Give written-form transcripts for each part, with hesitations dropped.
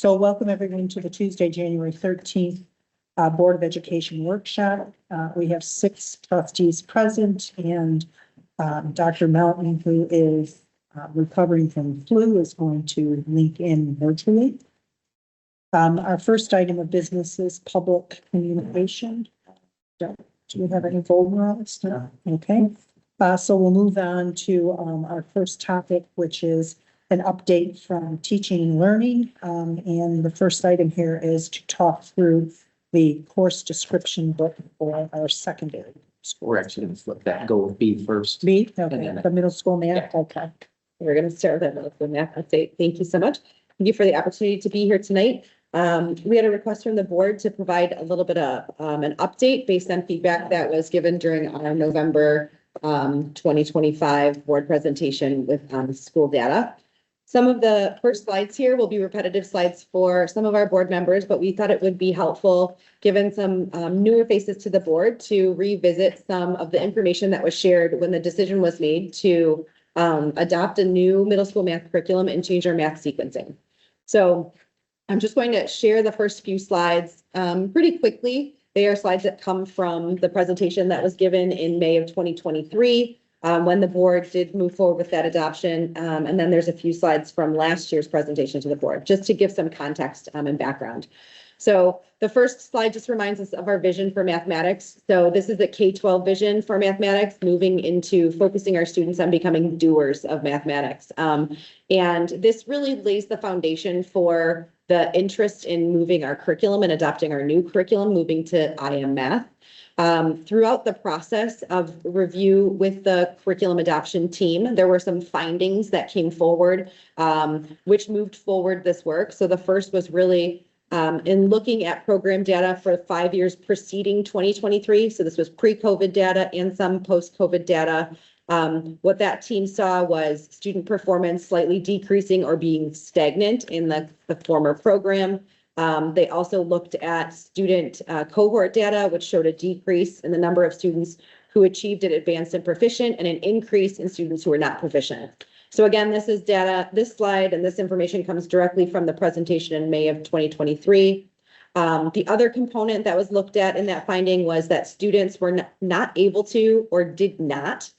So welcome everyone to the Tuesday, January 13th Board of Education workshop. We have 6 trustees present, and Dr. Melton, who is recovering from flu, is going to link in virtually. Our first item of business is public communication. Do we have any vulnerables? No. Okay. So we'll move on to our first topic, which is an update from teaching and learning. And the first item here is to talk through the course description book for our secondary school. We're actually going to flip that and go with B first. B, okay, the middle school math, okay. We're going to start with that middle school math update. Thank you so much. Thank you for the opportunity to be here tonight. We had a request from the board to provide a little bit of an update based on feedback that was given during our November 2025 board presentation with school data. Some of the first slides here will be repetitive slides for some of our board members, but we thought it would be helpful, given some newer faces to the board, to revisit some of the information that was shared when the decision was made to adopt a new middle school math curriculum and change our math sequencing. So I'm just going to share the first few slides pretty quickly. They are slides that come from the presentation that was given in May of 2023. When the board did move forward with that adoption. And then there's a few slides from last year's presentation to the board, just to give some context and background. So the first slide just reminds us of our vision for mathematics. So this is the K-12 vision for mathematics, moving into focusing our students on becoming doers of mathematics. And this really lays the foundation for the interest in moving our curriculum and adopting our new curriculum, moving to IM Math. Throughout the process of review with the curriculum adoption team, there were some findings that came forward, which moved forward this work. So the first was really in looking at program data for 5 years preceding 2023. So this was pre-COVID data and some post-COVID data. What that team saw was student performance slightly decreasing or being stagnant in the former program. They also looked at student cohort data, which showed a decrease in the number of students who achieved at advanced and proficient, and an increase in students who are not proficient. So again, this is data, this slide and this information comes directly from the presentation in May of 2023. The other component that was looked at in that finding was that students were not able to, or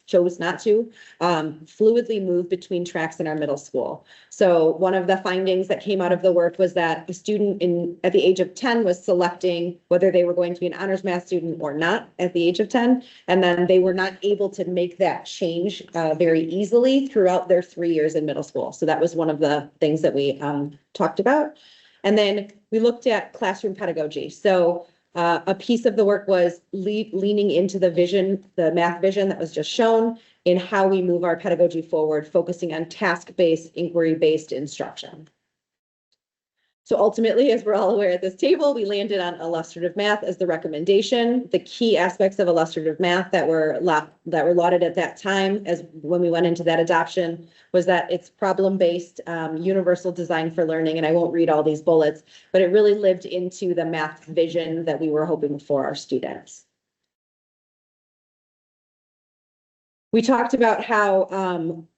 chose not to, fluidly move between tracks in our middle school. So one of the findings that came out of the work was that a student at the age of 10 was selecting whether they were going to be an honors math student or not at the age of 10. And then they were not able to make that change very easily throughout their 3 years in middle school. So that was one of the things that we talked about. And then we looked at classroom pedagogy. So a piece of the work was leaning into the vision, the math vision that was just shown, in how we move our pedagogy forward, focusing on task-based, inquiry-based instruction. So ultimately, as we're all aware at this table, we landed on illustrative math as the recommendation. The key aspects of illustrative math that were lauded at that time, as when we went into that adoption, was that it's problem-based, universal design for learning. And I won't read all these bullets, but it really lived into the math vision that we were hoping for our students. We talked about how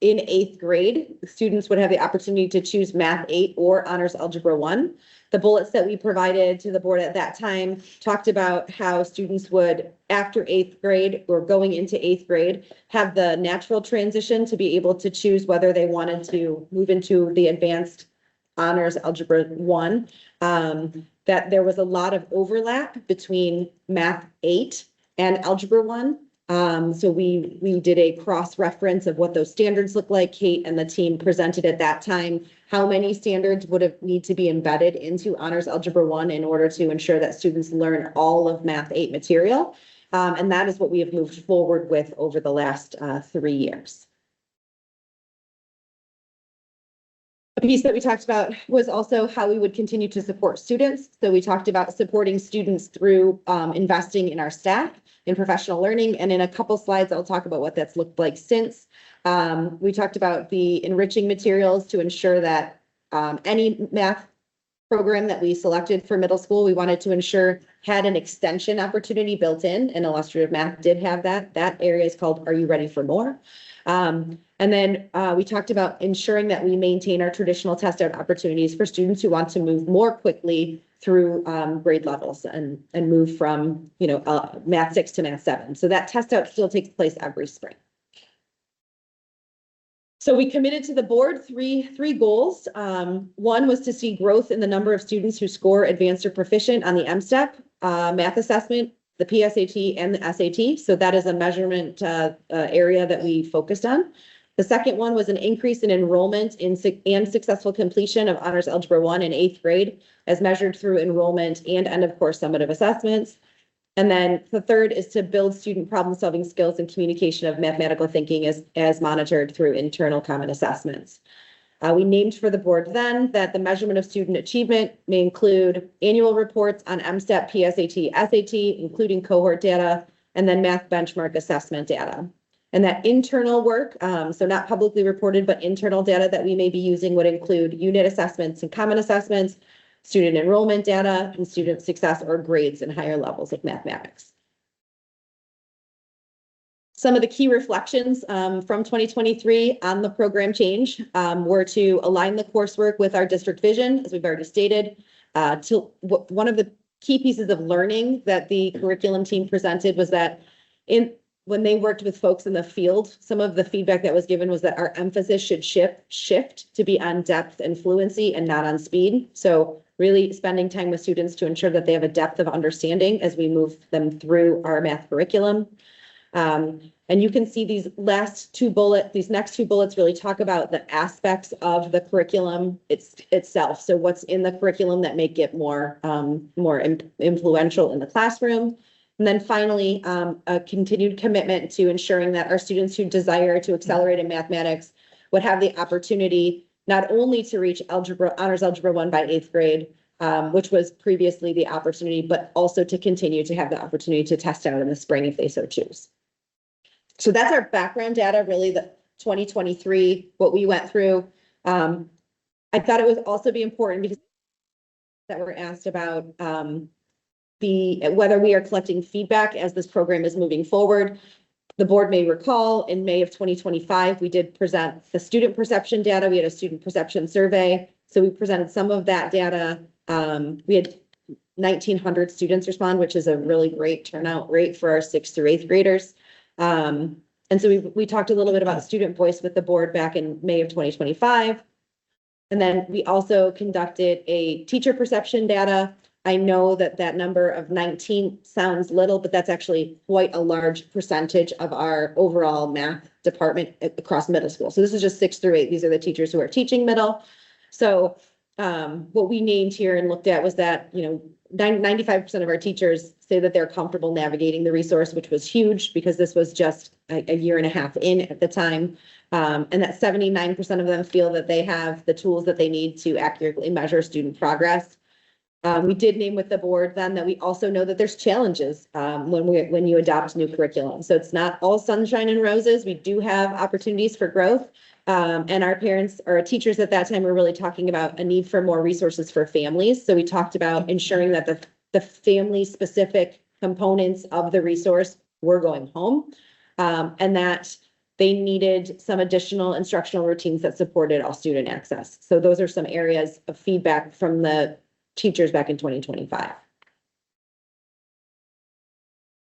in 8th grade, students would have the opportunity to choose Math 8 or Honors Algebra 1. The bullets that we provided to the board at that time talked about how students would, after 8th grade or going into 8th grade, have the natural transition to be able to choose whether they wanted to move into the Advanced Honors Algebra 1. That there was a lot of overlap between Math 8 and Algebra 1. So we did a cross-reference of what those standards look like. Kate and the team presented at that time how many standards would need to be embedded into Honors Algebra 1 in order to ensure that students learn all of Math 8 material. And that is what we have moved forward with over the last 3 years. A piece that we talked about was also how we would continue to support students. So we talked about supporting students through investing in our staff, in professional learning, and in a couple slides, I'll talk about what that's looked like since. We talked about the enriching materials to ensure that any math program that we selected for middle school, we wanted to ensure had an extension opportunity built in, and Illustrative Math did have that. That area is called Are You Ready for More? And then we talked about ensuring that we maintain our traditional test out opportunities for students who want to move more quickly through grade levels and move from, Math 6 to Math 7. So that test out still takes place every spring. So we committed to the board three goals. One was to see growth in the number of students who score advanced or proficient on the MSTEP math assessment, the PSAT, and the SAT. So that is a measurement area that we focused on. The second one was an increase in enrollment and successful completion of Honors Algebra 1 in 8th grade as measured through enrollment and end of course summative assessments. And then the third is to build student problem solving skills and communication of mathematical thinking as monitored through internal common assessments. We named for the board then that the measurement of student achievement may include annual reports on MSTEP, PSAT, SAT, including cohort data, and then math benchmark assessment data. And that internal work, so not publicly reported, but internal data that we may be using would include unit assessments and common assessments, student enrollment data, and student success or grades in higher levels of mathematics. Some of the key reflections from 2023 on the program change were to align the coursework with our district vision, as we've already stated. One of the key pieces of learning that the curriculum team presented was that when they worked with folks in the field, some of the feedback that was given was that our emphasis should shift to be on depth and fluency and not on speed. So really spending time with students to ensure that they have a depth of understanding as we move them through our math curriculum. And you can see these next two bullets really talk about the aspects of the curriculum itself. So what's in the curriculum that make it more influential in the classroom. And then finally, a continued commitment to ensuring that our students who desire to accelerate in mathematics would have the opportunity not only to reach Honors Algebra 1 by 8th grade, which was previously the opportunity, but also to continue to have the opportunity to test out in the spring if they so choose. So that's our background data, really the 2023, what we went through. I thought it would also be important because that we're asked about whether we are collecting feedback as this program is moving forward. The board may recall in May of 2025, we did present the student perception data. We had a student perception survey. So we presented some of that data. We had 1,900 students respond, which is a really great turnout rate for our 6th through 8th graders. And so we talked a little bit about student voice with the board back in May of 2025. And then we also conducted a teacher perception data. I know that number of 19 sounds little, but that's actually quite a large percentage of our overall math department across middle school. So this is just 6 through 8. These are the teachers who are teaching middle. So what we named here and looked at was that, 95% of our teachers say that they're comfortable navigating the resource, which was huge because this was just a year and a half in at the time. And that 79% of them feel that they have the tools that they need to accurately measure student progress. We did name with the board then that we also know that there's challenges when you adopt new curriculum. So it's not all sunshine and roses. We do have opportunities for growth. And our parents or teachers at that time were really talking about a need for more resources for families. So we talked about ensuring that the family specific components of the resource were going home and that they needed some additional instructional routines that supported all student access. So those are some areas of feedback from the teachers back in 2025.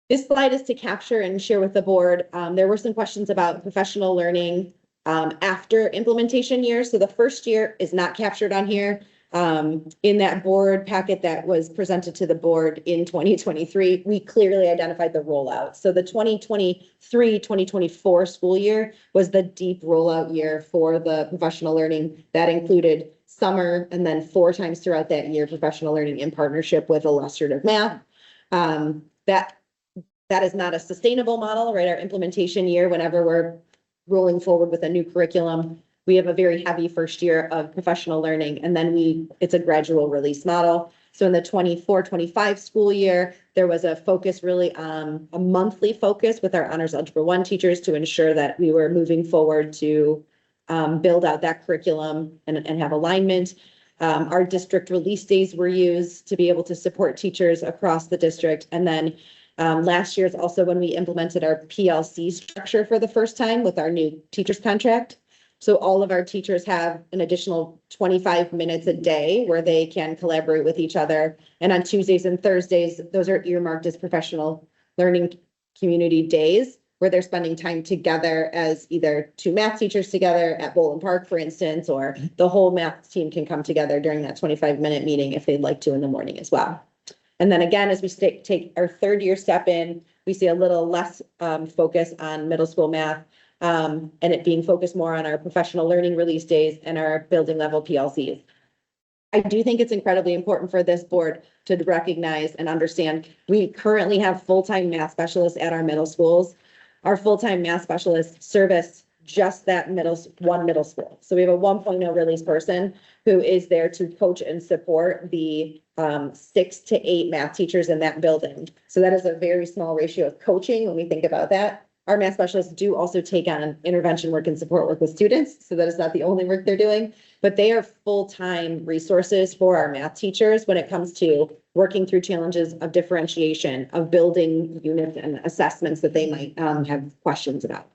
This slide is to capture and share with the board. There were some questions about professional learning after implementation year. So the first year is not captured on here. In that board packet that was presented to the board in 2023, we clearly identified the rollout. So the 2023-2024 school year was the deep rollout year for the professional learning. That included summer and then 4 times throughout that year, professional learning in partnership with Illustrative Math. That is not a sustainable model, right? Our implementation year, whenever we're rolling forward with a new curriculum, we have a very heavy first year of professional learning, and then it's a gradual release model. So in the 24-25 school year, there was a focus really on a monthly focus with our Honors Algebra 1 teachers to ensure that we were moving forward to build out that curriculum and have alignment. Our district release days were used to be able to support teachers across the district. And then Last year is also when we implemented our PLC structure for the first time with our new teachers contract. So all of our teachers have an additional 25 minutes a day where they can collaborate with each other. And on Tuesdays and Thursdays, those are earmarked as professional learning community days, where they're spending time together as either two math teachers together at Bowling Park, for instance, or the whole math team can come together during that 25-minute meeting if they'd like to in the morning as well. And then again, as we take our third year step in, we see a little less focus on middle school math, and it being focused more on our professional learning release days and our building level PLCs. I do think it's incredibly important for this board to recognize and understand we currently have full-time math specialists at our middle schools. Our full-time math specialists service just that one middle school. So we have a 1.0 release person who is there to coach and support the 6 to 8 math teachers in that building. So that is a very small ratio of coaching when we think about that. Our math specialists do also take on intervention work and support work with students. So that is not the only work they're doing, but they are full-time resources for our math teachers when it comes to working through challenges of differentiation, of building units and assessments that they might have questions about.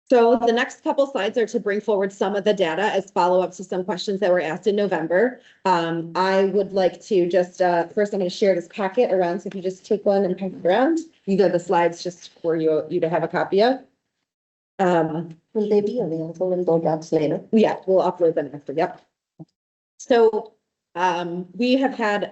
So the next couple slides are to bring forward some of the data as follow-up to some questions that were asked in November. I would like to just, first I'm going to share this packet around. So if you just take one and pass it around, these are the slides just for you to have a copy of. Will they be available in Board Docs later? Yeah, we'll upload them after, yep. So we have had,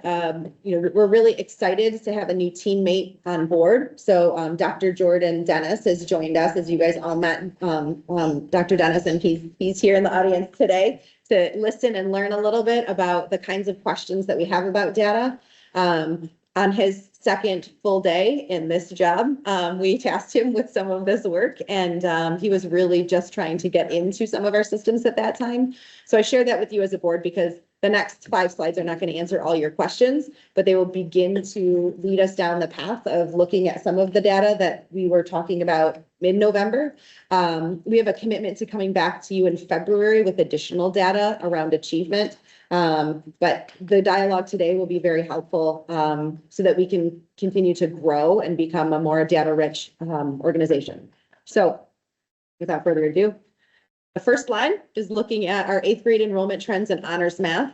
we're really excited to have a new teammate on board. So Dr. Jordan Dennis has joined us, as you guys all met Dr. Dennis, and he's here in the audience today to listen and learn a little bit about the kinds of questions that we have about data. On his second full day in this job, we tasked him with some of this work, and he was really just trying to get into some of our systems at that time. So I share that with you as a board because the next 5 slides are not going to answer all your questions, but they will begin to lead us down the path of looking at some of the data that we were talking about mid-November. We have a commitment to coming back to you in February with additional data around achievement. But the dialogue today will be very helpful so that we can continue to grow and become a more data-rich organization. So without further ado, the first slide is looking at our 8th grade enrollment trends in honors math.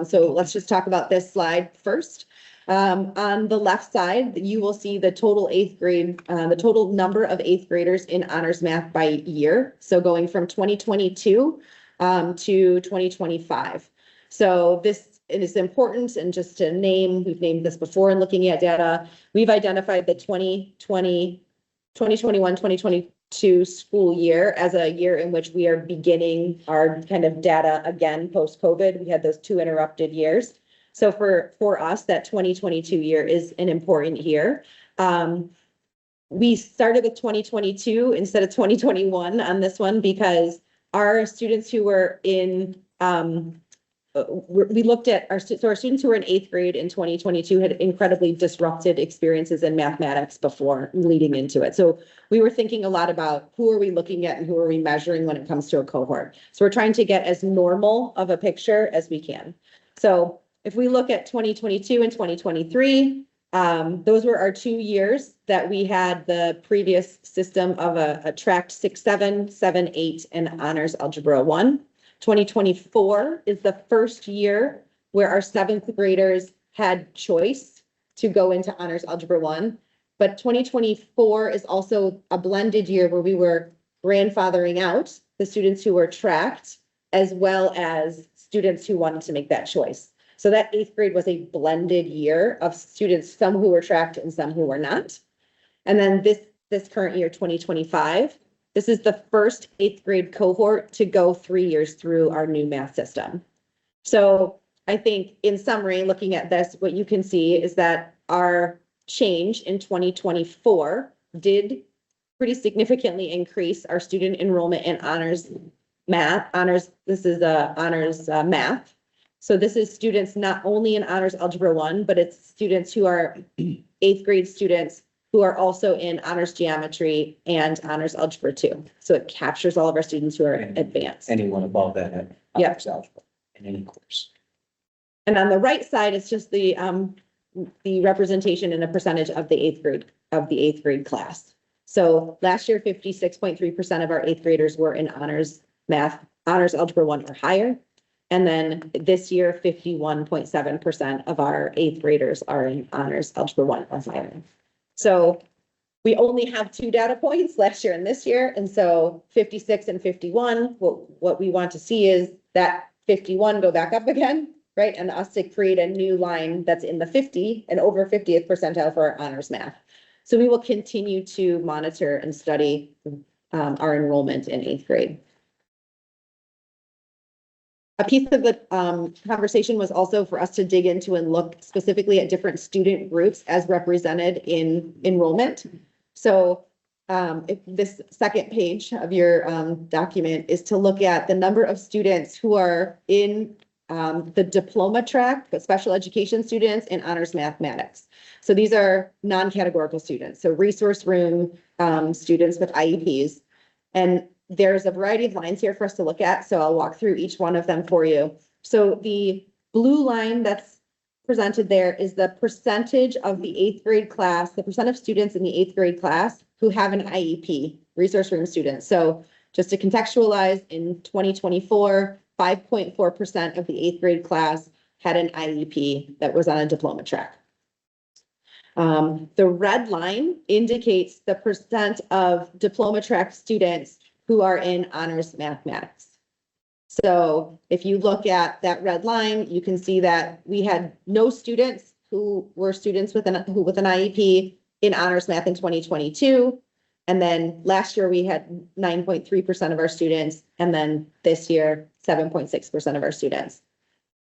So let's just talk about this slide first. On the left side, you will see the total 8th grade, the total number of 8th graders in honors math by year. So going from 2022 to 2025. So this is important, and just to name, we've named this before in looking at data, we've identified the 2021, 2022 school year as a year in which we are beginning our kind of data again post-COVID. We had those 2 interrupted years. So for us, that 2022 year is an important year. We started with 2022 instead of 2021 on this one because our students who were in we looked at our students who were in 8th grade in 2022 had incredibly disrupted experiences in mathematics before leading into it. So we were thinking a lot about who are we looking at and who are we measuring when it comes to a cohort. So we're trying to get as normal of a picture as we can. So if we look at 2022 and 2023, those were our 2 years that we had the previous system of a tracked 6-7, 7-8, and honors algebra 1. 2024 is the first year where our 7th graders had choice to go into honors algebra 1. But 2024 is also a blended year where we were grandfathering out the students who were tracked, as well as students who wanted to make that choice. So that 8th grade was a blended year of students, some who were tracked and some who were not. And then this current year, 2025, this is the first 8th grade cohort to go 3 years through our new math system. So I think in summary, looking at this, what you can see is that our change in 2024 did pretty significantly increase our student enrollment in honors math. This is honors math. So this is students not only in honors algebra 1, but it's students who are 8th grade students who are also in honors geometry and honors algebra 2. So it captures all of our students who are advanced. Anyone above that at Yep. honors algebra in any course. And on the right side, it's just the the representation in a percentage of the eighth grade class. So last year, 56.3% of our eighth graders were in honors math, honors algebra 1 or higher. And then this year, 51.7% of our eighth graders are in honors algebra 1 or higher. So we only have 2 data points last year and this year. And so 56 and 51, what we want to see is that 51 go back up again, right? And us to create a new line that's in the 50 and over 50th percentile for our honors math. So we will continue to monitor and study our enrollment in eighth grade. A piece of the conversation was also for us to dig into and look specifically at different student groups as represented in enrollment. So if this second page of your document is to look at the number of students who are in the diploma track, but special education students in honors mathematics. So these are non-categorical students. So resource room students with IEPs. And there's a variety of lines here for us to look at. So I'll walk through each one of them for you. So the blue line that's presented there is the percentage of the eighth grade class, the percent of students in the eighth grade class who have an IEP, resource room students. So just to contextualize, in 2024, 5.4% of the eighth grade class had an IEP that was on a diploma track. The red line indicates the percent of diploma track students who are in honors mathematics. So if you look at that red line, you can see that we had no students who were students with an IEP in honors math in 2022. And then last year we had 9.3% of our students, and then this year, 7.6% of our students.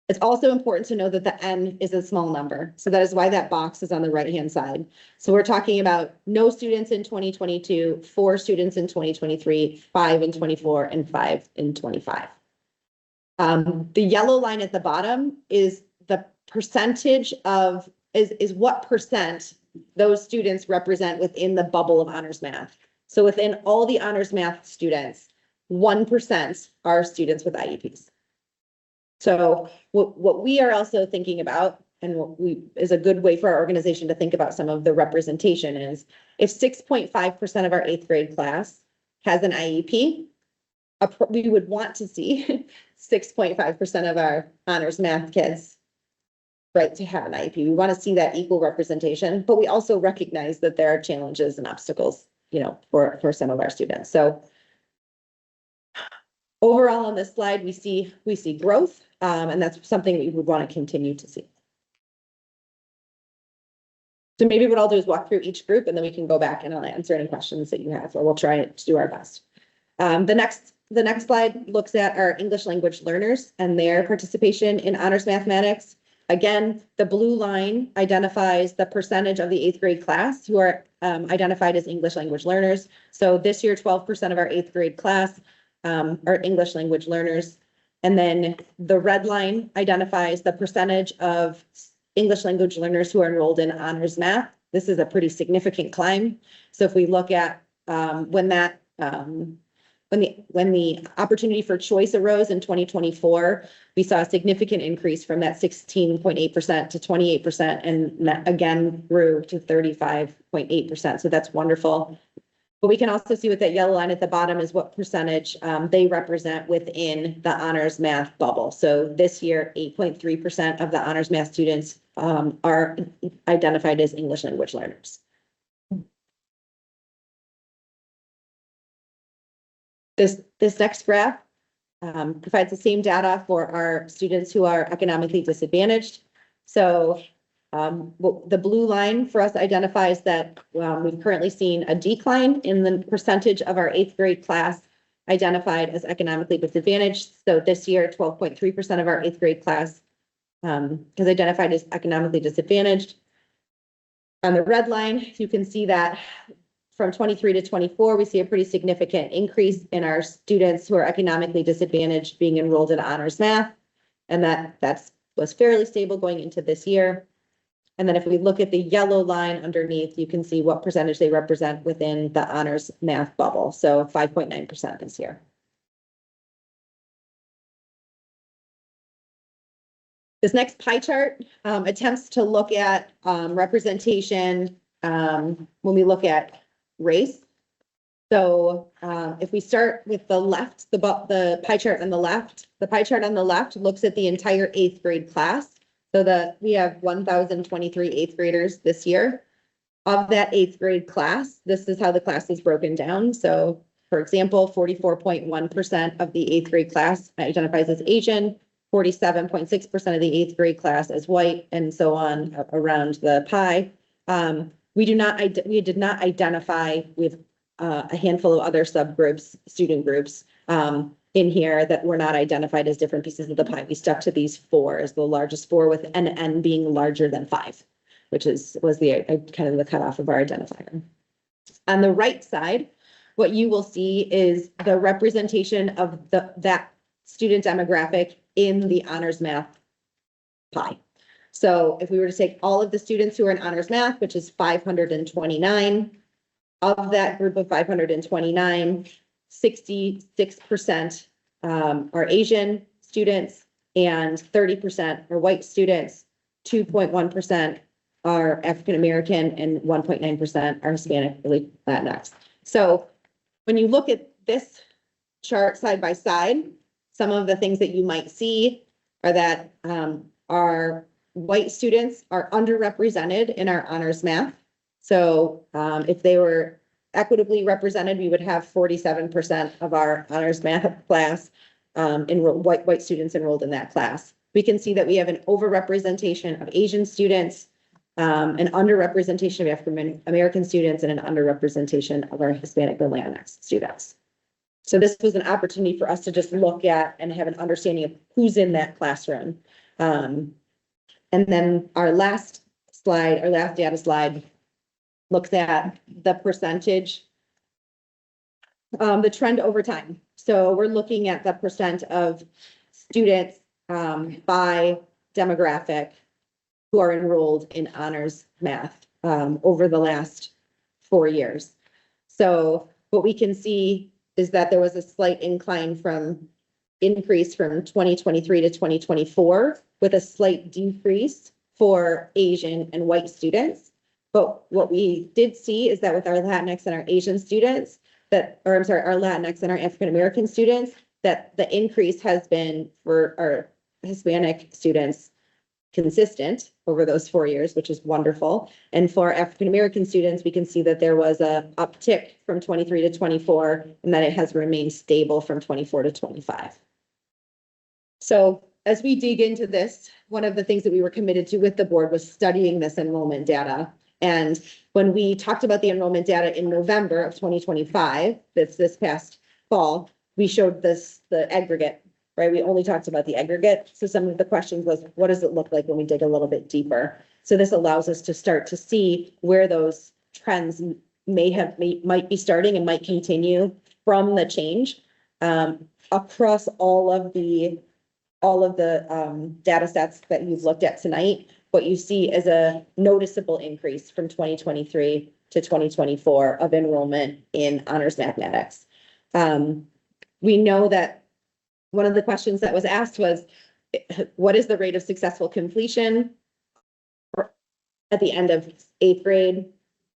It's also important to know that the N is a small number. So that is why that box is on the right-hand side. So we're talking about no students in 2022, 4 students in 2023, 5 in 24, and 5 in 25. The yellow line at the bottom is the percentage of, is what percent those students represent within the bubble of honors math. So within all the honors math students, 1% are students with IEPs. So what we are also thinking about, and what is a good way for our organization to think about some of the representation is, if 6.5% of our eighth grade class has an IEP, we would want to see 6.5% of our honors math kids, right, to have an IEP. We want to see that equal representation, but we also recognize that there are challenges and obstacles, you know, for some of our students. So overall on this slide, we see growth, and that's something we would want to continue to see. So maybe what I'll do is walk through each group, and then we can go back and I'll answer any questions that you have, or we'll try to do our best. The next slide looks at our English language learners and their participation in honors mathematics. Again, the blue line identifies the percentage of the eighth grade class who are identified as English language learners. So this year, 12% of our eighth grade class are English language learners. And then the red line identifies the percentage of English language learners who are enrolled in honors math. This is a pretty significant climb. So if we look at when the opportunity for choice arose in 2024, we saw a significant increase from that 16.8% to 28%, and again grew to 35.8%. So that's wonderful. But we can also see with that yellow line at the bottom is what percentage they represent within the honors math bubble. So this year, 8.3% of the honors math students are identified as English language learners. This next graph provides the same data for our students who are economically disadvantaged. So the blue line for us identifies that we've currently seen a decline in the percentage of our eighth grade class identified as economically disadvantaged. So this year, 12.3% of our eighth grade class is identified as economically disadvantaged. On the red line, you can see that from 23 to 24, we see a pretty significant increase in our students who are economically disadvantaged being enrolled in honors math. And that was fairly stable going into this year. And then if we look at the yellow line underneath, you can see what percentage they represent within the honors math bubble. So 5.9% this year. This next pie chart attempts to look at representation when we look at race. So if we start with the left, the pie chart on the left, the pie chart on the left looks at the entire 8th grade class. So we have 1,023 8th graders this year. Of that 8th grade class, this is how the class is broken down. So for example, 44.1% of the 8th grade class identifies as Asian, 47.6% of the 8th grade class as white, and so on around the pie. We did not identify with a handful of other subgroups, student groups in here that were not identified as different pieces of the pie. We stuck to these 4 as the largest 4, with an N being larger than 5, which was the kind of the cutoff of our identifier. On the right side, what you will see is the representation of that student demographic in the honors math pie. So if we were to take all of the students who are in honors math, which is 529, of that group of 529, 66% are Asian students and 30% are white students, 2.1% are African American, and 1.9% are Hispanic, really Latinx. So when you look at this chart side by side, some of the things that you might see are that our white students are underrepresented in our honors math. So if they were equitably represented, we would have 47% of our honors math class white students enrolled in that class. We can see that we have an overrepresentation of Asian students, an underrepresentation of African American students, and an underrepresentation of our Hispanic and Latinx students. So this was an opportunity for us to just look at and have an understanding of who's in that classroom. And then our last data slide looks at the percentage, the trend over time. So we're looking at the percent of students by demographic who are enrolled in honors math over the last 4 years. So what we can see is that there was a slight increase from 2023 to 2024, with a slight decrease for Asian and white students. But what we did see is that with our Latinx and our Asian students, our Latinx and our African American students, that the increase has been for our Hispanic students consistent over those 4 years, which is wonderful. And for African American students, we can see that there was a uptick from 23 to 24, and that it has remained stable from 24 to 25. So as we dig into this, one of the things that we were committed to with the board was studying this enrollment data. And when we talked about the enrollment data in November of 2025, that's this past fall, we showed the aggregate, right? We only talked about the aggregate. So some of the questions was, what does it look like when we dig a little bit deeper? So this allows us to start to see where those trends might be starting and might continue from the change across all of the data sets that you've looked at tonight. What you see is a noticeable increase from 2023 to 2024 of enrollment in honors mathematics. We know that one of the questions that was asked was, what is the rate of successful completion at the end of 8th grade?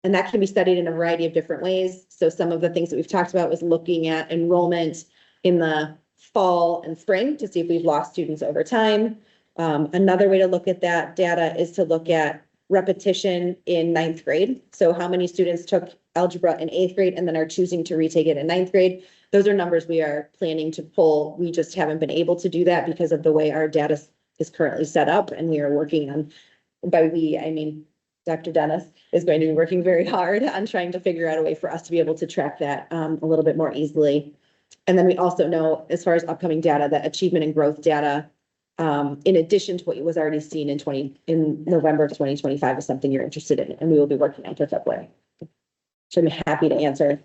And that can be studied in a variety of different ways. So some of the things that we've talked about was looking at enrollment in the fall and spring to see if we've lost students over time. Another way to look at that data is to look at repetition in 9th grade. So how many students took algebra in 8th grade and then are choosing to retake it in 9th grade? Those are numbers we are planning to pull. We just haven't been able to do that because of the way our data is currently set up, and we are working on, by we, I mean, Dr. Dennis is going to be working very hard on trying to figure out a way for us to be able to track that a little bit more easily. And then we also know, as far as upcoming data, that achievement and growth data, in addition to what was already seen in November of 2025, is something you're interested in, and we will be working on for February. So I'm happy to answer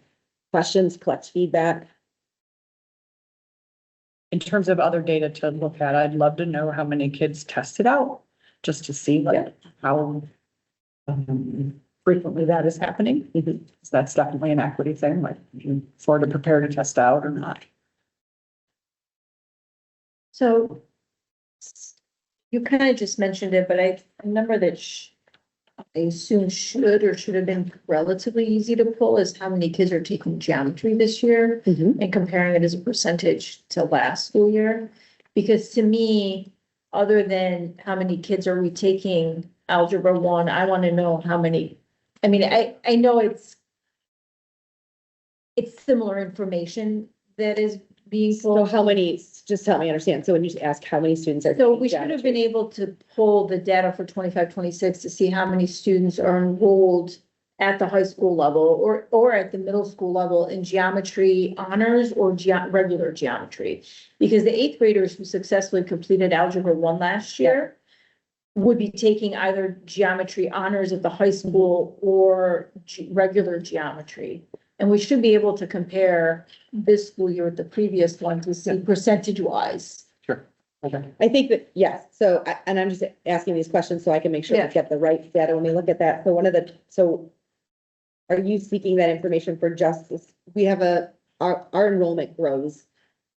questions, collect feedback. In terms of other data to look at, I'd love to know how many kids tested out, just to see how frequently that is happening. So that's definitely an equity thing, like for to prepare to test out or not. So You kind of just mentioned it, but I remember that I assume should or should have been relatively easy to pull is how many kids are taking geometry this year and comparing it as a percentage to last school year. Because to me, other than how many kids are we taking algebra 1, I want to know how many, I mean, I know it's similar information that is being So pulled. how many, just help me understand. So when you ask how many students are. So taking we should have geometry? been able to pull the data for 25-26 to see how many students are enrolled at the high school level or at the middle school level in geometry honors or regular geometry. Because the 8th graders who successfully completed Algebra 1 last year would be taking either geometry honors at the high school or regular geometry. And we should be able to compare this school year with the previous one to see percentage wise. Sure. Okay. I think that, yes, so, and I'm just asking these questions so I can make sure we Yeah. get the right data when we look at that. So are you seeking that information for justice? We have our enrollment grows,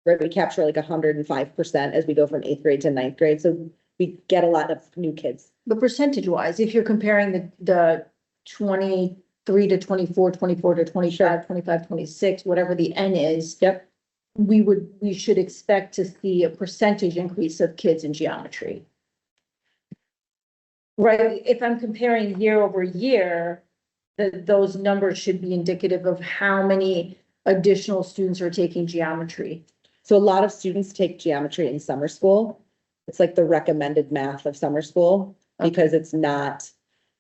right? We capture like 105% as we go from 8th grade to 9th grade. So we get a lot of new kids. But percentage wise, if you're comparing the 23 to 24, 24 to 25, 25, 26, whatever the N is. Yep. We should expect to see a percentage increase of kids in geometry. Right, if I'm comparing year over year, those numbers should be indicative of how many additional students are taking geometry. So a lot of students take geometry in summer school. It's like the recommended math of summer school because it's not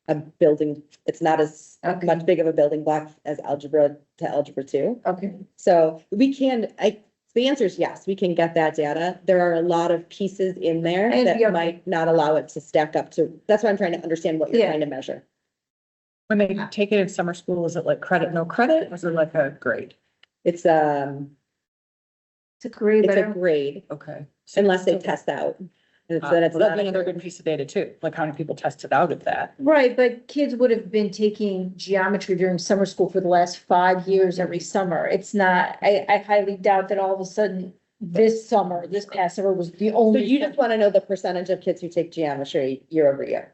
it's not as much big of a building block as algebra to algebra 2. Okay. So the answer is yes, we can get that data. There are a lot of pieces in there that might not allow it to stack up to, that's why I'm trying to understand what you're trying to measure. When they take it in summer school, is it like credit, no credit, or is it like a grade? It's It's a grade, it's but a grade Okay. unless they test out. And so that's Well, that'd not be a another grade. good piece of data too, like how many people tested out of that. right, but kids would have been taking geometry during summer school for the last 5 years every summer. It's not, I highly doubt that all of a sudden this past summer was the So only. you just want to know the percentage of kids who take geometry year over year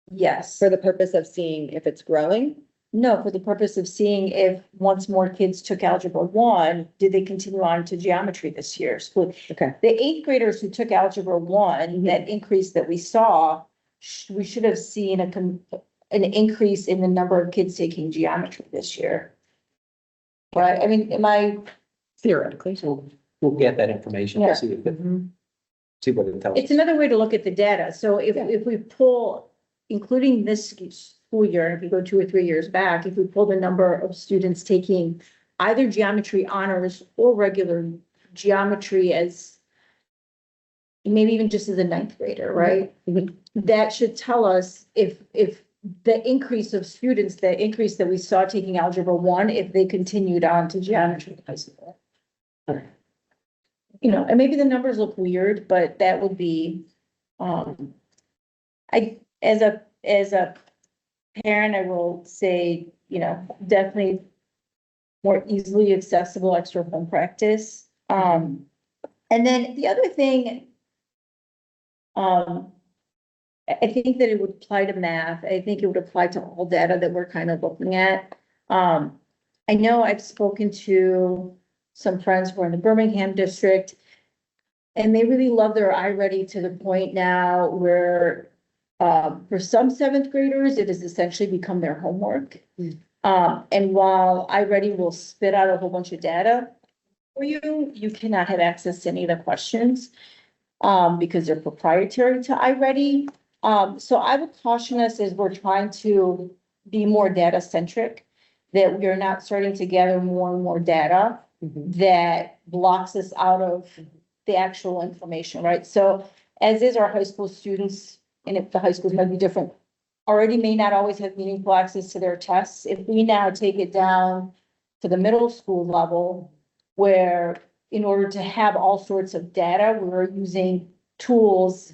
Yes. for the purpose of seeing if it's growing? No, for the purpose of seeing if once more kids took Algebra 1, did they continue on to geometry this year? So Okay. the 8th graders who took Algebra 1, that increase that we saw, we should have seen an increase in the number of kids taking geometry this year. Right, I mean, am I? Theoretically. So we'll get that information Yeah. to see see what it tells It's us. another way to look at the data. So if we pull, including this school year, and if you go 2 or 3 years back, if we pull the number of students taking either geometry honors or regular geometry as maybe even just as a 9th grader, right? Mhm. That should tell us if the increase of students, the increase that we saw taking Algebra 1, if they continued on to geometry in high school. You know, and maybe the numbers look weird, but that would be, as a parent, I will say, you know, definitely more easily accessible extra home practice. And then the other thing, I think that it would apply to math. I think it would apply to all data that we're kind of looking at. I know I've spoken to some friends who are in the Birmingham district, and they really love their iReady to the point now where, for some 7th graders, it has essentially become their homework. And while iReady will spit out a whole bunch of data for you, you cannot have access to any of the questions, because they're proprietary to iReady. So I would caution us as we're trying to be more data centric, that we are not starting to gather more and more data that blocks us out of the actual information, right? So as is our high school students, and if the high schools might be different, already may not always have meaningful access to their tests. If we now take it down to the middle school level, where in order to have all sorts of data, we're using tools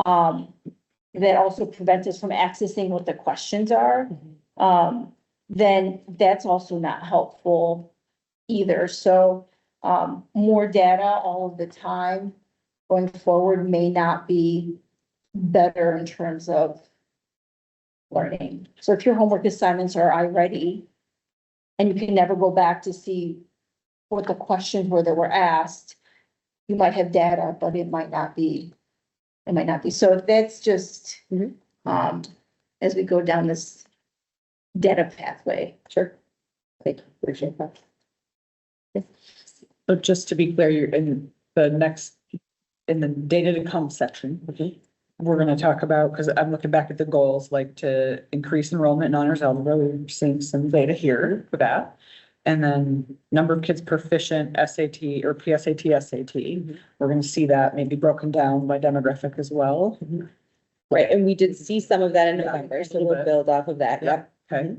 that also prevent us from accessing what the questions are, then that's also not helpful either. So more data all of the time going forward may not be better in terms of learning. So if your homework assignments are iReady and you can never go back to see what the questions were that were asked, you might have data, but it might not be. It might not be. So that's just, Mhm. as we go down this data pathway. Sure. Thank you. Appreciate that. So just to be clear, you're in the next, in the data to come section, we're gonna talk about, because I'm looking back at the goals, like to increase enrollment in honors algebra. We're seeing some data here for that. And then number of kids proficient SAT or PSAT, SAT. We're gonna see that maybe broken down by demographic as well. Right, and we did see some of that in Yeah, November, so a little we'll bit. build off of that, yep. Okay,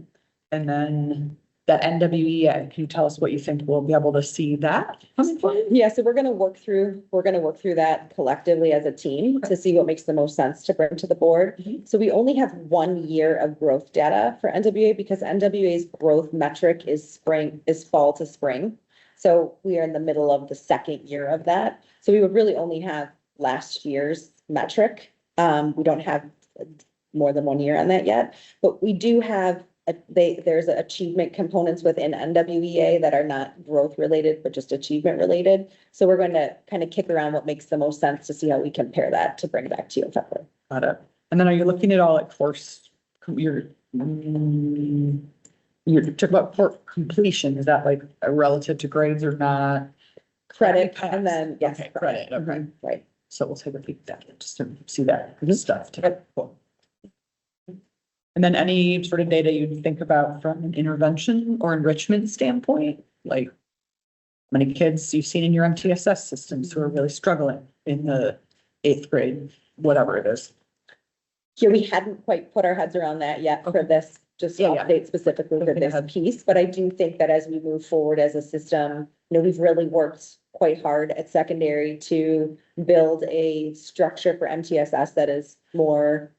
and then that NWEA, can you tell us what you think we'll be able to see that coming forward? Yeah, so we're gonna work through that collectively as a team to see what makes the most sense to bring to the board. Mhm. So we only have 1 year of growth data for NWA because NWA's growth metric is fall to spring. So we are in the middle of the second year of that. So we would really only have last year's metric. We don't have more than 1 year on that yet, but we do have there's achievement components within NWEA that are not growth related, but just achievement related. So we're going to kind of kick around what makes the most sense to see how we compare that to bring back to you in February. Got it. And then are you looking at all like course, you're talking about course completion, is that like a relative to grades or not? Credit, Pass. and then, yes. Okay, credit, okay. Mhm, right. So we'll take a peek at that, just to see that stuff. Cool. And then any sort of data you'd think about from an intervention or enrichment standpoint, like how many kids you've seen in your MTSS systems who are really struggling in the 8th grade, whatever it is. Here, we hadn't quite put our heads around that yet for this, just Yeah, yeah. update specifically for Thinking this ahead. piece, but I do think that as we move forward as a system, we've really worked quite hard at secondary to build a structure for MTSS that is more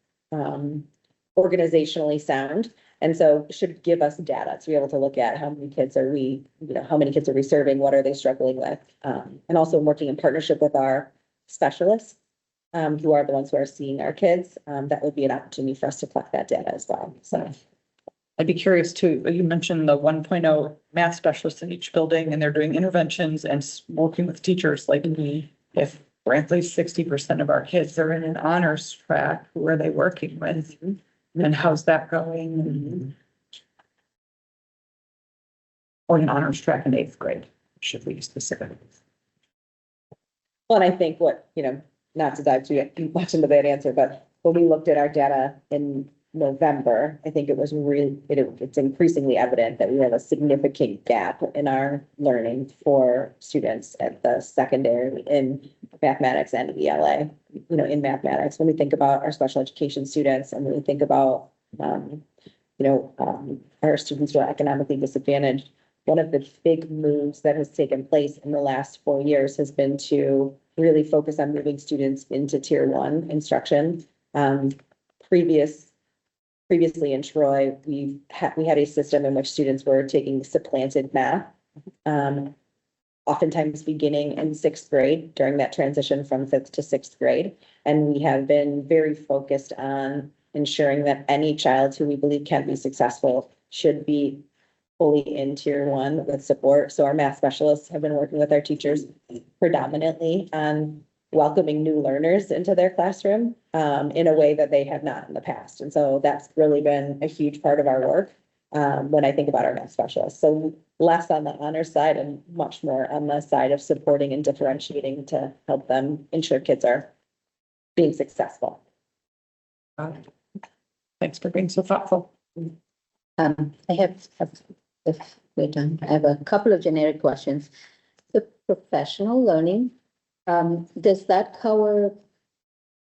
organizationally sound. And so it should give us data to be able to look at how many kids are we serving, what are they struggling with? And also working in partnership with our specialists, who are the ones who are seeing our kids. That would be an opportunity for us to collect that data as well, so. I'd be curious too, you mentioned the 1.0 math specialists in each building and they're doing interventions and working with teachers, like if frankly 60% of our kids are in an honors track, who are they working with? And how's that going? Or an honors track in 8th grade, should we be specific? Well, and I think not to dive too much into that answer, but when we looked at our data in November, I think it was it's increasingly evident that we have a significant gap in our learning for students at the secondary in mathematics and ELA. In mathematics, when we think about our special education students and when we think about, our students who are economically disadvantaged, one of the big moves that has taken place in the last 4 years has been to really focus on moving students into tier 1 instruction. Previously in Troy, we had a system in which students were taking supplanted math, oftentimes beginning in 6th grade during that transition from 5th to 6th grade. And we have been very focused on ensuring that any child who we believe can be successful should be fully in tier 1 with support. So our math specialists have been working with our teachers predominantly on welcoming new learners into their classroom in a way that they have not in the past. And so that's really been a huge part of our work when I think about our math specialists. So less on the honor side and much more on the side of supporting and differentiating to help them ensure kids are being successful. Thanks for being so thoughtful. I have, if we're done, I have a couple of generic questions. The professional learning, does that cover,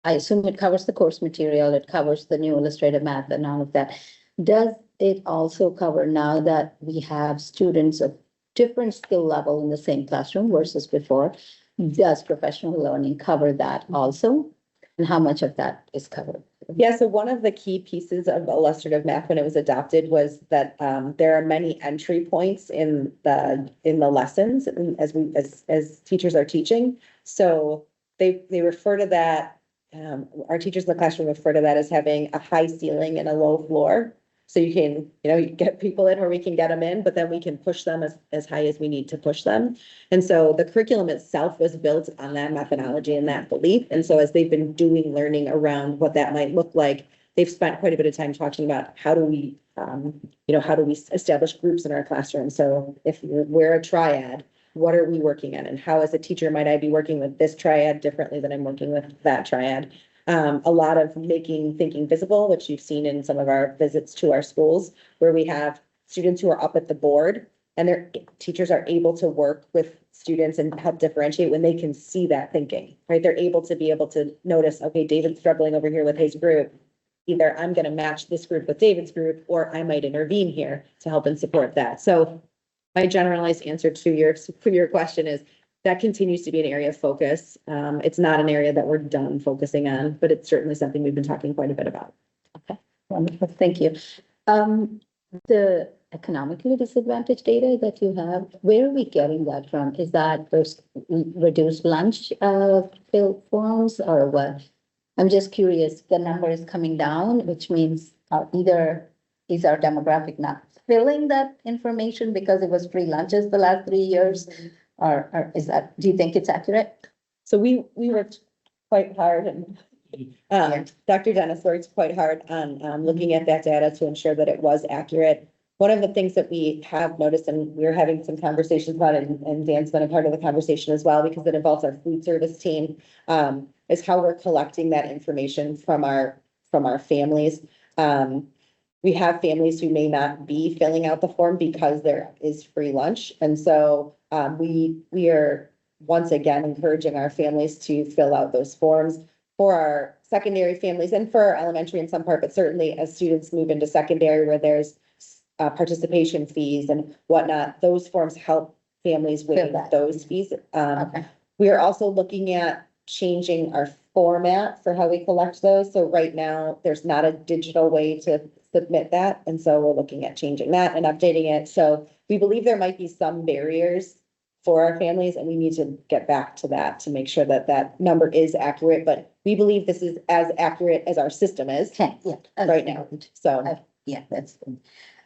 I assume it covers the course material, it covers the new illustrative math and all of that. Does it also cover now that we have students of different skill level in the same classroom versus before? Does professional learning cover that also? And how much of that is covered? Yeah, so one of the key pieces of illustrative math when it was adopted was that there are many entry points in the lessons as teachers are teaching. So they refer to that our teachers in the classroom refer to that as having a high ceiling and a low floor. So you can, you get people in where we can get them in, but then we can push them as high as we need to push them. And so the curriculum itself was built on that methodology and that belief. And so as they've been doing learning around what that might look like, they've spent quite a bit of time talking about how do we establish groups in our classroom. So if we're a triad, what are we working on? And how as a teacher might I be working with this triad differently than I'm working with that triad? A lot of making thinking visible, which you've seen in some of our visits to our schools, where we have students who are up at the board and their teachers are able to work with students and help differentiate when they can see that thinking, right? They're able to notice, okay, David's struggling over here with his group. Either I'm going to match this group with David's group, or I might intervene here to help and support that. So my generalized answer to your question is that continues to be an area of focus. It's not an area that we're done focusing on, but it's certainly something we've been talking quite a bit about. Wonderful, thank you. The economically disadvantaged data that you have, where are we getting that from? Is that those reduced lunch fill forms or what? I'm just curious, the number is coming down, which means either is our demographic not filling that information because it was free lunches the last 3 years? Or is that, do you think it's accurate? So we worked quite hard and Dr. Dennis worked quite hard on looking at that data to ensure that it was accurate. One of the things that we have noticed, and we're having some conversations about it, and Dan's been a part of the conversation as well, because it involves our food service team, is how we're collecting that information from our families. We have families who may not be filling out the form because there is free lunch. And so we are once again encouraging our families to fill out those forms for our secondary families and for our elementary in some part, but certainly as students move into secondary where there's participation fees and whatnot, those forms help families with those fees. Okay. We are also looking at changing our format for how we collect those. So right now, there's not a digital way to submit that. And so we're looking at changing that and updating it. So we believe there might be some barriers for our families, and we need to get back to that to make sure that that number is accurate. But we believe this is as accurate as our system is Okay, yeah. right now. So Yeah, that's good.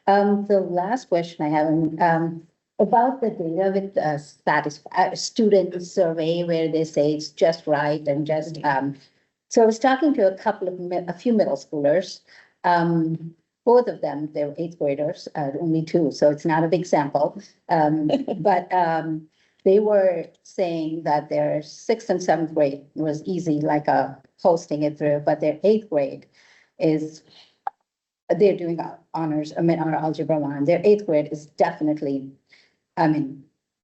The last question I have, about the data with the student survey where they say it's just right and just, so I was talking to a few middle schoolers. Both of them, they're 8th graders, only 2, so it's not a big sample. But they were saying that their 6th and 7th grade was easy, like posting it through, but their 8th grade is, they're doing honors, our algebra 1. Their 8th grade is definitely,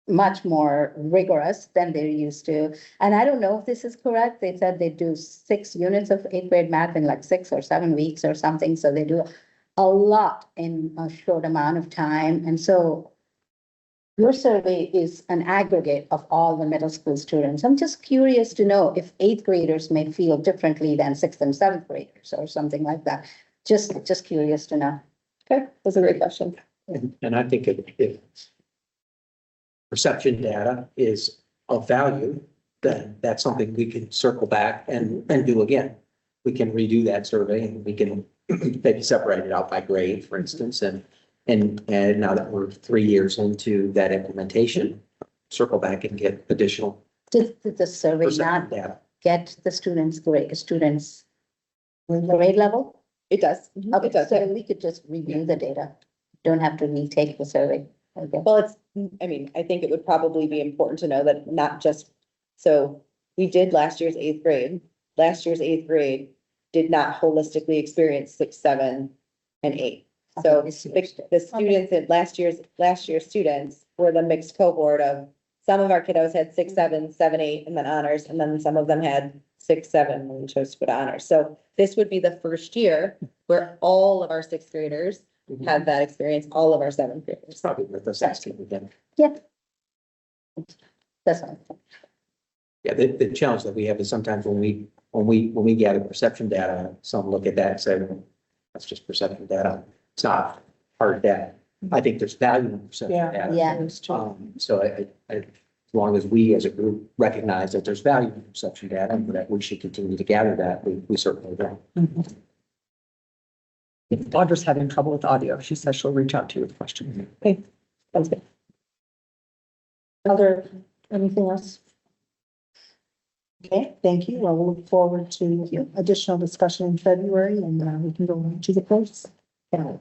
much more rigorous than they're used to. And I don't know if this is correct. They said they do 6 units of 8th grade math in like 6 or 7 weeks or something. So they do a lot in a short amount of time. And so your survey is an aggregate of all the middle school students. I'm just curious to know if 8th graders may feel differently than 6th and 7th graders or something like that. Just curious to know. okay, that's a great question. And I think if perception data is of value, then that's something we can circle back and do again. We can redo that survey and we can maybe separate it out by grade, for instance, and now that we're 3 years into that implementation, circle back and get additional Did the survey perception not data. get the students' grade level? It does. Okay, It does. so we could just review the data. Don't have to retake the survey. Okay. Well, I think it would probably be important to know that not just, so we did last year's 8th grade. Last year's 8th grade did not holistically experience 6, 7, and 8. So Okay, this year's did. the students in last year's students were the mixed cohort of, some of our kiddos had 6, 7, 7, 8, and then honors, and then some of them had 6, 7, and chose to go to honors. So this would be the first year where all of our 6th graders had that experience, all of our 7th graders. It's probably worth us asking again. Yeah. That's all. Yeah, the challenge that we have is sometimes when we gather perception data, some look at that and say, well, that's just perception data. It's not hard data. I think there's value in perception Yeah. data. Yeah. So I as long as we as a group recognize that there's value in perception data and that we should continue to gather that, we certainly will. Audra's having trouble with audio. She says she'll reach out to you with questions. Okay, sounds good. Anything else? Okay, thank you. Well, we'll look forward to additional discussion in February and we can go on to the course. Yeah.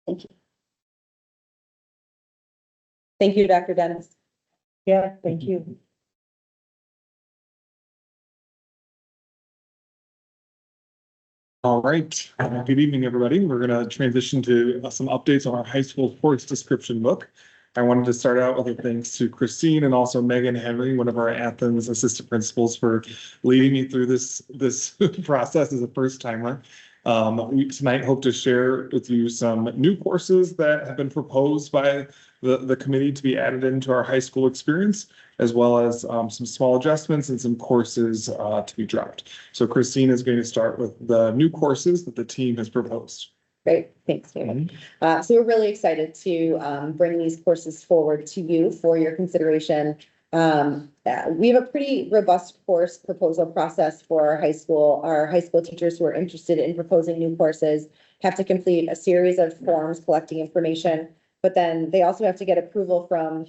Thank you. Thank you, Dr. Dennis. Yeah, thank you. All right, good evening, everybody. We're going to transition to some updates on our high school course description book. I wanted to start out with a thanks to Christine and also Megan Henry, one of our Athens assistant principals, for leading me through this process as a first timer. We tonight hope to share with you some new courses that have been proposed by the committee to be added into our high school experience, as well as some small adjustments and some courses to be dropped. So Christine is going to start with the new courses that the team has proposed. Great, thanks, David. So we're really excited to bring these courses forward to you for your consideration. We have a pretty robust course proposal process for our high school. Our high school teachers who are interested in proposing new courses have to complete a series of forms collecting information, but then they also have to get approval from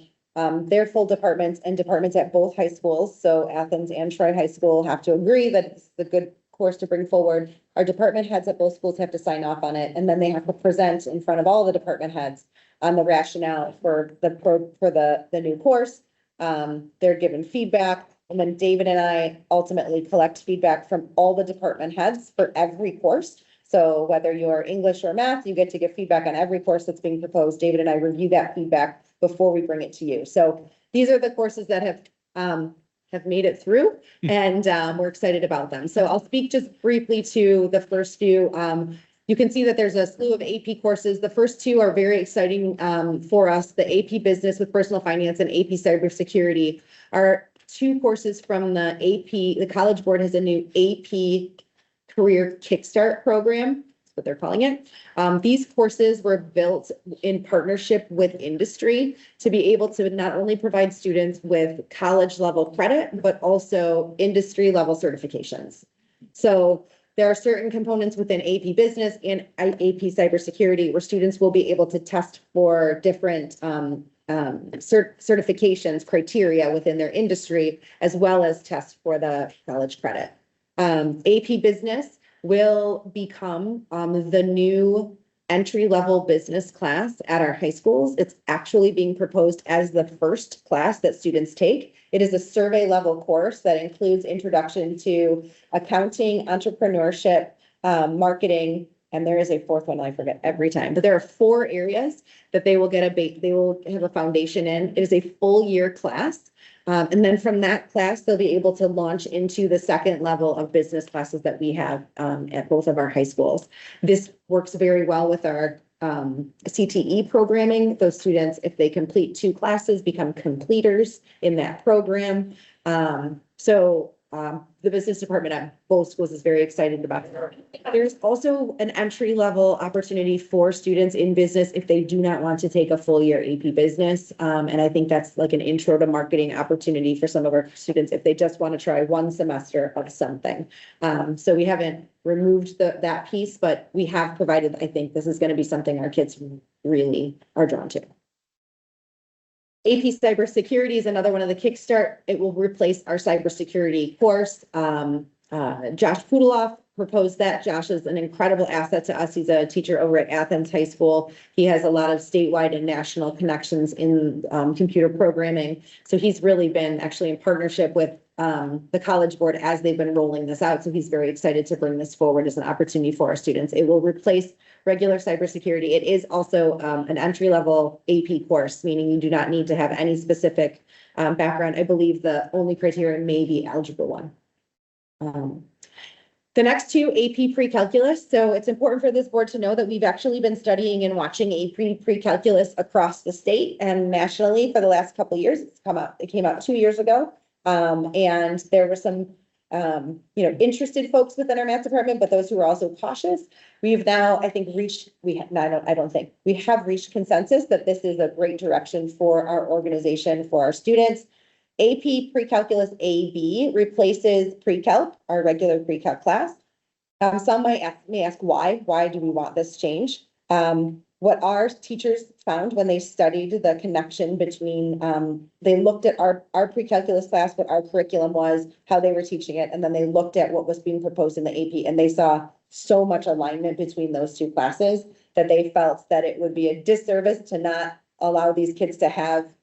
their full departments and departments at both high schools. So Athens and Troy High School have to agree that it's a good course to bring forward. Our department heads at both schools have to sign off on it, and then they have to present in front of all the department heads on the rationale for the new course. They're given feedback, and then David and I ultimately collect feedback from all the department heads for every course. So whether you're English or math, you get to give feedback on every course that's being proposed. David and I review that feedback before we bring it to you. So these are the courses that have made it through, and we're excited about them. So I'll speak just briefly to the first few. You can see that there's a slew of AP courses. The first two are very exciting for us. The AP Business with Personal Finance and AP Cybersecurity are two courses from the AP. The College Board has a new AP Career Kickstart program. That's what they're calling it. These courses were built in partnership with industry to be able to not only provide students with college level credit, but also industry level certifications. So there are certain components within AP Business and AP Cybersecurity where students will be able to test for different certifications criteria within their industry, as well as test for the college credit. AP Business will become the new entry-level business class at our high schools. It's actually being proposed as the first class that students take. It is a survey level course that includes introduction to accounting, entrepreneurship, marketing, and there is a fourth one I forget every time, but there are 4 areas that they will they will have a foundation in. It is a full year class. And then from that class, they'll be able to launch into the second level of business classes that we have at both of our high schools. This works very well with our CTE programming. Those students, if they complete 2 classes, become completers in that program. The business department at both schools is very excited about it. There's also an entry level opportunity for students in business if they do not want to take a full year AP Business. And I think that's like an intro to marketing opportunity for some of our students if they just want to try 1 semester of something. So we haven't removed that piece, but we have provided, I think this is going to be something our kids really are drawn to. AP Cybersecurity is another one of the Kickstart. It will replace our cybersecurity course. Josh Pudeloff proposed that. Josh is an incredible asset to us. He's a teacher over at Athens High School. He has a lot of statewide and national connections in computer programming. So he's really been actually in partnership with the College Board as they've been rolling this out. So he's very excited to bring this forward as an opportunity for our students. It will replace regular cybersecurity. It is also an entry-level AP course, meaning you do not need to have any specific background. I believe the only criteria may be Algebra 1. The next two, AP pre-calculus. So it's important for this board to know that we've actually been studying and watching AP pre-calculus across the state and nationally for the last couple of years. It came out 2 years ago. And there were some, interested folks within our math department, but those who are also cautious. We've now, I think, we have reached consensus that this is a great direction for our organization, for our students. AP Pre-Calculus AB replaces Pre-Calc, our regular Pre-Calc class. Some may ask why do we want this change? What our teachers found when they studied the connection between, they looked at our pre-calculus class, what our curriculum was, how they were teaching it, and then they looked at what was being proposed in the AP, and they saw so much alignment between those two classes that they felt that it would be a disservice to not allow these kids to have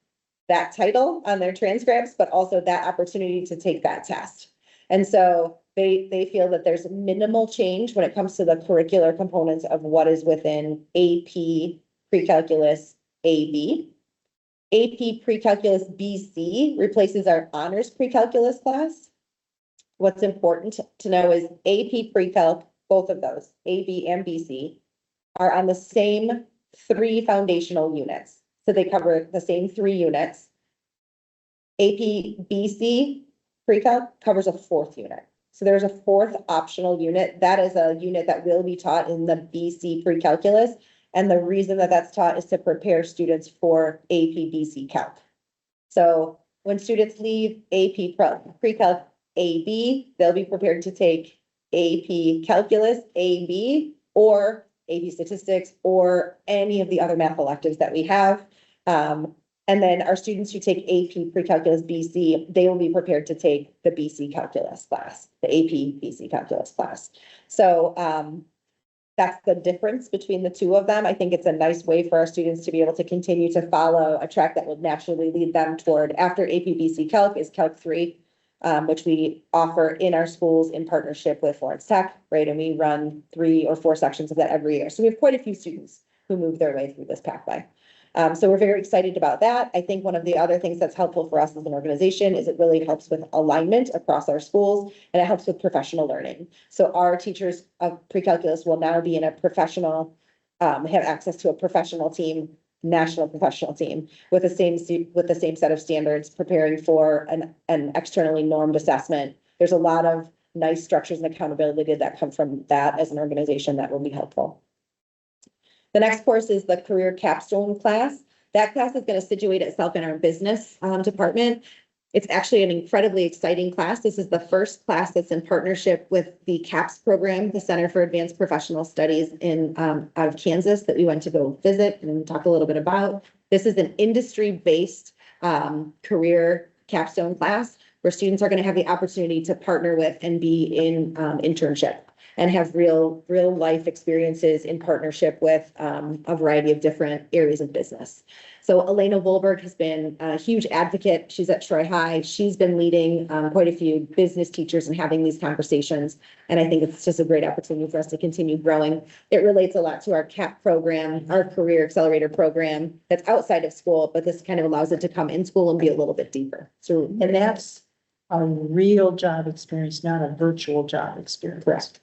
that title on their transcripts, but also that opportunity to take that test. And so they feel that there's minimal change when it comes to the curricular components of what is within AP Pre-Calculus AB. AP Pre-Calculus BC replaces our honors pre-calculus class. What's important to know is AP Pre-Calc, both of those, AB and BC, are on the same 3 foundational units. So they cover the same 3 units. AP BC Pre-Calc covers a 4th unit. So there's a 4th optional unit. That is a unit that will be taught in the BC Pre-Calculus. And the reason that that's taught is to prepare students for AP BC Calc. So when students leave AP Pre-Calc AB, they'll be prepared to take AP Calculus AB or AP Statistics or any of the other math electives that we have. And then our students who take AP Pre-Calculus BC, they will be prepared to take the BC Calculus class, the AP BC Calculus class. So that's the difference between the two of them. I think it's a nice way for our students to be able to continue to follow a track that will naturally lead them toward, after AP BC Calc is Calc 3, which we offer in our schools in partnership with Florence Tech, right? And we run 3 or 4 sections of that every year. So we have quite a few students who move their way through this pathway. So we're very excited about that. I think one of the other things that's helpful for us as an organization is it really helps with alignment across our schools, and it helps with professional learning. So our teachers of pre-calculus will now be in a professional, have access to a professional team, national professional team with the same set of standards, preparing for an externally normed assessment. There's a lot of nice structures and accountability that come from that as an organization that will be helpful. The next course is the career capstone class. That class is going to situate itself in our business department. It's actually an incredibly exciting class. This is the first class that's in partnership with the CAPS program, the Center for Advanced Professional Studies out of Kansas, that we went to go visit and talk a little bit about. This is an industry-based career capstone class where students are going to have the opportunity to partner with and be in internship and have real life experiences in partnership with a variety of different areas of business. So Elena Volberg has been a huge advocate. She's at Troy High. She's been leading quite a few business teachers and having these conversations. And I think it's just a great opportunity for us to continue growing. It relates a lot to our CAP program, our Career Accelerator program that's outside of school, but this kind of allows it to come in school and be a little bit deeper. So, And that's a real job experience, not a virtual job experience. Correct.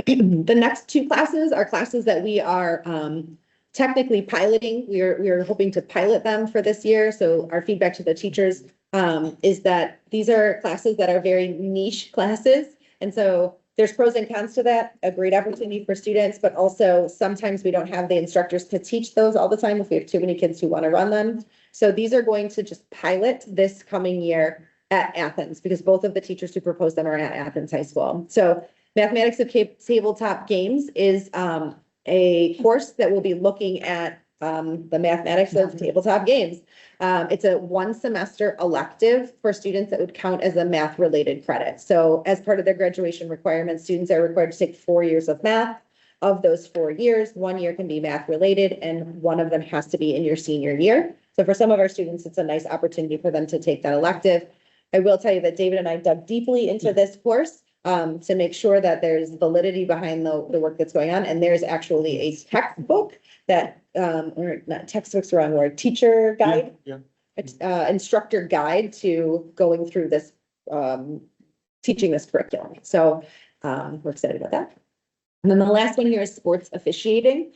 The next 2 classes are classes that we are technically piloting. We are hoping to pilot them for this year. So our feedback to the teachers is that these are classes that are very niche classes. And so there's pros and cons to that, a great opportunity for students, but also sometimes we don't have the instructors to teach those all the time if we have too many kids who want to run them. So these are going to just pilot this coming year at Athens, because both of the teachers who proposed them are at Athens High School. So Mathematics of Tabletop Games is a course that will be looking at the mathematics of tabletop games. It's a 1 semester elective for students that would count as a math related credit. So as part of their graduation requirements, students are required to take 4 years of math. Of those 4 years, 1 year can be math related and one of them has to be in your senior year. So for some of our students, it's a nice opportunity for them to take that elective. I will tell you that David and I dug deeply into this course to make sure that there's validity behind the work that's going on. And there's actually a textbook that, or not textbook's the wrong word, teacher guide, Yeah. instructor guide to going through this teaching this curriculum. So we're excited about that. And then the last one here is sports officiating.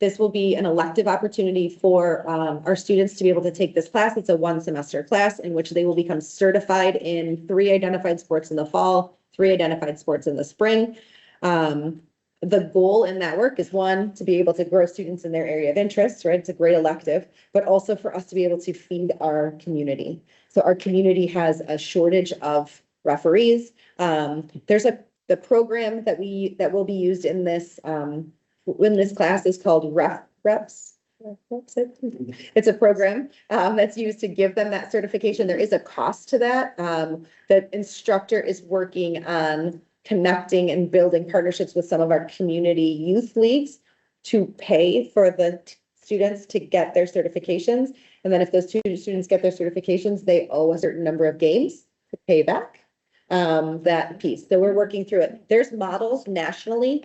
This will be an elective opportunity for our students to be able to take this class. It's a 1-semester class in which they will become certified in 3 identified sports in the fall, 3 identified sports in the spring. The goal in that work is, one, to be able to grow students in their area of interest, right? It's a great elective, but also for us to be able to feed our community. So our community has a shortage of referees. There's the program that will be used in this class is called reps. It's a program that's used to give them that certification. There is a cost to that. The instructor is working on connecting and building partnerships with some of our community youth leagues to pay for the students to get their certifications. And then if those students get their certifications, they owe a certain number of games to pay back that piece. So we're working through it. There's models nationally.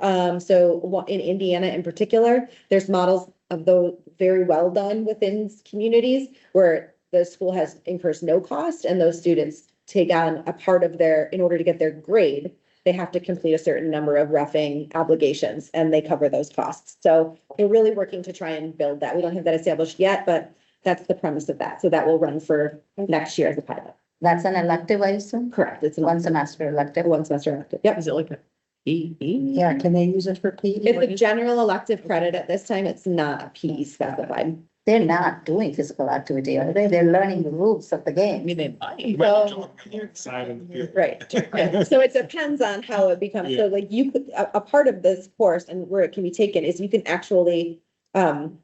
So in Indiana in particular, there's models of those very well done within communities where the school incurs no cost, and those students take on a part of in order to get their grade, they have to complete a certain number of roughing obligations, and they cover those costs. So we're really working to try and build that. We don't have that established yet, but that's the premise of that. So that will run for next year as a pilot. That's an elective, I assume? Correct. It's 1 semester elective. 1 semester elective. Yep. Is it like a PE? Yeah, can they use it for PE? It's a general elective credit at this time. It's not a PE specified. They're not doing physical activity, are they? They're learning the rules of the I game. mean, they might. So- Excited. Right. Yeah. So it depends on how it becomes. So like you could, a part of this course and where it can be taken is you can actually embed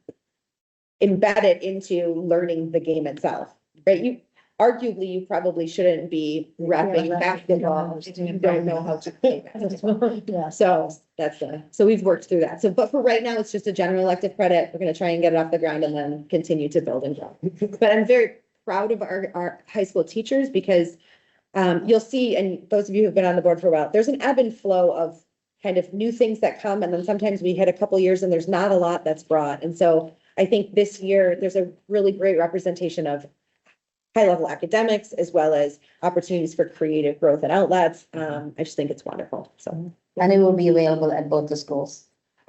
it into learning the game itself, right? Arguably, you probably shouldn't be repping basketball if you don't know how to play basketball. Yeah. So so we've worked through that. So, but for right now, it's just a general elective credit. We're gonna try and get it off the ground and then continue to build and grow. But I'm very proud of our high school teachers because you'll see, and those of you who've been on the board for a while, there's an ebb and flow of kind of new things that come. And then sometimes we hit a couple years and there's not a lot that's brought. And so I think this year, there's a really great representation of high-level academics, as well as opportunities for creative growth and outlets. I just think it's wonderful. So, And it will be available at both the schools.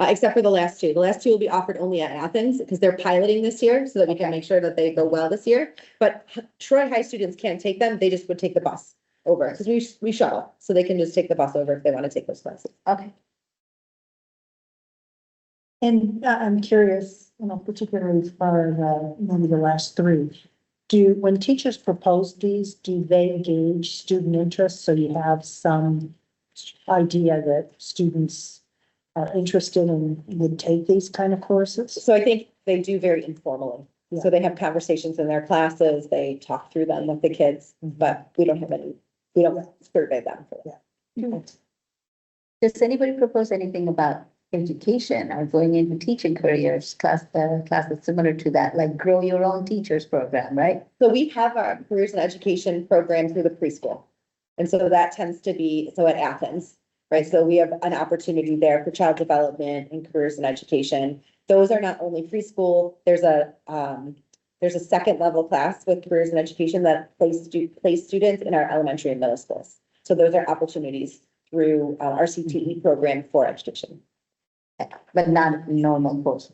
except for the last 2. The last 2 will be offered only at Athens because they're piloting this year so that we can Okay. make sure that they go well this year. But Troy High students can't take them. They just would take the bus over because we shuttle. So they can just take the bus over if they want to take those classes. Okay. And I'm curious, particularly for maybe the last 3. When teachers propose these, do they engage student interest? So you have some idea that students are interested and would take these kind of courses? So I think they do very informally. So they have conversations in their classes. They talk through them with the kids, but we don't survey them for that. Does anybody propose anything about education or going into teaching careers, classes similar to that, like grow your own teachers program, right? So we have our careers and education program through the preschool. And so that tends to be, at Athens, right? So we have an opportunity there for child development and careers and education. Those are not only preschool, there's a 2nd level class with careers and education that place students in our elementary and middle schools. So those are opportunities through our CTE program for education. But not normal course.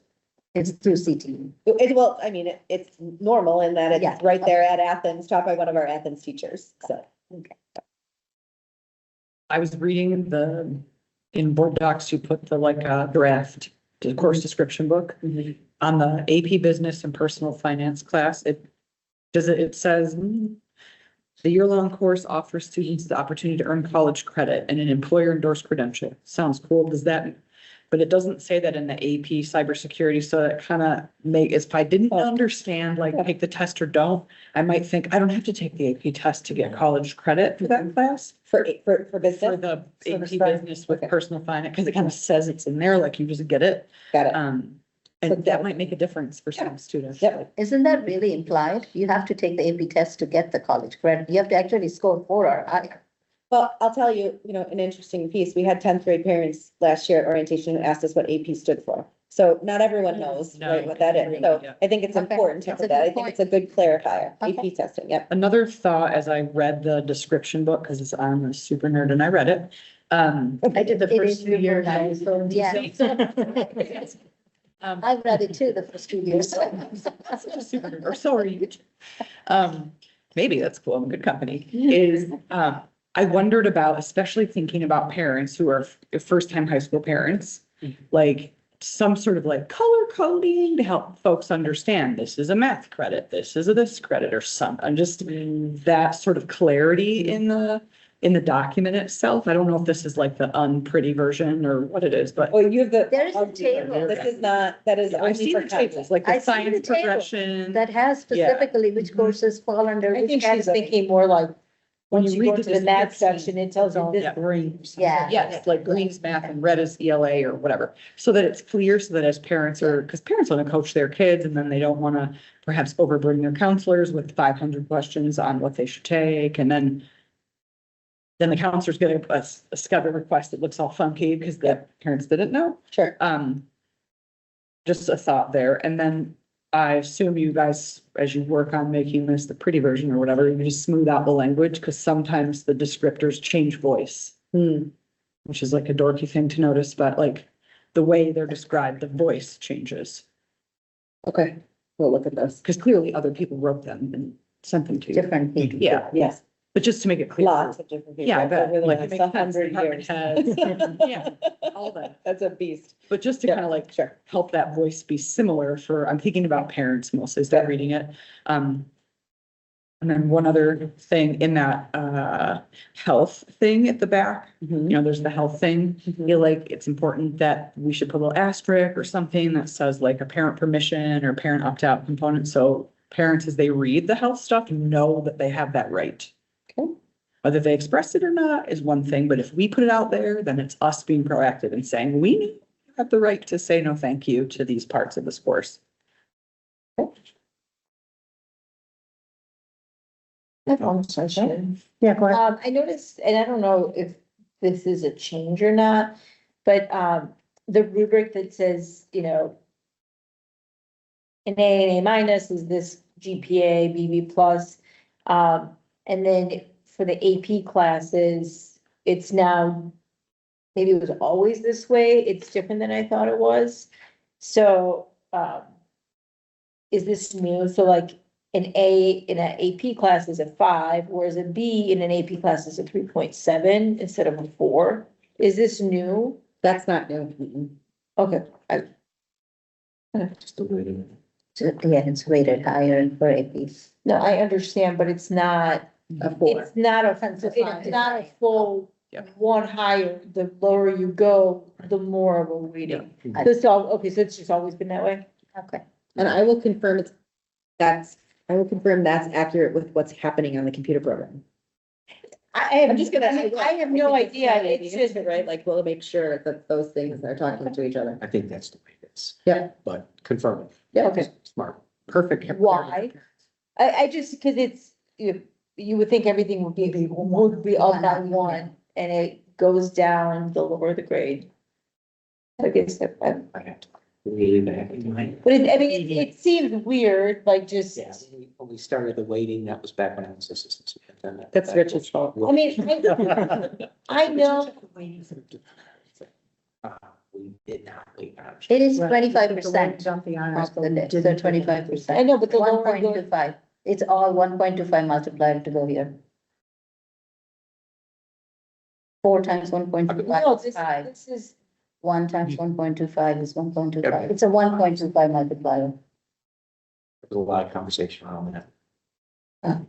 It's through CTE. It's normal in that Yeah. it's right there at Athens, taught by one of our Athens teachers, so. I was reading in board docs, you put the draft to course description book on the AP Business and Personal Finance class. It says the year-long course offers students the opportunity to earn college credit and an employer endorsed credential. Sounds cool. But it doesn't say that in the AP cybersecurity. So that kind of if I didn't understand, take the test or don't, I might think I don't have to take the AP test to get college credit for that class. For For business, the So AP to start- business with personal finance, because it kind of says it's in there, like you just get it. got it. And So that might make a difference for some students. Yep. Isn't that really implied? You have to take the AP test to get the college credit. You have to actually score 4 or higher. Well, I'll tell you, an interesting piece. We had 10th grade parents last year at orientation who asked us what AP stood for. So not everyone knows, No, right, what that is. So yeah. I think it's Okay, important to that's put a that. good I think it's a good clarifier. AP testing, yep. Another thought as I read the description book, because I'm a super nerd and I read it. I did the It first is 2 years. super nice. Yeah. I've read it too, the first 2 years. Or so are you. Maybe that's cool. I'm in good company. Is, I wondered about, especially thinking about parents who are first-time high school parents, like some sort of like color coding to help folks understand this is a math credit, this is a this credit or some, and just that sort of clarity in the document itself. I don't know if this is like the unpretty version or what it is, but Well, you have the. There is a table. This is not, that is I've only seen for the tables, content. like the I've seen the science table progression. That has specifically which courses fall under I which think she's category. thinking more like, When once you you read go the to the math description, section, it tells you this. Yeah. Green. Yeah. Yes, like green's math and red is ELA or whatever, so that it's clear, so that as parents are, because parents want to coach their kids and then they don't want to perhaps overburden their counselors with 500 questions on what they should take, and then the counselor's getting a discovery request that looks all funky because the parents didn't know. Sure. Just a thought there, and then I assume you guys, as you work on making this the pretty version or whatever, you just smooth out the language, because sometimes the descriptors change voice. Which is like a dorky thing to notice, but like the way they're described, the voice changes. Okay, we'll look at this. Because clearly other people wrote them and sent them to you. Different people. Yeah, Yes, but just to make it clear. lots of different people. Yeah, I bet, over the like, last it makes sense, 100 department years. heads, yeah, all that. That's a beast. But just to Yeah, kind of like sure. help that voice be similar for, I'm thinking about parents mostly as they're reading it. And then one other thing in that health thing at the back, you know, there's the health thing. I feel like it's important that we should put a little asterisk or something that says like a parent permission or parent opt-out component. So parents, as they read the health stuff, know that they have that right. Okay. Whether they express it or not is one thing, but if we put it out there, then it's us being proactive and saying, we have the right to say no, thank you to these parts of this course. I have one question. Yeah, go ahead. I noticed, and I don't know if this is a change or not, but, the rubric that says, you know, an A and A minus is this GPA, BB plus. And then for the AP classes, it's now, maybe it was always this way. It's different than I thought it was. So, is this new? So like an A in an AP class is a 5, whereas a B in an AP class is a 3.7 instead of a 4. Is this new? That's not new. Mm-mm. Okay, Just the way. Yeah, it's weighted higher for APs. no, I understand, but it's not, A 4. it's not a, it's not a full one higher. The lower you go, the more of a weighting. Yeah. So it's all, okay, so it's just always been that way? Okay. And I will confirm that's accurate with what's happening on the computer program. I have, I'm just gonna. I have no idea. It's just, Right, like we'll make sure that those things are talking to each other. I think that's the way it is. Yeah. But confirm it. Yeah, okay. Smart. Perfect. Why? I just, because it's, you would think everything would be up by 1, and it goes down the lower the grade. I guess, I have to really back in mind. but it, I mean, it seems weird, like just, Yeah, when we started the waiting, that was back when I was assistant superintendent. That's Rich's fault. I mean, I know, We did not wait. on it. It is Right. 25% Jumping on us, of but the we list, so didn't. 25%. I know, but the One lower point goes, two five. It's all 1.25 multiplied to go here. 4 times 1.25 no, is 5. this is, 1 times 1.25 is 1.25. It's a 1.25 multiplier. There's a lot of conversation around that.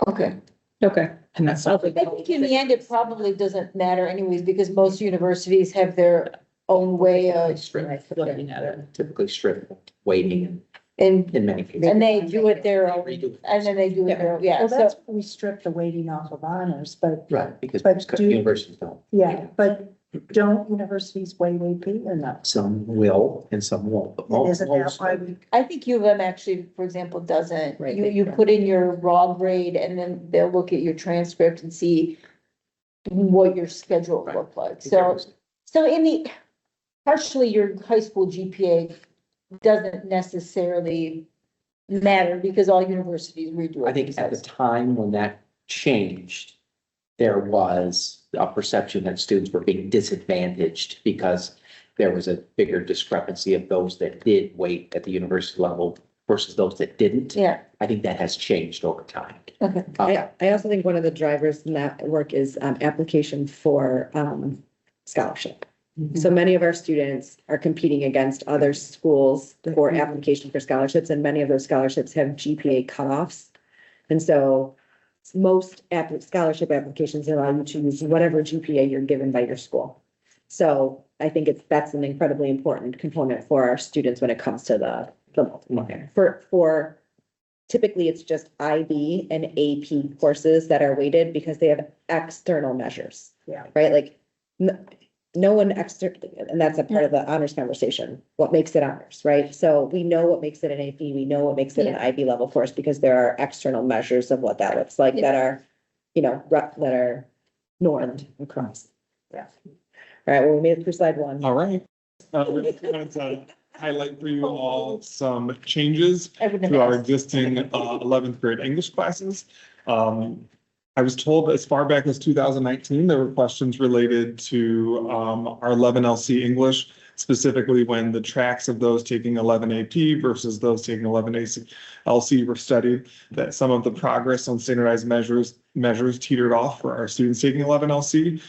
okay. Okay. And that's. I think in the end, it probably doesn't matter anyways, because most universities have their own way of, Strict, Looking at it. typically strict waiting and, in many cases. and they do it their own, Redo it. and then they do it their, yeah, Well, so. that's when we strip the weighting off of honors, but Right, because But do- universities don't. yeah, but don't universities weigh AP or not? Some will and some won't, but And isn't that most. why we? I think U of M actually, for example, doesn't, Right. you put in your raw grade and then they'll look at your transcript and see what your schedule Right. looked like, so in the, partially your high school GPA doesn't necessarily matter because all universities redo it. I think at the time when that changed, there was a perception that students were being disadvantaged because there was a bigger discrepancy of those that did wait at the university level versus those that didn't. Yeah, I think that has changed over time. okay. I also think one of the drivers in that work is application for scholarship. So many of our students are competing against other schools for application for scholarships, and many of those scholarships have GPA cutoffs. And so most scholarship applications allow you to use whatever GPA you're given by your school. So I think that's an incredibly important component for our students when it comes to the multiplier. For typically, it's just IB and AP courses that are weighted because they have external measures. Yeah. Right, like no one extra, and that's a part of the honors conversation, what makes it honors, right? So we know what makes it an AP, we know what makes it an IB level course because there are external measures of what that looks like that are, that are normed across. Yeah. All right, well, we made it through slide one. All right. We just wanted to highlight for you all some changes I wouldn't to have our asked. existing 11th grade English classes. I was told as far back as 2019, there were questions related to our 11 LC English, specifically when the tracks of those taking 11 AP versus those taking 11 LC were studied, that some of the progress on standardized measures teetered off for our students taking 11 LC.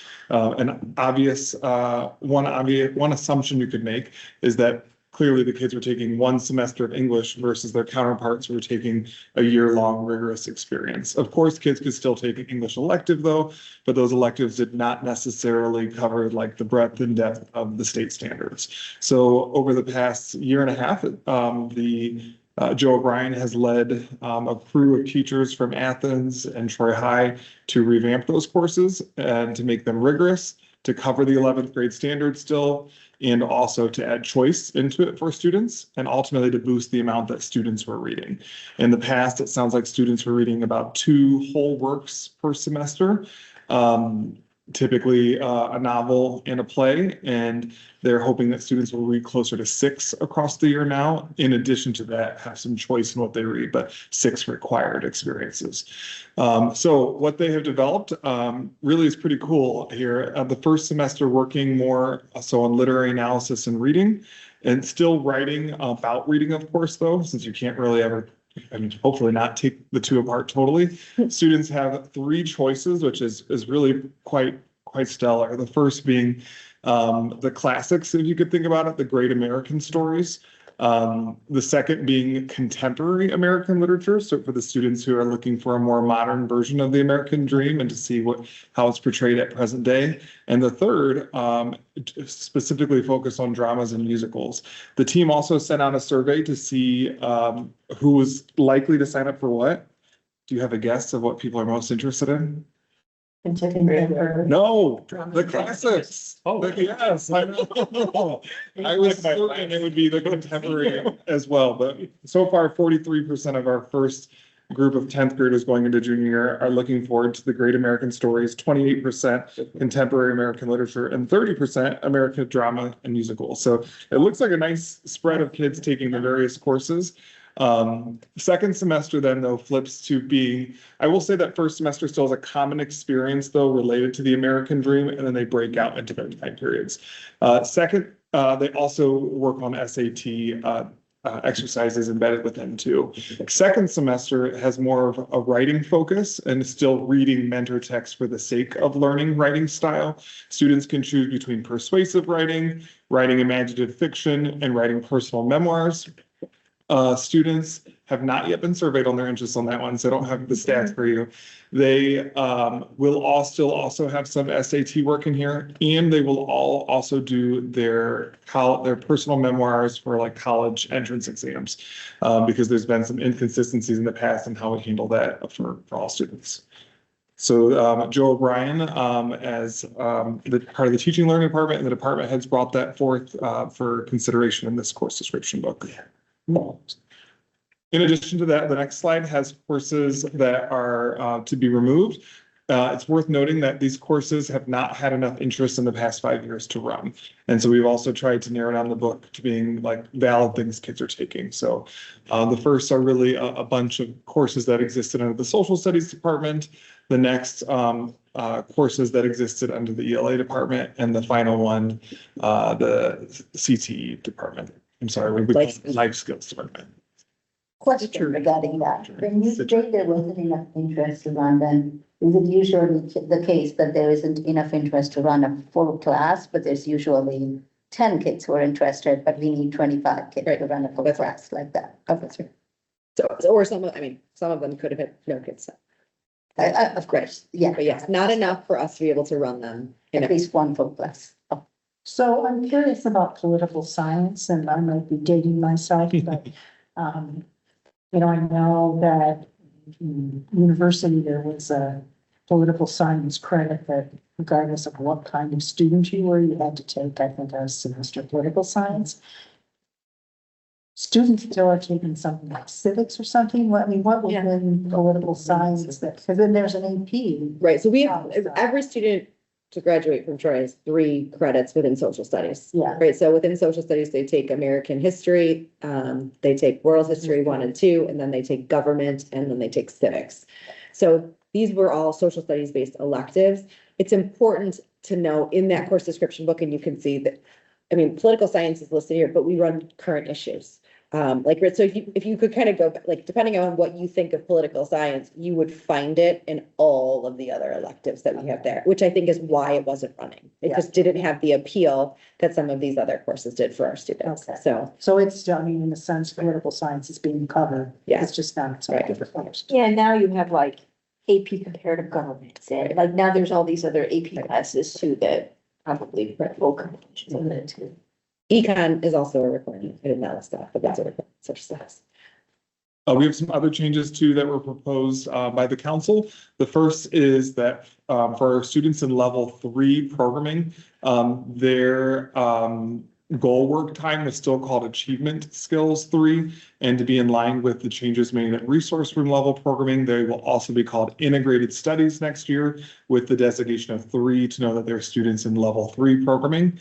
One assumption you could make is that clearly the kids were taking one semester of English versus their counterparts who were taking a year-long rigorous experience. Of course, kids could still take an English elective though, but those electives did not necessarily cover like the breadth and depth of the state standards. So over the past year and a half, Joe O'Brien has led a crew of teachers from Athens and Troy High to revamp those courses and to make them rigorous, to cover the 11th grade standards still, and also to add choice into it for students, and ultimately to boost the amount that students were reading. In the past, it sounds like students were reading about 2 whole works per semester, typically a novel and a play, and they're hoping that students will read closer to 6 across the year now. In addition to that, have some choice in what they read, but 6 required experiences. So what they have developed really is pretty cool here. The first semester working more so on literary analysis and reading, and still writing about reading, of course, though, since you can't really ever, hopefully not take the 2 apart totally. Students have 3 choices, which is really quite stellar. The first being the classics, if you could think about it, the great American stories. The second being contemporary American literature. So for the students who are looking for a more modern version of the American dream and to see how it's portrayed at present day. And the third, specifically focused on dramas and musicals. The team also sent out a survey to see who was likely to sign up for what. Do you have a guess of what people are most interested in? No, the classics. Yes, I know. I was certain it would be the contemporary as well, but so far 43% of our first group of 10th graders going into junior year are looking forward to the great American stories, 28% contemporary American literature, and 30% American drama and musicals. So it looks like a nice spread of kids taking the various courses. Second semester then though flips to being, I will say that first semester still has a common experience though related to the American dream, and then they break out into their time periods. Second, they also work on SAT exercises embedded within too. Second semester has more of a writing focus and still reading mentor text for the sake of learning writing style. Students can choose between persuasive writing, writing imaginative fiction, and writing personal memoirs. Students have not yet been surveyed on their interests on that one, so I don't have the stats for you. They will all still also have some SAT work in here, and they will all also do their personal memoirs for like college entrance exams, because there's been some inconsistencies in the past in how we handle that for all students. So Joe O'Brien, as the part of the teaching learning department, and the department heads brought that forth for consideration in this course description book. In addition to that, the next slide has courses that are to be removed. It's worth noting that these courses have not had enough interest in the past 5 years to run. And so we've also tried to narrow down the book to being like valid things kids are taking. So the first are really a bunch of courses that existed under the social studies department. The next courses that existed under the ELA department, and the final one, the CTE department. I'm sorry, we call it life skills department. Question regarding that. When you say there wasn't enough interest to run them, is it usually the case that there isn't enough interest to run a full class, but there's usually 10 kids who are interested, but we need 25 kids to run a full That's class like that? Oh, that's right. So, or some of, I mean, some of them could have had no kids. Of course, yeah. But yes, not enough for us to be able to run them. At least one full class. Oh, So I'm curious about political science, and I might be dating myself, but, you know, I know that in university, there was a political science credit that regardless of what kind of student you were, you had to take, I think, a semester of political science. Students still are taking something like civics or something. What, I mean, what was in political science that, because then there's an AP. Right, so we have, every student to graduate from Troy has 3 credits within social studies. Yeah. Right, so within social studies, they take American history, they take world history 1 and 2, and then they take government, and then they take civics. So these were all social studies based electives. It's important to know in that course description book, and you can see that, I mean, political science is listed here, but we run current issues. Like, so if you could kind of go, like, depending on what you think of political science, you would find it in all of the other electives that we have there, which I think is why it wasn't running. It just didn't have the appeal that some of these other courses did for our students. Okay. So, it's still, I mean, in a sense, political science is being covered. Yeah. It's just not some Right. different course. Yeah, now you have like AP comparative government, and like now there's all these other AP classes too that probably will come in it too. econ is also a requirement. I did not list that, but that's a requirement, such as. We have some other changes too that were proposed by the council. The first is that for our students in level 3 programming, their goal work time is still called Achievement Skills 3. And to be in line with the changes made at resource room level programming, they will also be called Integrated Studies next year with the designation of 3 to know that they're students in level 3 programming.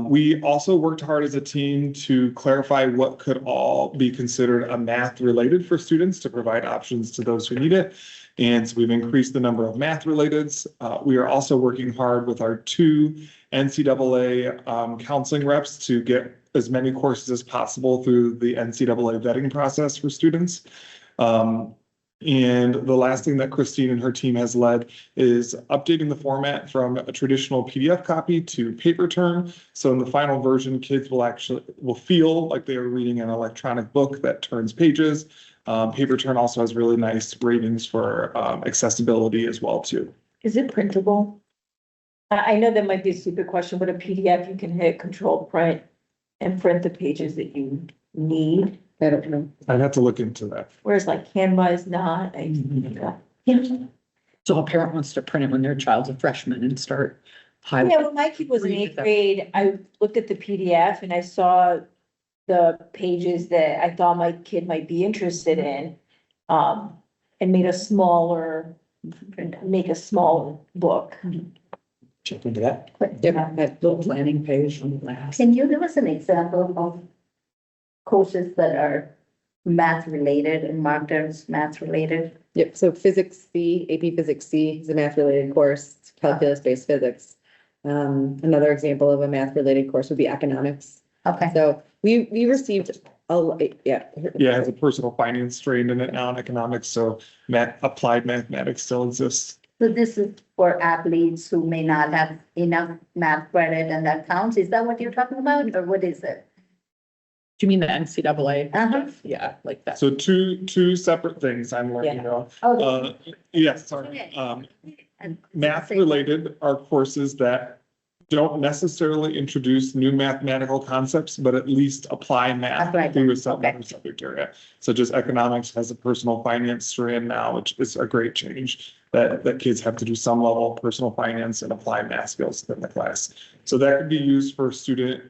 We also worked hard as a team to clarify what could all be considered a math related for students to provide options to those who need it. And so we've increased the number of math relateds. We are also working hard with our 2 NCAA counseling reps to get as many courses as possible through the NCAA vetting process for students. And the last thing that Christine and her team has led is updating the format from a traditional PDF copy to paper turn. So in the final version, kids will feel like they are reading an electronic book that turns pages. Paper turn also has really nice ratings for accessibility as well too. Is it printable? I know that might be a stupid question, but a PDF, you can hit control print and print the pages that you need. I don't know. I'd have to look into that. Whereas like Canva is not. So a parent wants to print it when their child's a freshman and start Yeah, highlighting. when my kid was in Read 8th that. grade, I looked at the PDF and I saw the pages that I thought my kid might be interested in. And made a smaller book. Check into that. Yep, that little planning page on the last. Can you give us an example of courses that are math related and marked as math related? Yep, so Physics C, AP Physics C is a math related course, it's calculus-based physics. Another example of a math related course would be economics. Okay, So we received yeah. Yeah, it has a personal finance strain in it now in economics, so applied mathematics still exists. so this is for athletes who may not have enough math credit and that counts. Is that what you're talking about, or what is it? Do you mean the NCAA? Uh-huh. Yeah, like that. So two separate things I'm learning now. Oh, Yes, sorry. Math related are courses that don't necessarily introduce new mathematical concepts, but at least apply math Apply through a them, subject area. So just economics has a personal finance strand now, which is a great change. that kids have to do some level of personal finance and apply math skills within the class. So that could be used for a student,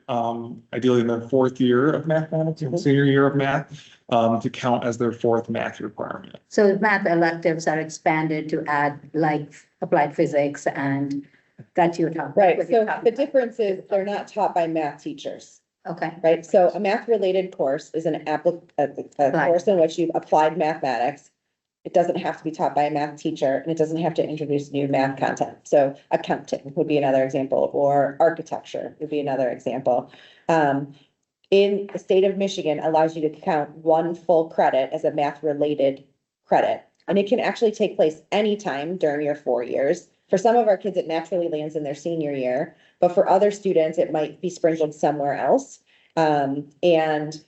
ideally in their fourth year of mathematics and senior year of math, to count as their fourth math requirement. So math electives are expanded to add like applied physics and that you're talking. Right, what so you're talking the about. difference is they're not taught by math teachers, Okay, right? So a math-related course is a course in which you've applied mathematics. It doesn't have to be taught by a math teacher, and it doesn't have to introduce new math content. So accounting would be another example, or architecture would be another example. In the state of Michigan allows you to count one full credit as a math-related credit. And it can actually take place anytime during your 4 years. For some of our kids, it naturally lands in their senior year, but for other students, it might be sprinkled somewhere else. And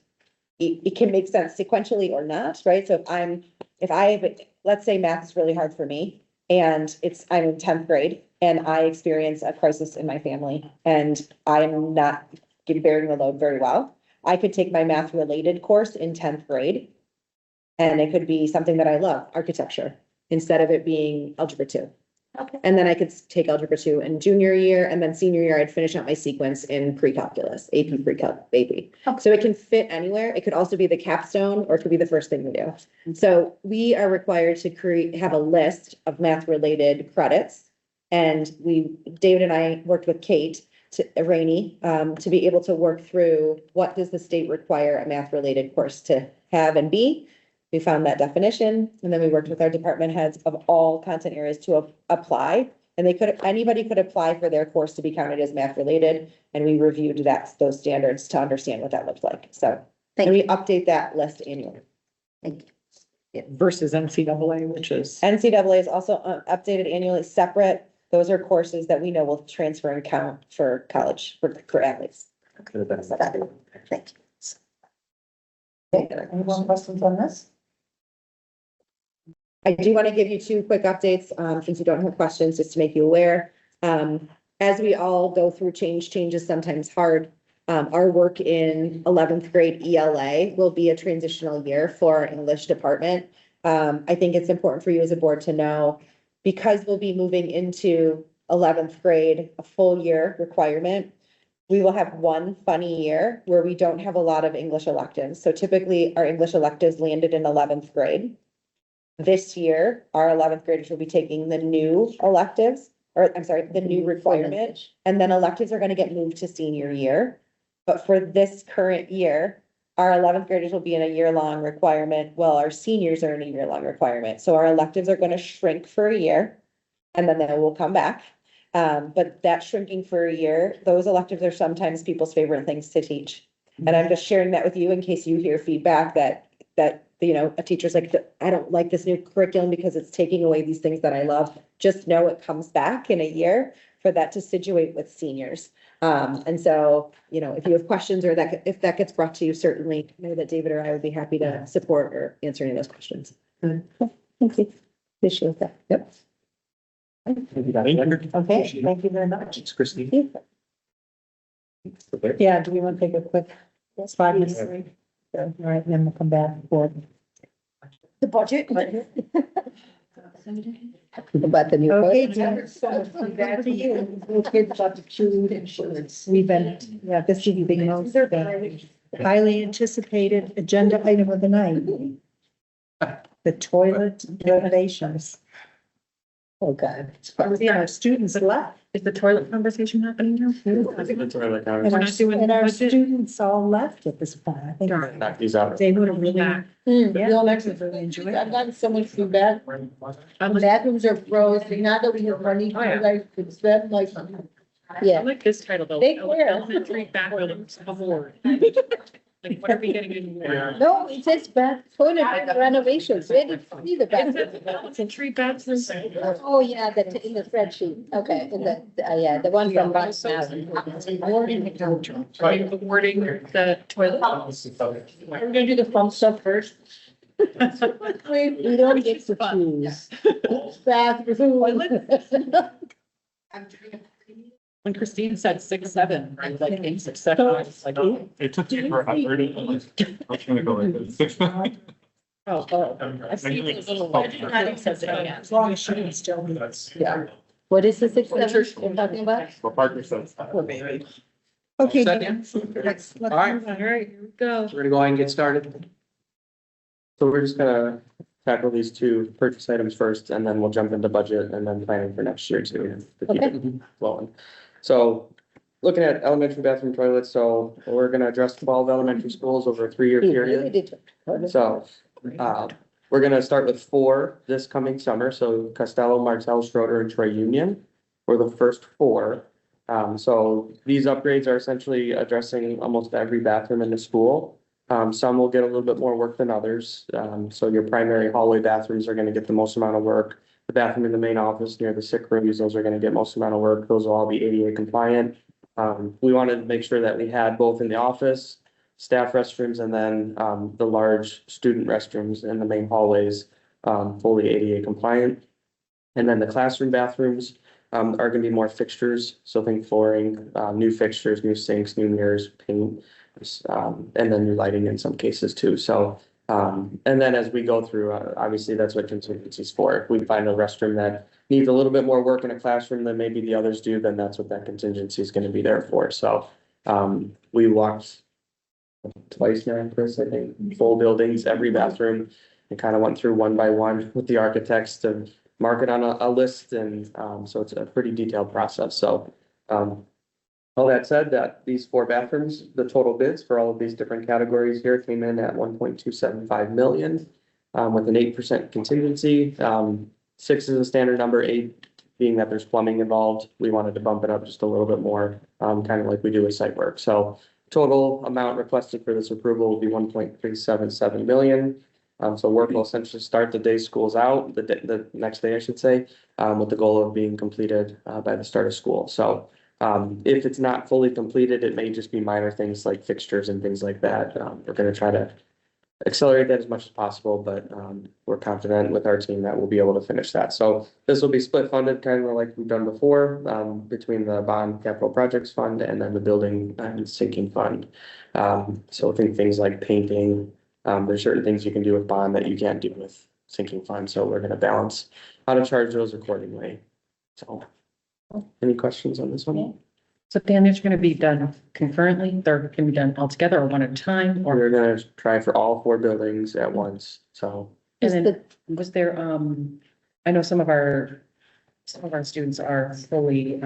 it can make sense sequentially or not, right? So let's say math is really hard for me and I'm in 10th grade and I experience a crisis in my family and I'm not bearing the load very well. I could take my math related course in 10th grade and it could be something that I love, architecture, instead of it being algebra 2. okay. And then I could take algebra 2 in junior year, and then senior year, I'd finish out my sequence in pre-calculus, AP pre-calc, AP. So it can fit anywhere. It could also be the capstone, or it could be the first thing we do. So we are required to have a list of math-related credits. And David and I worked with Kate Rainey, to be able to work through what does the state require a math-related course to have and be. We found that definition, and then we worked with our department heads of all content areas to apply. And anybody could apply for their course to be counted as math related, and we reviewed those standards to understand what that looked like. So, and we update that list annually. Thank you. Versus NCAA, which is. NCAA is also updated annually, separate. Those are courses that we know will transfer and count for college, for athletes. Could have been a better. Thank you. Okay, any more questions on this? I do want to give you 2 quick updates, since you don't have questions, just to make you aware. As we all go through change is sometimes hard. Our work in 11th grade ELA will be a transitional year for our English department. I think it's important for you as a board to know, because we'll be moving into 11th grade, a full year requirement. We will have one funny year where we don't have a lot of English electives. So typically our English electives landed in 11th grade. This year, our 11th graders will be taking the new electives, the new requirement, and then electives are going to get moved to senior year. But for this current year, our 11th graders will be in a year-long requirement, while our seniors are in a year-long requirement. So our electives are going to shrink for a year, and then they will come back. But that shrinking for a year, those electives are sometimes people's favorite things to teach. And I'm just sharing that with you in case you hear feedback that a teacher's like, I don't like this new curriculum because it's taking away these things that I love. Just know it comes back in a year for that to situate with seniors. And so, if you have questions or if that gets brought to you, certainly know that David or I would be happy to support or answer any of those questions. Thank you. Appreciate that. Yep. Okay, thank you very much. Thanks, Christine. Yeah, do we want to take a quick 5 minutes? All right, then we'll come back for. The budget. About the new. Okay, course. Jen. Kids about the food insurance. We've been, this is the most highly anticipated agenda item of the night. The toilet renovations. Oh, God. Our students left. Is the toilet conversation happening now? And our students all left at this point. I think Knock these out. they would have really, Mm, yeah, real they next- would really enjoy I've it. gotten so much feedback. Bathrooms are frozen, now that we have money, you guys could spend like. Yeah. I like this title though. They clear. Elementary bathrooms award. Like, what are we getting in here? No, it says toilet renovations. Where did you see the bathroom? Elementary bathrooms. Oh, yeah, in the spreadsheet. Okay, the one from last now. Awarding the toilet. We're gonna do the fun stuff first. We don't get to choose. Bathroom. When Christine said 6-7, right, like in succession, I was like, oh. It took me forever to, I was gonna go like this. I see those little. As long as she can still be. Yeah. What is the 6/7 you're talking about? Poor baby. Okay. Second. Let's All right. move on. All right, here we go. We're gonna go ahead and get started. So we're just gonna tackle these two purchase items first, and then we'll jump into budget and then planning for next year too. To keep it flowing. So looking at elementary bathroom toilets, so we're gonna address 12 elementary schools over a 3-year You really period. did. So, we're gonna start with 4 this coming summer, so Costello, Martell, Schroeder, and Troy Union were the first 4. So these upgrades are essentially addressing almost every bathroom in the school. Some will get a little bit more work than others. So your primary hallway bathrooms are gonna get the most amount of work. The bathroom in the main office near the sick rooms, those are gonna get most amount of work. Those will all be ADA compliant. We wanted to make sure that we had both in the office, staff restrooms, and then, the large student restrooms in the main hallways, fully ADA compliant. And then the classroom bathrooms, are gonna be more fixtures, so think flooring, new fixtures, new sinks, new mirrors, paint, and then new lighting in some cases too. So, and then as we go through, obviously that's what contingency's for. If we find a restroom that needs a little bit more work in a classroom than maybe the others do, then that's what that contingency is gonna be there for. So, we walked twice now, Chris, I think, full buildings, every bathroom, and kind of went through one by one with the architects to mark it on a list, and so it's a pretty detailed process. So all that said, that these 4 bathrooms, the total bids for all of these different categories here came in at 1.275 million, with an 8% contingency. 6 is a standard number, 8 being that there's plumbing involved. We wanted to bump it up just a little bit more, kind of like we do with site work. So total amount requested for this approval will be 1.377 million. So work will essentially start the day school's out, the next day, I should say, with the goal of being completed by the start of school. So if it's not fully completed, it may just be minor things like fixtures and things like that. We're gonna try to accelerate that as much as possible, but we're confident with our team that we'll be able to finish that. So this will be split funded, kind of like we've done before, between the bond capital projects fund and then the building and sinking fund. So think things like painting. There's certain things you can do with bond that you can't do with sinking fund, so we're gonna balance how to charge those accordingly. So, any questions on this one? So Dan, it's gonna be done concurrently, they're gonna be done all together or one at a time, or? We're gonna try for all 4 buildings at once, so. And Is then, was there, I know some of our students are fully,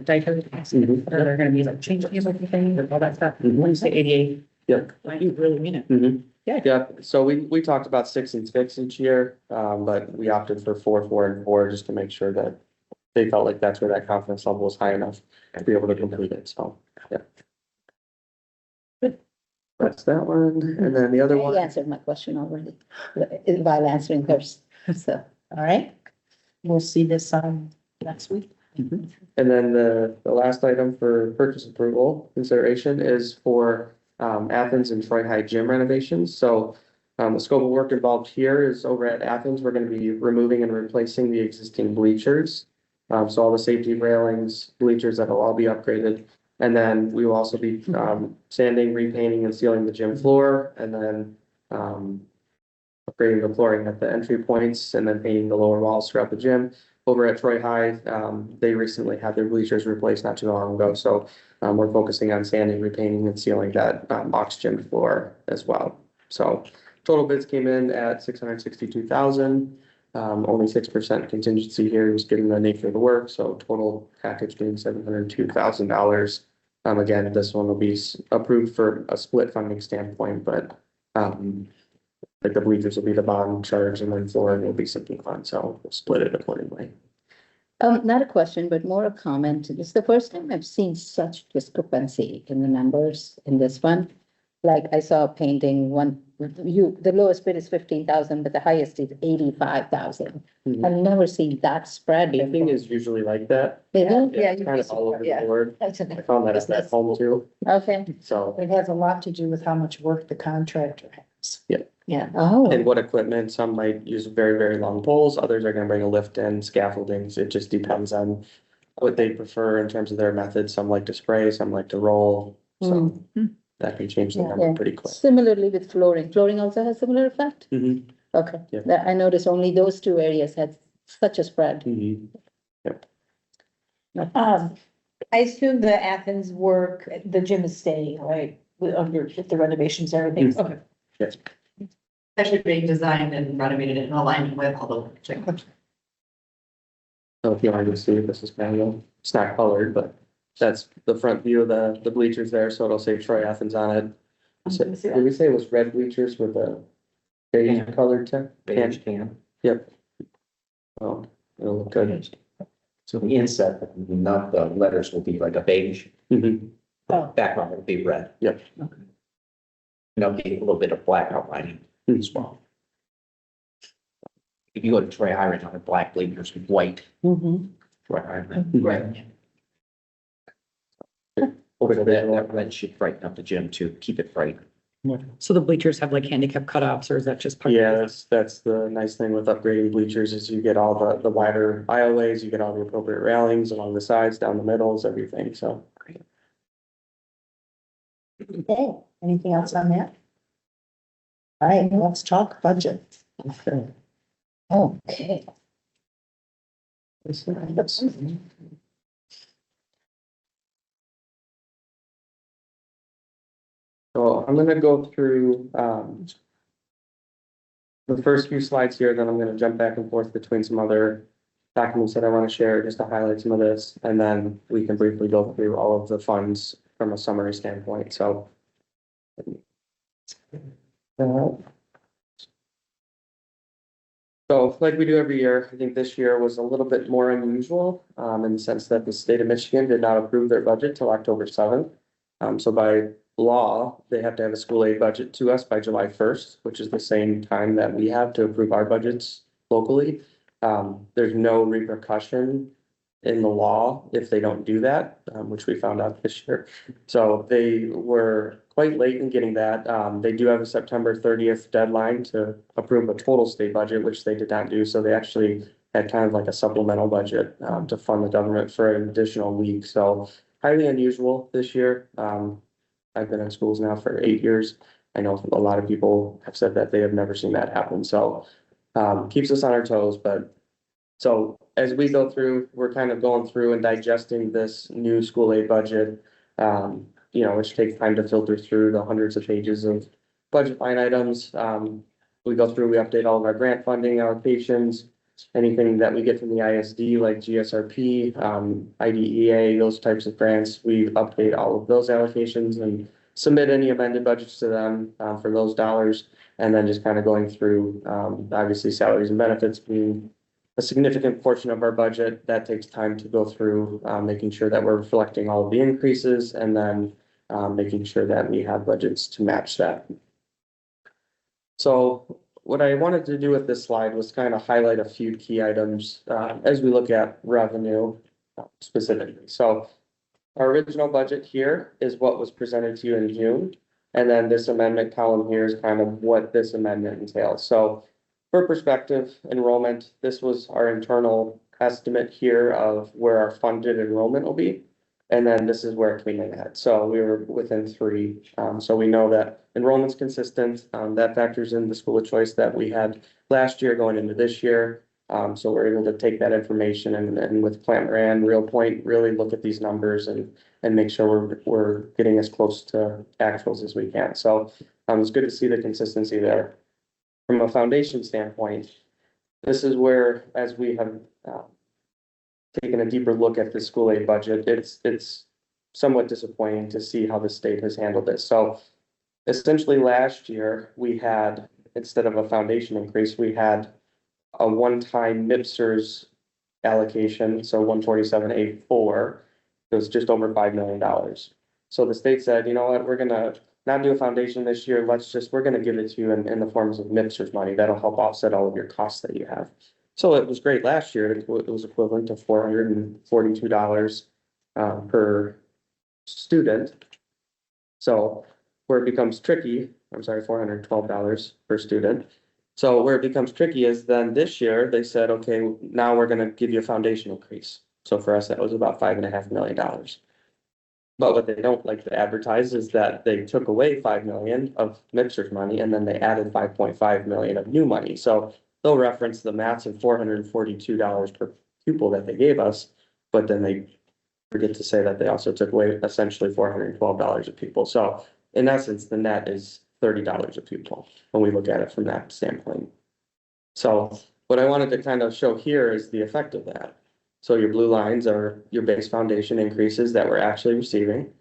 diapers. Mhm. Are there gonna be like change tables and things and all that stuff? Mhm. When you say 88? Yep. You really mean it? Mhm. Yeah. Yeah, so we talked about 6 and 6 each year, but we opted for 4, 4, and 4, just to make sure that they felt like that's where that confidence level was high enough to be able to complete it, so, yeah. That's that one, and then the other You one, answered my question already, while answering hers, so. All right. We'll see this next week. and then the last item for purchase approval consideration is for Athens and Troy High gym renovations. So the scope of work involved here is over at Athens, we're gonna be removing and replacing the existing bleachers. So all the safety railings, bleachers, that'll all be upgraded. And then we will also be sanding, repainting, and sealing the gym floor, and then upgrading the flooring at the entry points, and then painting the lower walls throughout the gym. Over at Troy High, they recently had their bleachers replaced not too long ago, so we're focusing on sanding, repainting, and sealing that box gym floor as well. So total bids came in at 662,000. Only 6% contingency here, just given the nature of the work, so total package being $702,000. Again, this one will be approved for a split funding standpoint, but like the bleachers will be the bond charge, and then flooring will be sinking fund, so we'll split it accordingly. Not a question, but more a comment. It's the first time I've seen such discrepancy in the numbers in this one. Like I saw a painting, the lowest bid is 15,000, but the highest is 85,000. Mhm. I've never seen that spread. Painting is usually like that. Is it? Yeah, It's you'd kind be of all over surprised, the board. That's I a- found that at that home too, Okay, so. It has a lot to do with how much work the contractor has. yeah, oh, And what equipment, some might use very, very long poles, others are gonna bring a lift in, scaffoldings, it just depends on what they prefer in terms of their method, some like to spray, some like to roll, so. that can change the Yeah. number pretty quick. Similarly with flooring. Flooring also has similar effect? Mhm, Okay, Yeah. I noticed only those two areas had such a spread. mhm. I assume the Athens work, the gym is staying, right, with under the renovations, and everything, Mm. okay. Yes. Especially being designed and renovated in alignment with all the. So if you want to see, this is kind of, it's not colored, but that's the front view of the bleachers there, so it'll say Troy Athens on it. So, gonna see that. did we say it was red bleachers with a beige Tan. colored tint? Beige tan. Yep. Oh, it'll look good. So the inset, not the letters will be like a beige, Mhm. Oh. background will be red. Yep. And there'll be a little bit of black outlining as well. If you go to Troy High right now, the black bleachers with white. Mhm. Troy High. Right. Over that red should brighten up the gym too, keep it bright. So the bleachers have like handicap cutoffs, or is that just? part of Yeah, it? that's the nice thing with upgrading bleachers is you get all the wider aisleways, you get all the appropriate railings along the sides, down the middles, everything, so. Okay, anything else on that? All right, let's talk budget. Okay. So I'm gonna go through, the first few slides here, then I'm gonna jump back and forth between some other documents that I wanna share, just to highlight some of this, and then we can briefly go through all of the funds from a summary standpoint, so. So like we do every year, I think this year was a little bit more unusual, in the sense that the state of Michigan did not approve their budget till October 7th. So by law, they have to have a school aid budget to us by July 1st, which is the same time that we have to approve our budgets locally. There's no repercussion in the law if they don't do that, which we found out this year. So they were quite late in getting that. They do have a September 30th deadline to approve a total state budget, which they did not do. So they actually had kind of like a supplemental budget, to fund the government for an additional week. So highly unusual this year. I've been in schools now for 8 years. I know a lot of people have said that they have never seen that happen. So keeps us on our toes, but so as we go through, we're kind of going through and digesting this new school aid budget. Which takes time to filter through the hundreds of pages of budget line items. We go through, we update all of our grant funding allocations, anything that we get from the ISD like GSRP, IDEA, those types of grants, we update all of those allocations and submit any amended budgets to them, for those dollars. And then just kind of going through, obviously salaries and benefits being a significant portion of our budget. That takes time to go through, making sure that we're reflecting all of the increases and then making sure that we have budgets to match that. So what I wanted to do with this slide was kind of highlight a few key items as we look at revenue specifically. So our original budget here is what was presented to you in June. And then this amendment column here is kind of what this amendment entails. So for perspective, enrollment, this was our internal estimate here of where our funded enrollment will be. And then this is where it came in at. So we were within 3. So we know that enrollment's consistent. That factors in the school of choice that we had last year going into this year. So we're able to take that information and with Plant Moran, Real Point, really look at these numbers and make sure we're getting as close to actuals as we can. So it's good to see the consistency there. From a foundation standpoint, this is where, as we have taken a deeper look at the school aid budget, it's somewhat disappointing to see how the state has handled this. So essentially last year, we had, instead of a foundation increase, we had a one-time MIPSERS allocation, so 147.84. It was just over $5 million. So the state said, you know what, we're gonna not do a foundation this year. We're gonna give it to you in the forms of MIPSERS money. That'll help offset all of your costs that you have. So it was great last year. It was equivalent to $442 per student. So where it becomes tricky, I'm sorry, $412 per student. So where it becomes tricky is then this year they said, okay, now we're gonna give you a foundation increase. So for us, that was about $5.5 million. But what they don't like to advertise is that they took away 5 million of mixers money and then they added 5.5 million of new money. So they'll reference the massive $442 per pupil that they gave us, but then they forget to say that they also took away essentially $412 a pupil. So in essence, the net is $30 a pupil when we look at it from that standpoint. So what I wanted to kind of show here is the effect of that. So your blue lines are your base foundation increases that we're actually receiving.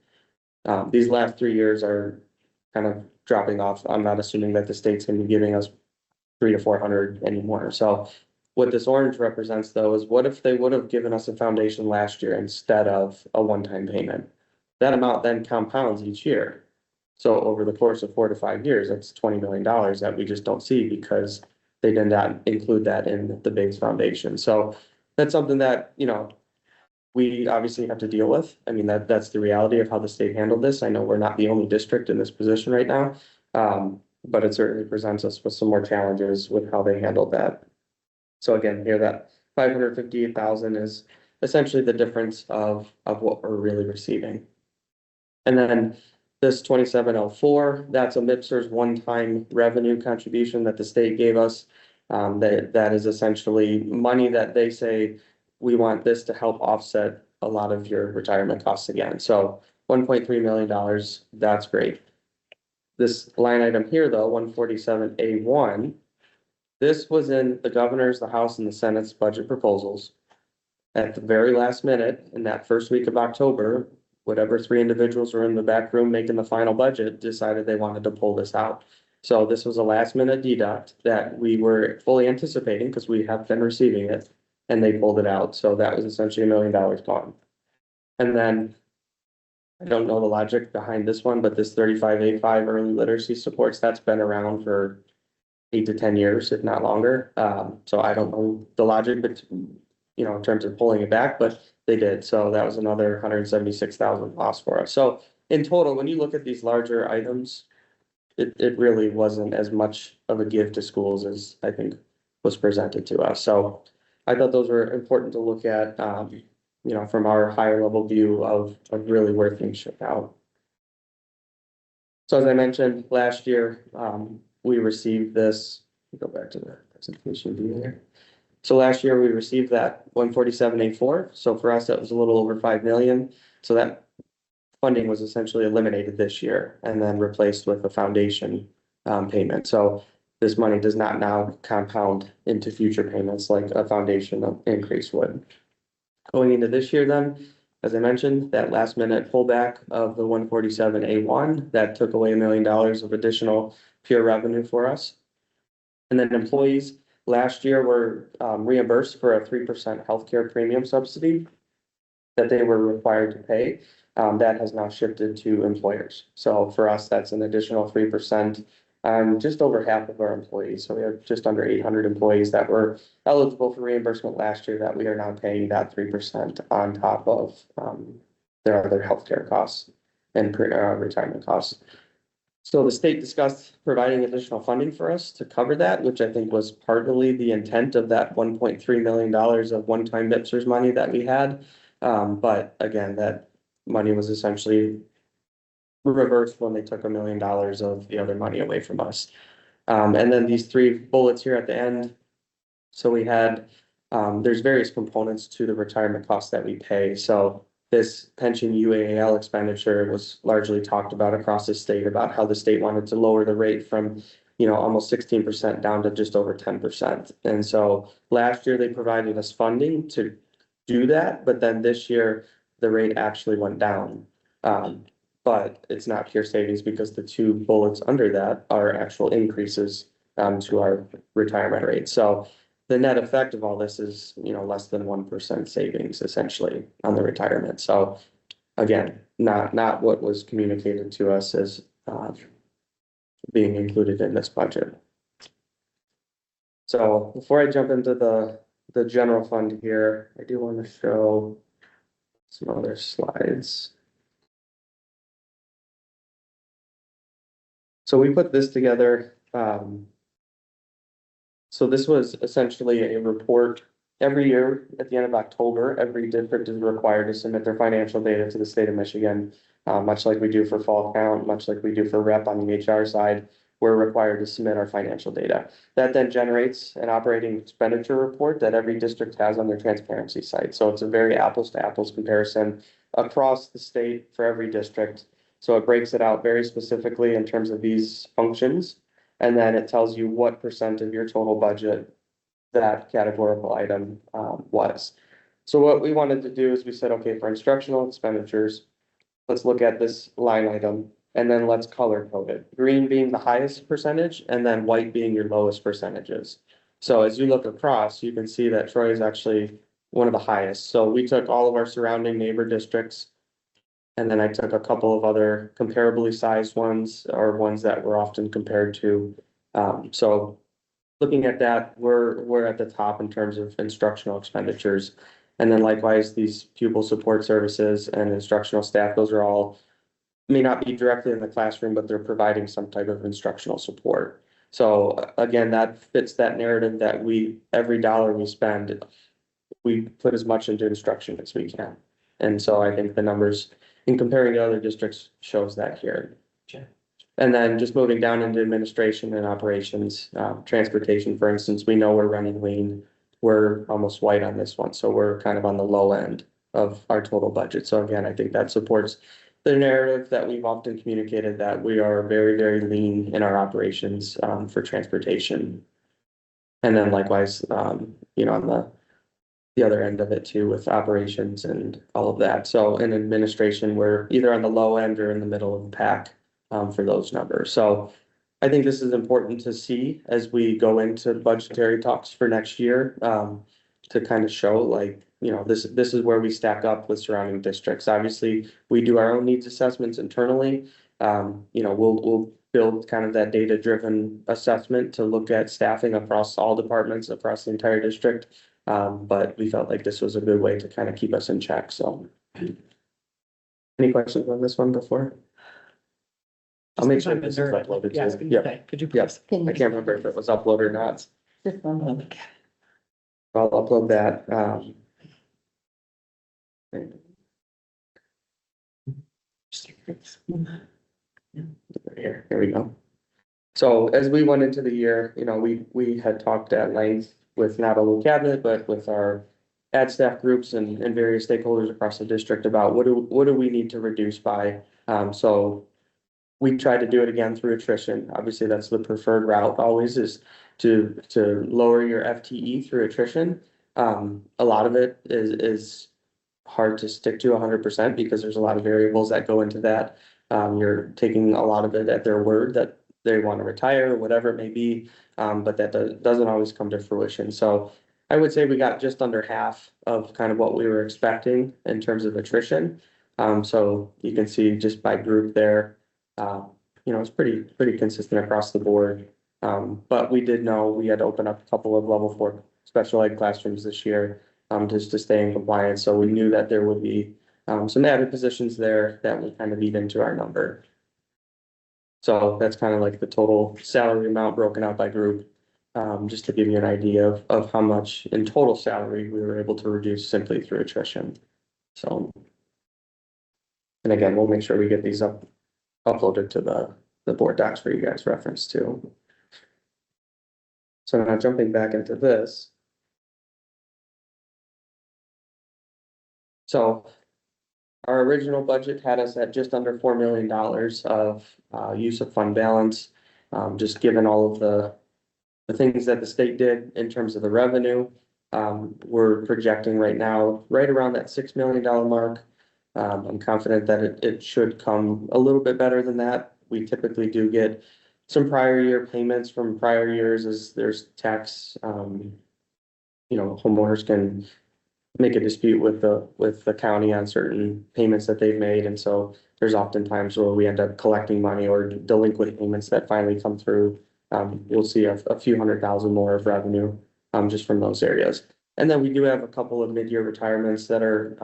These last 3 years are kind of dropping off. I'm not assuming that the state's gonna be giving us 300 to 400 anymore. So what this orange represents though is what if they would have given us a foundation last year instead of a one-time payment? That amount then compounds each year. So over the course of 4 to 5 years, that's $20 million that we just don't see because they did not include that in the base foundation. So that's something that, you know, we obviously have to deal with. I mean, that's the reality of how the state handled this. I know we're not the only district in this position right now. But it certainly presents us with some more challenges with how they handled that. So again, here that 558,000 is essentially the difference of what we're really receiving. And then this 2704, that's a MIPSR's one-time revenue contribution that the state gave us. That is essentially money that they say, we want this to help offset a lot of your retirement costs again. So $1.3 million, that's great. This line item here, though, 147A1, this was in the governor's, the House, and the Senate's budget proposals. At the very last minute, in that first week of October, whatever 3 individuals were in the back room making the final budget decided they wanted to pull this out. So this was a last minute deduct that we were fully anticipating because we have been receiving it, and they pulled it out. So that was essentially $1 million gone. And then I don't know the logic behind this one, but this 35A5 early literacy supports, that's been around for 8 to 10 years, if not longer. So I don't know the logic, but you know, in terms of pulling it back, but they did. So that was another 176,000 loss for us. So in total, when you look at these larger items, it really wasn't as much of a give to schools as I think was presented to us. So I thought those were important to look at, you know, from our higher level view of really where things shook out. So as I mentioned, last year, we received this, go back to the presentation view here. So last year we received that 147.84. So for us, that was a little over 5 million. So that funding was essentially eliminated this year and then replaced with a foundation payment. So this money does not now compound into future payments like a foundation increase would. Going into this year then, as I mentioned, that last minute pullback of the 147A1, that took away $1 million of additional pure revenue for us. And then employees last year were reimbursed for a 3% healthcare premium subsidy that they were required to pay. That has now shifted to employers. So for us, that's an additional 3%. Just over half of our employees. So we have just under 800 employees that were eligible for reimbursement last year that we are now paying that 3% on top of their other healthcare costs and retirement costs. So the state discussed providing additional funding for us to cover that, which I think was partly the intent of that $1.3 million of one-time MIPSR's money that we had. But again, that money was essentially reversed when they took $1 million of the other money away from us. And then these 3 bullets here at the end. So we had, there's various components to the retirement costs that we pay. So this pension UAL expenditure was largely talked about across the state about how the state wanted to lower the rate from, you know, almost 16% down to just over 10%. And so last year they provided us funding to do that, but then this year the rate actually went down. But it's not pure savings because the 2 bullets under that are actual increases to our retirement rate. So the net effect of all this is, you know, less than 1% savings essentially on the retirement. So again, not what was communicated to us as being included in this budget. So before I jump into the general fund here, I do want to show some other slides. So we put this together. So this was essentially a report every year, at the end of October, every district is required to submit their financial data to the state of Michigan. Much like we do for fall count, much like we do for rep on the HR side, we're required to submit our financial data. That then generates an operating expenditure report that every district has on their transparency site. So it's a very apples to apples comparison across the state for every district. So it breaks it out very specifically in terms of these functions. And then it tells you what percent of your total budget that categorical item was. So what we wanted to do is we said, okay, for instructional expenditures, let's look at this line item and then let's color code it. Green being the highest percentage and then white being your lowest percentages. So as you look across, you can see that Troy is actually one of the highest. So we took all of our surrounding neighbor districts. And then I took a couple of other comparably sized ones or ones that were often compared to. So looking at that, we're at the top in terms of instructional expenditures. And then likewise, these pupil support services and instructional staff, those are all, may not be directly in the classroom, but they're providing some type of instructional support. So again, that fits that narrative that every dollar we spend, we put as much into instruction as we can. And so I think the numbers in comparing to other districts shows that here. And then just moving down into administration and operations, transportation, for instance, we know we're running lean. We're almost white on this one, so we're kind of on the low end of our total budget. So again, I think that supports the narrative that we've often communicated that we are very, very lean in our operations for transportation. And then likewise, on the other end of it too, with operations and all of that. So in administration, we're either on the low end or in the middle of the pack for those numbers. So I think this is important to see as we go into budgetary talks for next year, to kind of show like, this is where we stack up with surrounding districts. Obviously, we do our own needs assessments internally. We'll build kind of that data-driven assessment to look at staffing across all departments across the entire district. But we felt like this was a good way to kind of keep us in check, so. Any questions on this one before? I'll make sure this is uploaded too. Yeah, Could you yes, Can I you can't remember if it was uploaded or not. just one moment? I'll upload that. Here we go. So as we went into the year, we had talked at length with not only cabinet, but with our ad staff groups and various stakeholders across the district about what do we need to reduce by. So we tried to do it again through attrition. Obviously, that's the preferred route always is to lower your FTE through attrition. A lot of it is hard to stick to 100% because there's a lot of variables that go into that. You're taking a lot of it at their word that they want to retire or whatever it may be, but that doesn't always come to fruition. So I would say we got just under half of kind of what we were expecting in terms of attrition. So you can see just by group there, it's pretty consistent across the board. But we did know we had to open up a couple of level 4 special ed classrooms this year, just to stay in compliance. So we knew that there would be some added positions there that would kind of eat into our number. So that's kind of like the total salary amount broken out by group, just to give you an idea of how much in total salary we were able to reduce simply through attrition. So, and again, we'll make sure we get these uploaded to the board docs for you guys reference too. So now jumping back into this. So our original budget had us at just under $4 million of use of fund balance, just given all of the things that the state did in terms of the revenue. We're projecting right now right around that $6 million mark. I'm confident that it should come a little bit better than that. We typically do get some prior year payments from prior years as there's tax, homeowners can make a dispute with the county on certain payments that they've made. And so there's often times where we end up collecting money or delinquent payments that finally come through. You'll see a few $100,000 more of revenue just from those areas. And then we do have a couple of mid-year retirements that are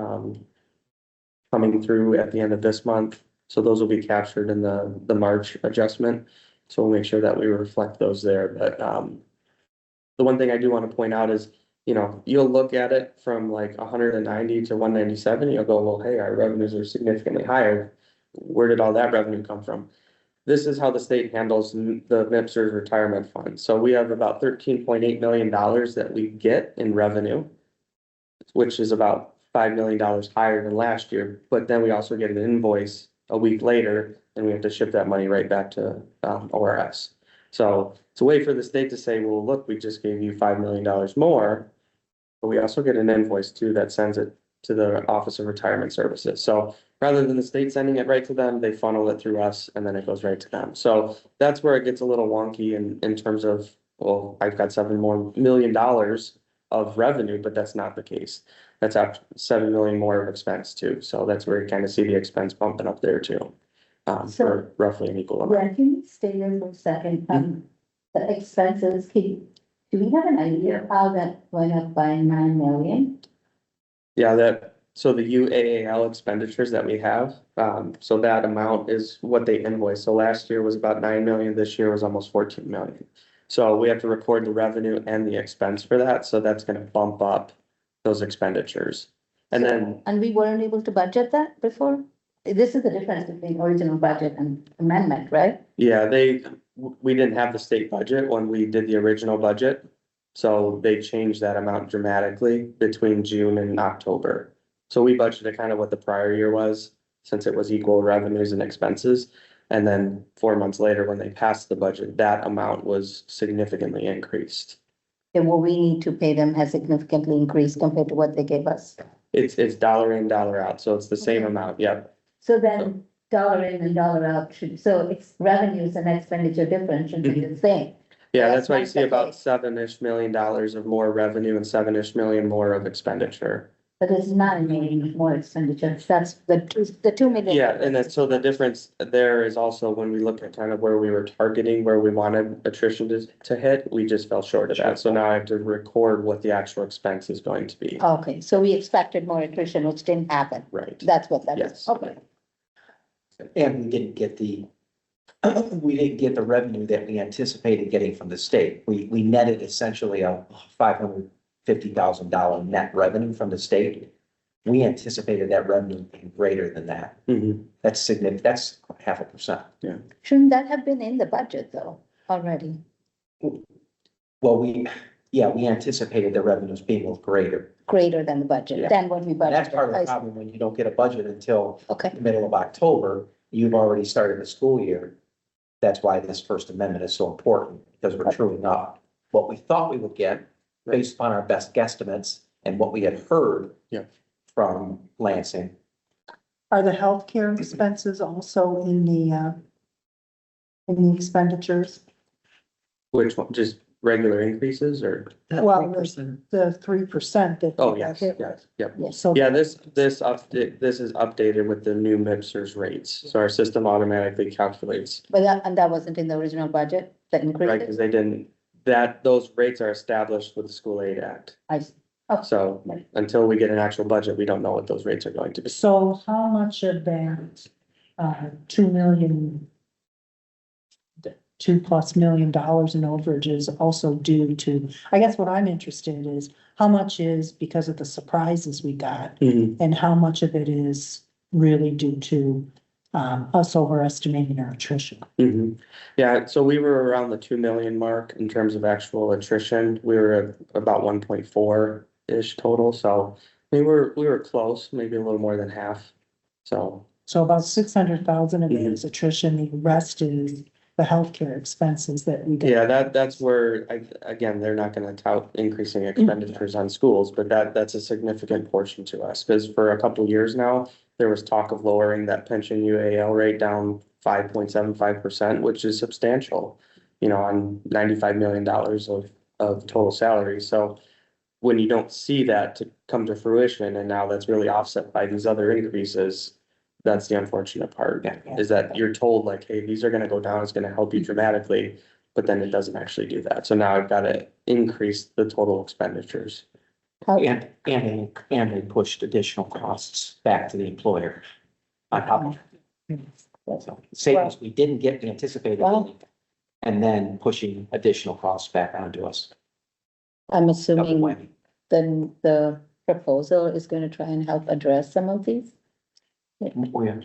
coming through at the end of this month. So those will be captured in the March adjustment. So we'll make sure that we reflect those there. But the one thing I do want to point out is you know, you'll look at it from like 190 to 197, you'll go, well, hey, our revenues are significantly higher. Where did all that revenue come from? This is how the state handles the MIPSers retirement fund. So we have about $13.8 million that we get in revenue, which is about $5 million higher than last year. But then we also get an invoice a week later and we have to ship that money right back to ORS. So it's a way for the state to say, well, look, we just gave you $5 million more. But we also get an invoice too that sends it to the Office of Retirement Services. So rather than the state sending it right to them, they funnel it through us and then it goes right to them. So that's where it gets a little wonky in terms of, well, I've got $7 million more of revenue, but that's not the case. That's up 7 million more of expense too. So that's where you kind of see the expense bumping up there too. For roughly an equal amount. Yeah, can you stay there for a second? The expenses, do we have an idea how that went up by 9 million? Yeah, so the UAAL expenditures that we have, so that amount is what they invoice. So last year was about 9 million, this year was almost 14 million. So we have to record the revenue and the expense for that, so that's gonna bump up those expenditures. And then, And we weren't able to budget that before? This is the difference between original budget and amendment, right? yeah, we didn't have the state budget when we did the original budget. So they changed that amount dramatically between June and October. So we budgeted kind of what the prior year was, since it was equal revenues and expenses. And then 4 months later, when they passed the budget, that amount was significantly increased. And what we need to pay them has significantly increased compared to what they gave us. It's dollar in, dollar out, so it's the same Okay. amount, yep. So then dollar in and dollar out so it's revenues and expenditure difference should be the same. Yeah, That's that's why you not see the about case. $7-ish million of more revenue and $7-ish million more of expenditure. But there's 9 million more expenditure. That's the 2 million. Yeah, and then, so the difference there is also when we look at kind of where we were targeting, where we wanted attrition to hit, we just fell short of that. So now I have to record what the actual expense is going to be. Okay, so we expected more attrition, which didn't happen. Right. That's what that is. Yes. Okay. And we didn't get the revenue that we anticipated getting from the state. We netted essentially a $550,000 net revenue from the state. We anticipated that revenue being greater than that. Mhm. That's significant. That's 0.5%. Shouldn't that have been in the budget though, already? Well, we anticipated the revenues being greater. Greater than the budget, Yeah. than what we And that's part of budgeted. the problem when you don't get a budget until Okay, the middle of October. You've already started the school year. That's why this First Amendment is so important, because we're truing up what we thought we would get based upon our best guesstimates and what we had heard Yeah. from Lansing. Are the healthcare expenses also in the expenditures? Which one, just regular increases or? Well, the 3% that. Oh, we got yes, hit yes, with. yep. Yeah, so. Yeah, this is updated with the new MIPSers rates. So our system automatically calculates, but that wasn't in the original budget, the right? increase? Because they didn't, those rates are established with the School Aid Act. I see. Oh, So until we get an actual budget, we don't know what those rates are going to be. So how much of that, 2 million, $2+ million in overage is also due to, I guess what I'm interested in is how much is because of the surprises we got and how much of it is really due to, us overestimating our attrition. Mhm. Yeah, so we were around the 2 million mark in terms of actual attrition. We were at about 1.4-ish total, so we were close, maybe a little more than half. So, So about 600,000 of it is attrition, the rest is the healthcare expenses that we get. yeah, that's where, again, they're not gonna tout increasing expenditures on schools, but that's a significant portion to us. Because for a couple of years now, there was talk of lowering that pension UAL rate down 5.75%, which is substantial, you know, on $95 million of total salary. So when you don't see that to come to fruition, and now that's really offset by these other increases, that's the unfortunate part, is that you're told like, hey, these are gonna go down, it's gonna help you dramatically, but then it doesn't actually do that. So now I've gotta increase the total expenditures. And they pushed additional costs back to the employer on top of it. So savings we didn't get anticipated. Well- And then pushing additional costs back onto us. I'm Double assuming whammy. then the proposal is going to try and help address some of these? Oh, yeah.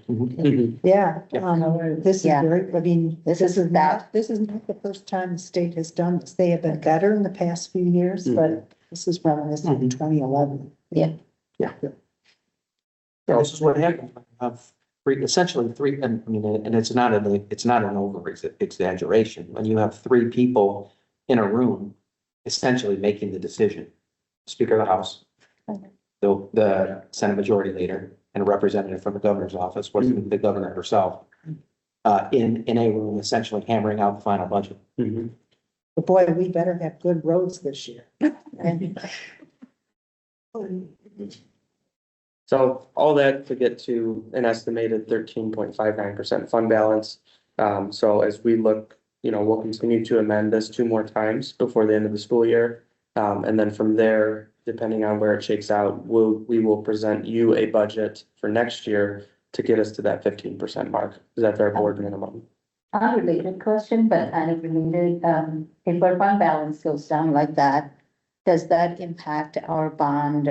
Yeah, Yeah. this is Yeah. very, I mean, This is this is not the first time the state has done this. They have been better in the past few years, but this is reminiscent of 2011. Yeah. Yeah, this is what happened. Essentially three, and I mean, and it's not an over exaggeration. When you have three people in a room, essentially making the decision, Speaker of the House, the Senate Majority Leader, and a representative from the governor's office, was the governor herself, in a room, essentially hammering out the final budget. But boy, we better have good roads this year. And So all that to get to an estimated 13.59% fund balance. So as we look, we'll continue to amend this 2 more times before the end of the school year. And then from there, depending on where it shakes out, we will present you a budget for next year to get us to that 15% mark. Is that our board minimum? Unrelated question, but kind of related, if our fund balance goes down like that, does that impact our bond,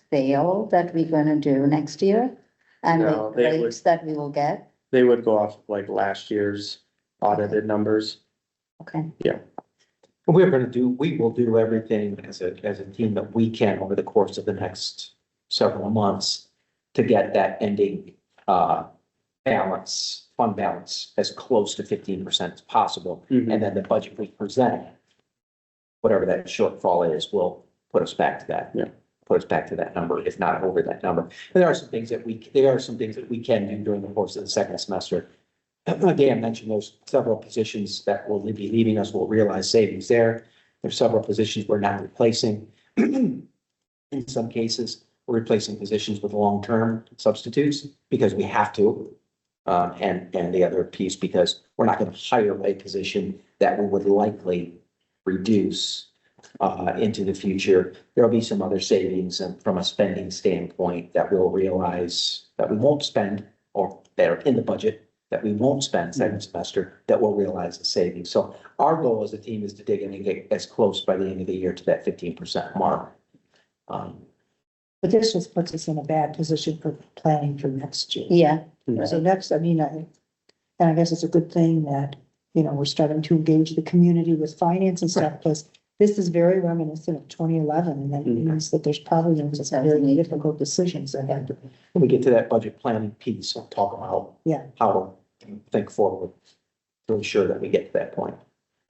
sale that we're gonna do next year? And No, the they would- rates that we will get? They would go off of like last year's audited numbers. Okay. We will do everything as a team that we can over the course of the next several months to get that ending, fund balance as close to 15% as possible. And then the budget we present, whatever that shortfall is, will put us back to that. Yeah. Put us back to that number, if not over that number. And there are some things that we can do during the course of the second semester. Dan mentioned there's several positions that will be leaving us, will realize savings there. There's several positions we're not replacing. In some cases, we're replacing positions with long-term substitutes because we have to. And the other piece, because we're not going to hire a position that we would likely reduce into the future. There'll be some other savings and from a spending standpoint that we'll realize that we won't spend, or that are in the budget that we won't spend second semester, that we'll realize the savings. So our goal as a team is to dig in and get as close by the end of the year to that 15% mark. But this just puts us in a bad position for planning for next year. Yeah. So next, I mean, and I guess it's a good thing that, we're starting to engage the community with finance and stuff, because this is very reminiscent of 2011, and that means that there's probably going to be some very difficult decisions ahead. When we get to that budget planning piece, I'll talk about how to think forward to ensure that we get to that point.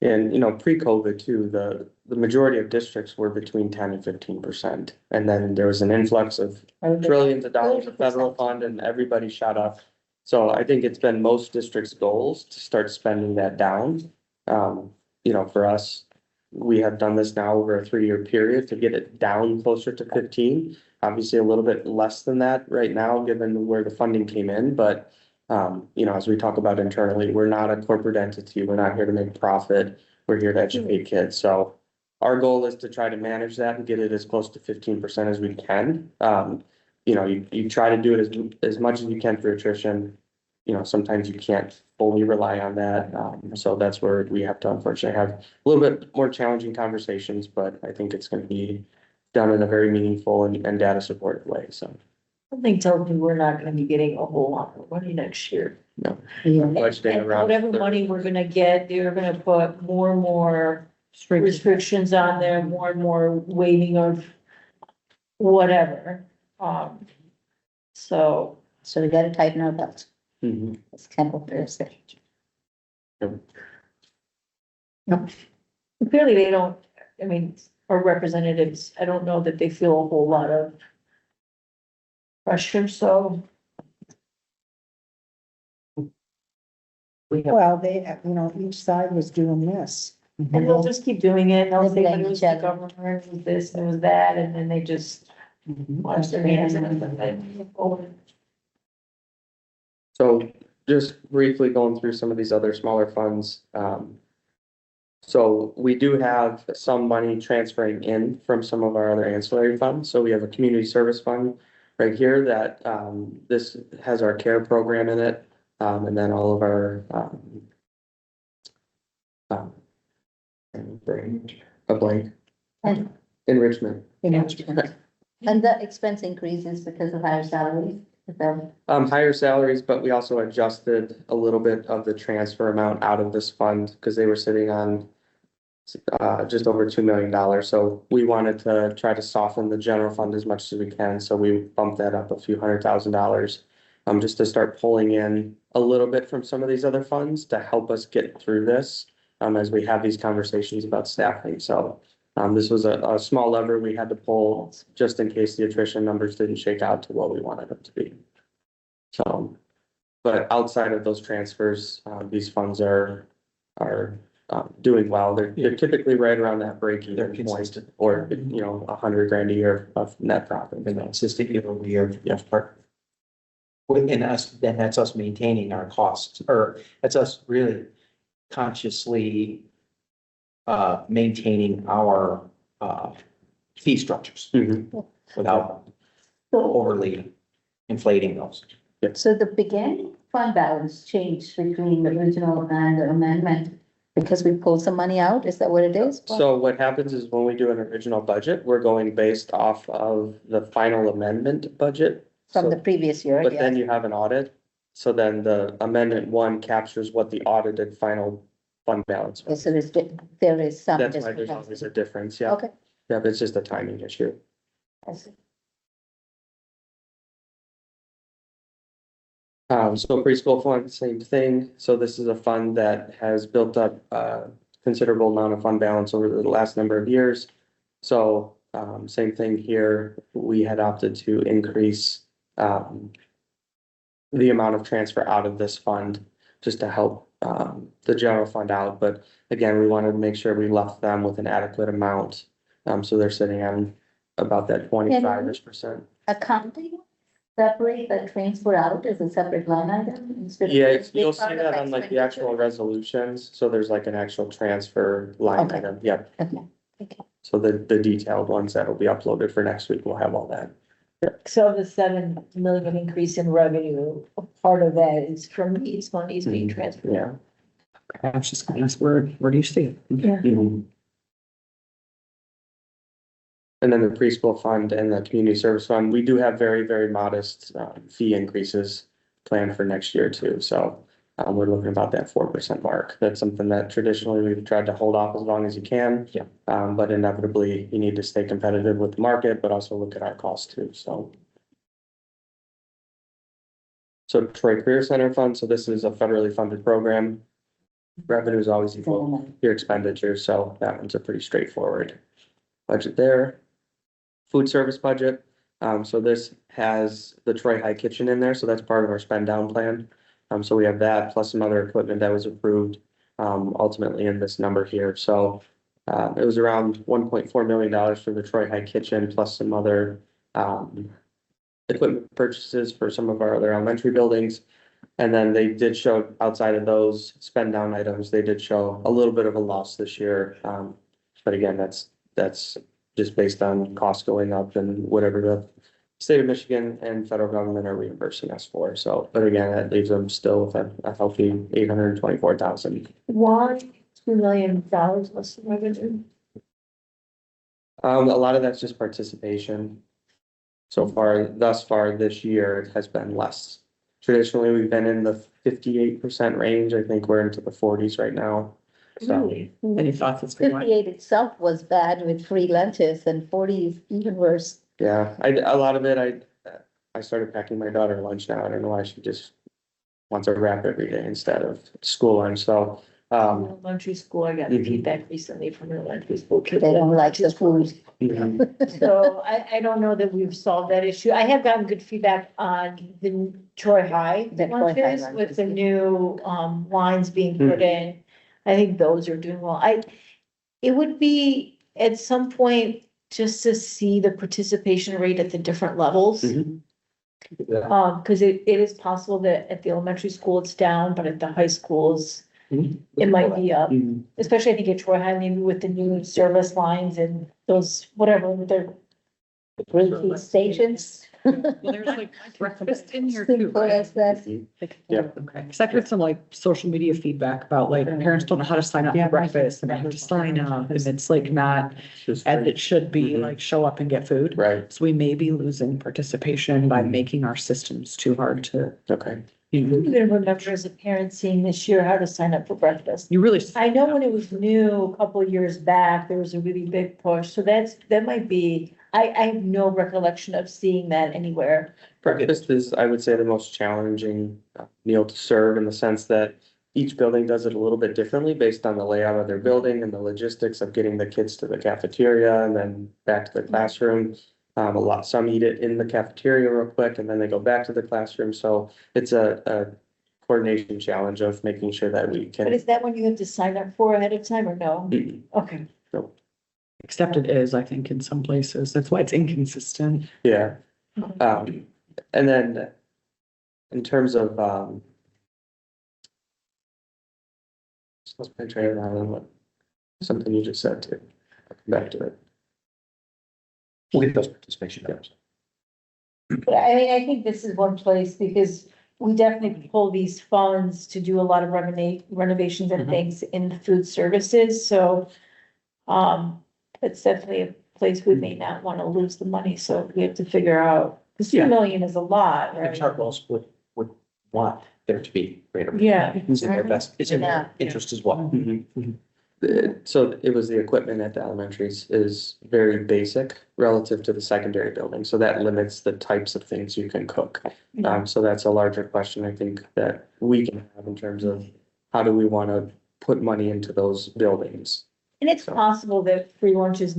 And, pre-COVID too, the majority of districts were between 10 and 15%. And then there was an influx of trillions of dollars of federal fund and everybody shot up. So I think it's been most districts' goals to start spending that down. For us, we have done this now over a 3-year period to get it down closer to 15. Obviously a little bit less than that right now, given where the funding came in, but as we talk about internally, we're not a corporate entity. We're not here to make profit. We're here to educate kids. So our goal is to try to manage that and get it as close to 15% as we can. You try to do it as much as you can for attrition. Sometimes you can't fully rely on that. So that's where we have to unfortunately have a little bit more challenging conversations, but I think it's going to be done in a very meaningful and data supported way. So. Something tells me we're not gonna be getting a whole lot of money next year. No. Yeah. Budgeting And around whatever 30. money we're gonna get, they're gonna put more and more restrictions on there, more and more waiving of whatever. So So we gotta tighten our belts. Mhm. It's kind of what they're saying. clearly they don't, I mean, our representatives, I don't know that they feel a whole lot of pressure, so. Well, each side was doing this. And they'll just keep doing it, and they'll say, They but blame it was each the other. governor, it was this, and it was that, and then they just wash their hands of it, and then move forward. So just briefly going through some of these other smaller funds. So we do have some money transferring in from some of our other ancillary funds. So we have a community service fund right here that this has our care program in it. And then all of our a blank enrichment. And the expense increases because of higher salaries? Is that- Higher salaries, but we also adjusted a little bit of the transfer amount out of this fund because they were sitting on just over $2 million. So we wanted to try to soften the general fund as much as we can. So we bumped that up a few $100,000 just to start pulling in a little bit from some of these other funds to help us get through this as we have these conversations about staffing. So this was a small lever we had to pull just in case the attrition numbers didn't shake out to what we wanted them to be. So, but outside of those transfers, these funds are doing well. They're typically right around that break They're even point, consistent. or, you know, $100,000 a year of net profit. And consistent year over year. Yes. And us, then that's us maintaining our costs, or that's us really consciously maintaining our fee structures Mhm. without overly inflating those. So the beginning fund balance changed between the original and the amendment because we pulled some money out? Is that what it is? So what happens is when we do an original budget, we're going based off of the final amendment budget. From So- the previous year, But then yes. you have an audit, so then the amendment one captures what the audited final fund balance Okay, was. so there is some That's why there's always discrepancy. a difference, yeah. Okay. Yeah, but it's just a timing issue. I see. So preschool fund, same thing. So this is a fund that has built up a considerable amount of fund balance over the last number of years. So, same thing here. We had opted to increase, the amount of transfer out of this fund just to help, the general fund out. But again, we wanted to make sure we left them with an adequate amount. So they're sitting on about that 25-ish%. Accounting, separate the transfer out as a separate line item instead of. Yeah, being you'll part see of that on like the actual expenditure? resolutions, so there's like an actual transfer line Okay. item, yep. Okay. So the detailed ones that'll be uploaded for next week will have all that. So the 7 million increase in revenue, a part of that is from these monies being transferred. Yeah. I was just gonna ask, where do you see it? Mhm. And then the preschool fund and the community service fund, we do have very, very modest fee increases planned for next year too, so. We're looking about that 4% mark. That's something that traditionally we've tried to hold off as long as you can. Yeah. But inevitably you need to stay competitive with the market, but also look at our costs too, so. So Troy Career Center Fund, so this is a federally funded program. Revenue is always equal to your expenditure, so that one's a pretty straightforward budget there. Food service budget, so this has the Troy High kitchen in there, so that's part of our spend down plan. So we have that plus some other equipment that was approved, ultimately in this number here. So, it was around $1.4 million for the Troy High kitchen plus some other, equipment purchases for some of our other elementary buildings. And then they did show outside of those spend down items, they did show a little bit of a loss this year. But again, that's just based on costs going up and whatever the state of Michigan and federal government are reimbursing us for. So, but again, that leaves them still with a healthy 824,000. Why $2 million less than revenue? A lot of that's just participation. So far, thus far this year, it has been less. Traditionally, we've been in the 58% range. I think we're into the 40s right now. So, Any thoughts? It's been like, 58 itself was bad with free lunches and 40 is even worse. yeah, a lot of it, I started packing my daughter lunch now. I don't know why she just wants a wrap every day instead of school lunch. So, Elementary school, I got feedback recently from elementary school kids. They don't like the food. mhm. So I don't know that we've solved that issue. I have gotten good feedback on the Troy High The Troy High lunches with lunches, the yeah. new lines being put in. I think those are doing well. It would be at some point just to see the participation rate at the different levels. Mhm. Cause it is possible that at the elementary school it's down, but at the high schools, it might be up. Mhm. Especially I think at Troy High, maybe with the new service lines and those, whatever, with their Refill stations. Well, there's like breakfast in here too, Simple right? as that. Yeah. Okay, cause I've heard some like social media feedback about like parents don't know how to sign up Yeah, for breakfast and they have to sign up and it's like not Just as it should be, Mhm. like show up and get food. Right, So we may be losing participation by making our systems too hard to, okay. you I'm gonna remember as a parent seeing this year how to sign up for breakfast. you really. I know when it was new, a couple of years back, there was a really big push, so that might be, I have no recollection of seeing that anywhere. Breakfast is, I would say, the most challenging meal to serve in the sense that each building does it a little bit differently based on the layout of their building and the logistics of getting the kids to the cafeteria and then back to the classroom. Some eat it in the cafeteria real quick and then they go back to the classroom. So it's a coordination challenge of making sure that we But can. is that one you have to sign up for ahead of time or no? Mm, Okay. Except it is, I think, in some places. That's why it's inconsistent. Yeah, and then in terms of, let's try it out on what, something you just said too. I'll come back to it. We'll get those participation numbers. But I mean, I think this is one place because we definitely pull these funds to do a lot of renovations and Mhm. things in the food services, so. It's definitely a place we may not wanna lose the money, so we have to figure out, cause Yeah. 2 million is a lot, The right? Chartwells would want there to be greater. Yeah. It's in their best, it's in their interest as well. So it was the equipment at the elementaries is very basic relative to the secondary building, so that limits the types of things you can cook. So that's a larger question, I think, that we can have in terms of how do we wanna put money into those buildings? And it's possible that free lunches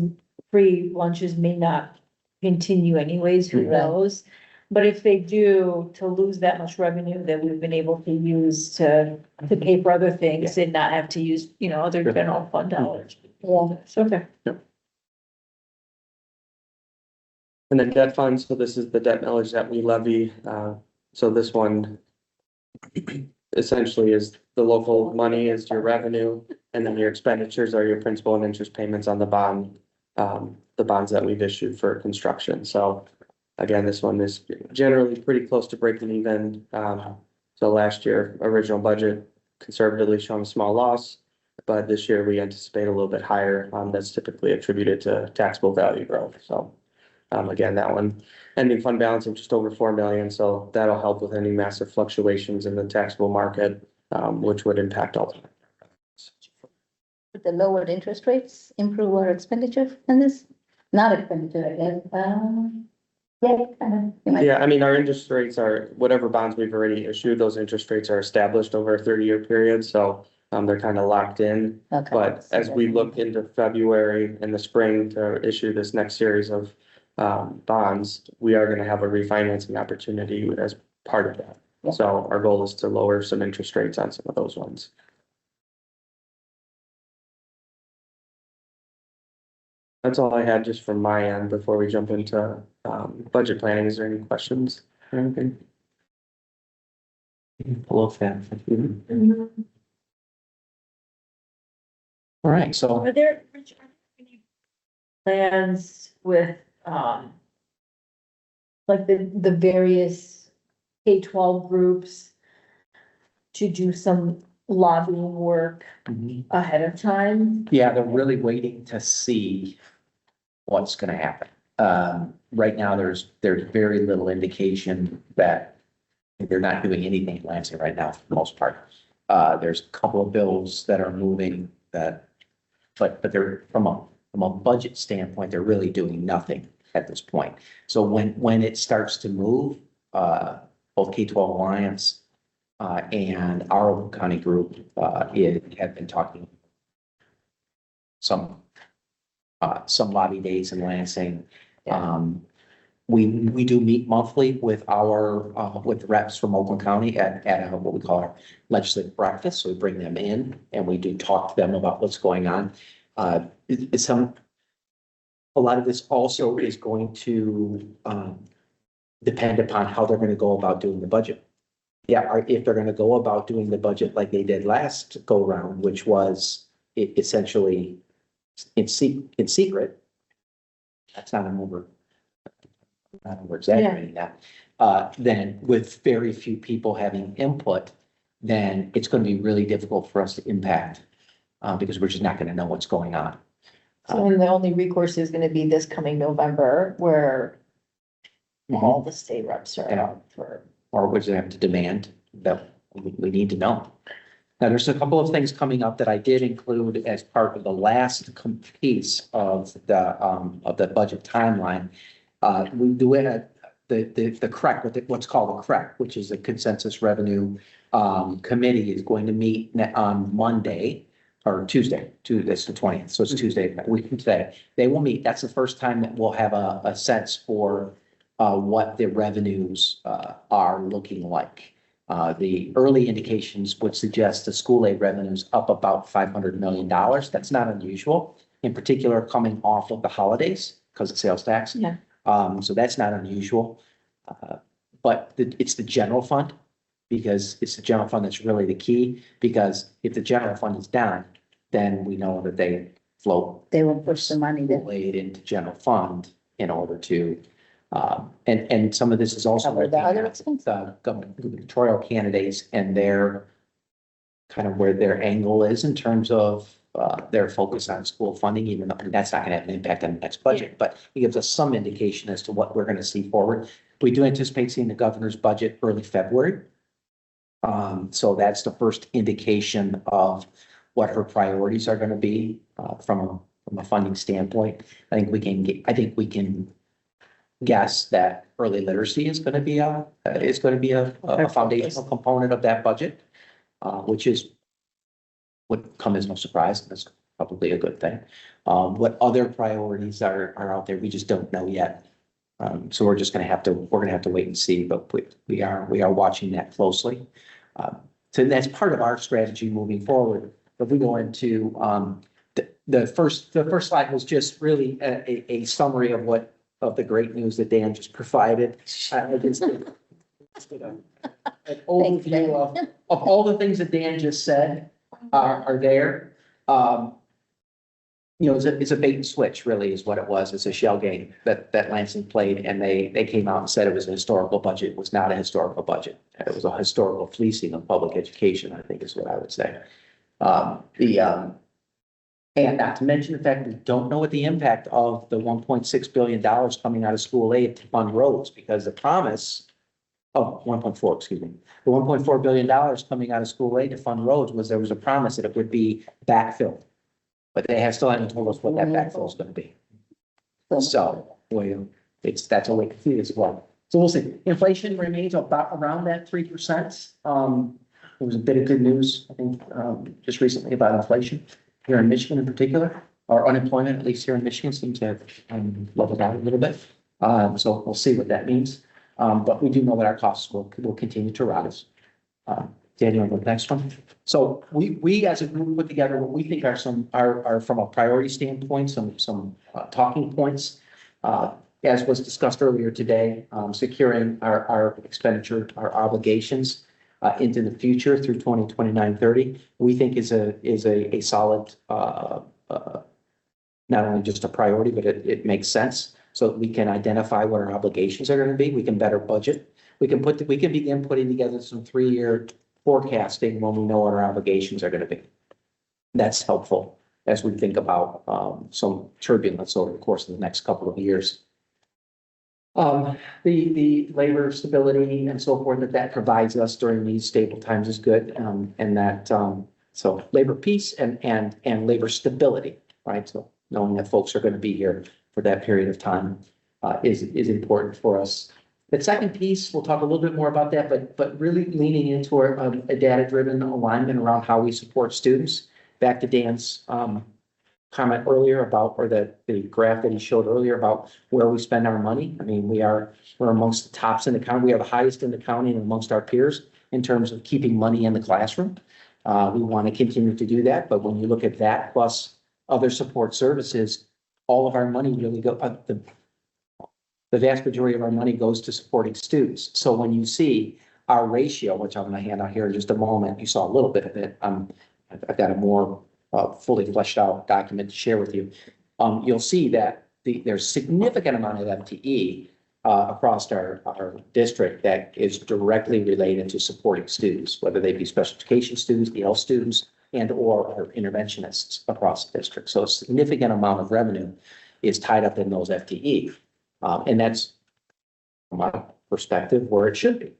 may not continue anyways, who Mhm. knows? But if they do, to lose that much revenue that we've been able to use to pay for other things and not have to use, other Sure. general fund dollars. Yeah. So, okay. And then debt funds, so this is the debt millage that we levy, so this one essentially is the local money is your revenue, and then your expenditures are your principal and interest payments on the bonds that we've issued for construction, so again, this one is generally pretty close to breaking even. So last year, original budget conservatively showing a small loss, but this year we anticipate a little bit higher, that's typically attributed to taxable value growth, so. Again, that one ending fund balance of just over 4 million, so that'll help with any massive fluctuations in the taxable market, which would impact all. Would the lowered interest rates improve our expenditure in this? Not expenditure, I guess, yeah, kind of. You might- Yeah, I mean, our interest rates are, whatever bonds we've already issued, those interest rates are established over a 30-year period, so they're kind of locked in. Okay. But as we look into February and the spring to issue this next series of bonds, we are gonna have a refinancing opportunity as part of that. Yeah. So our goal is to lower some interest rates on some of those ones. That's all I had just from my end before we jump into budget planning. Is there any questions or anything? Hello, fan. All right, so Are there any plans with, like the various K-12 groups to do some lobbying work ahead of time? yeah, they're really waiting to see what's gonna happen. Right now, there's very little indication that they're not doing anything in Lansing right now for the most part. There's a couple of bills that are moving that, but they're from a budget standpoint, they're really doing nothing at this point. So when it starts to move, both K-12 Alliance and our Oakland County group have been talking some lobby days in Lansing. We do meet monthly with with reps from Oakland County at what we call our legislative breakfast. So we bring them in and we do talk to them about what's going on. A lot of this also is going to depend upon how they're going to go about doing the budget. Yeah, if they're going to go about doing the budget like they did last go round, which was essentially in secret, that's not an we're exaggerating that, then with very few people having input, then it's going to be really difficult for us to impact, because we're just not going to know what's going on. So then the only recourse is gonna be this coming November where all the state reps are Yeah. out for. Or would you have to demand that we need to know? Now, there's a couple of things coming up that I did include as part of the last piece of the budget timeline. We do it the CREC, what's called a CREC, which is a consensus revenue committee, is going to meet on Monday or Tuesday, that's the 20th, so it's Tuesday, a week from today. They will meet. That's the first time that we'll have a sense for what the revenues are looking like. The early indications would suggest the school aid revenues up about $500 million. That's not unusual, in particular coming off of the holidays because of sales tax. Yeah. So that's not unusual. But it's the general fund, because it's the general fund that's really the key, because if the general fund is down, then we know that they flow They will push the money there. aid into general fund in order to, and some of this is also Cover the looking other at expenses. the gubernatorial candidates and their kind of where their angle is in terms of their focus on school funding, even though that's not going to have an impact on the next budget, but it gives us some indication as to what we're going to see forward. We do anticipate seeing the governor's budget early February. So that's the first indication of what her priorities are going to be from a funding standpoint. I think we can guess that early literacy is going to be a foundational component of that budget, which would come as no surprise. That's probably a good thing. What other priorities are out there, we just don't know yet. So we're going to have to wait and see, but we are watching that closely. So that's part of our strategy moving forward. If we go into, the first slide was just really a summary of the great news that Dan just provided. I just did an overview of all the things that Dan just said are there. It's a bait and switch, really, is what it was. It's a shell game that Lansing played, and they came out and said it was a historical budget. It was not a historical budget. It was a historical fleecing of public education, I think is what I would say. And not to mention the fact that we don't know what the impact of the $1.6 billion coming out of school aid to fund roads, because the promise of 1.4, excuse me, the $1.4 billion coming out of school aid to fund roads there was a promise that it would be backfilled. But they still haven't told us what that backfill is going to be. So, that's a way to see as well. So we'll see. Inflation remains about around that 3%. There was a bit of good news, I think, just recently about inflation here in Michigan in particular, or unemployment, at least here in Michigan, seems to have leveled out a little bit. So we'll see what that means. But we do know that our costs will continue to rise. Daniel, the next one. So we as a group put together what we think are from a priority standpoint, some talking points. As was discussed earlier today, securing our expenditure, our obligations into the future through 2029-30, we think is a solid, not only just a priority, but it makes sense. So that we can identify what our obligations are going to be. We can better budget. We can begin putting together some 3-year forecasting when we know what our obligations are going to be. That's helpful as we think about some turbulence over the course of the next couple of years. The labor stability and so forth that provides us during these stable times is good, and that so labor peace and labor stability, right? So knowing that folks are going to be here for that period of time is important for us. The second piece, we'll talk a little bit more about that, but really leaning into a data-driven alignment around how we support students. Back to Dan's comment earlier about, or the graph that he showed earlier about where we spend our money. I mean, we're amongst the tops in the county. We are the highest in the county and amongst our peers in terms of keeping money in the classroom. We want to continue to do that, but when you look at that plus other support services, all of our money really the vast majority of our money goes to supporting students. So when you see our ratio, which I'm going to hand out here in just a moment, you saw a little bit of it. I've got a more fully fleshed out document to share with you. You'll see that there's significant amount of FTE across our district that is directly related to supporting students, whether they be special education students, EL students, and or our interventionists across the district. So a significant amount of revenue is tied up in those FTE. And that's, from my perspective, where it should be.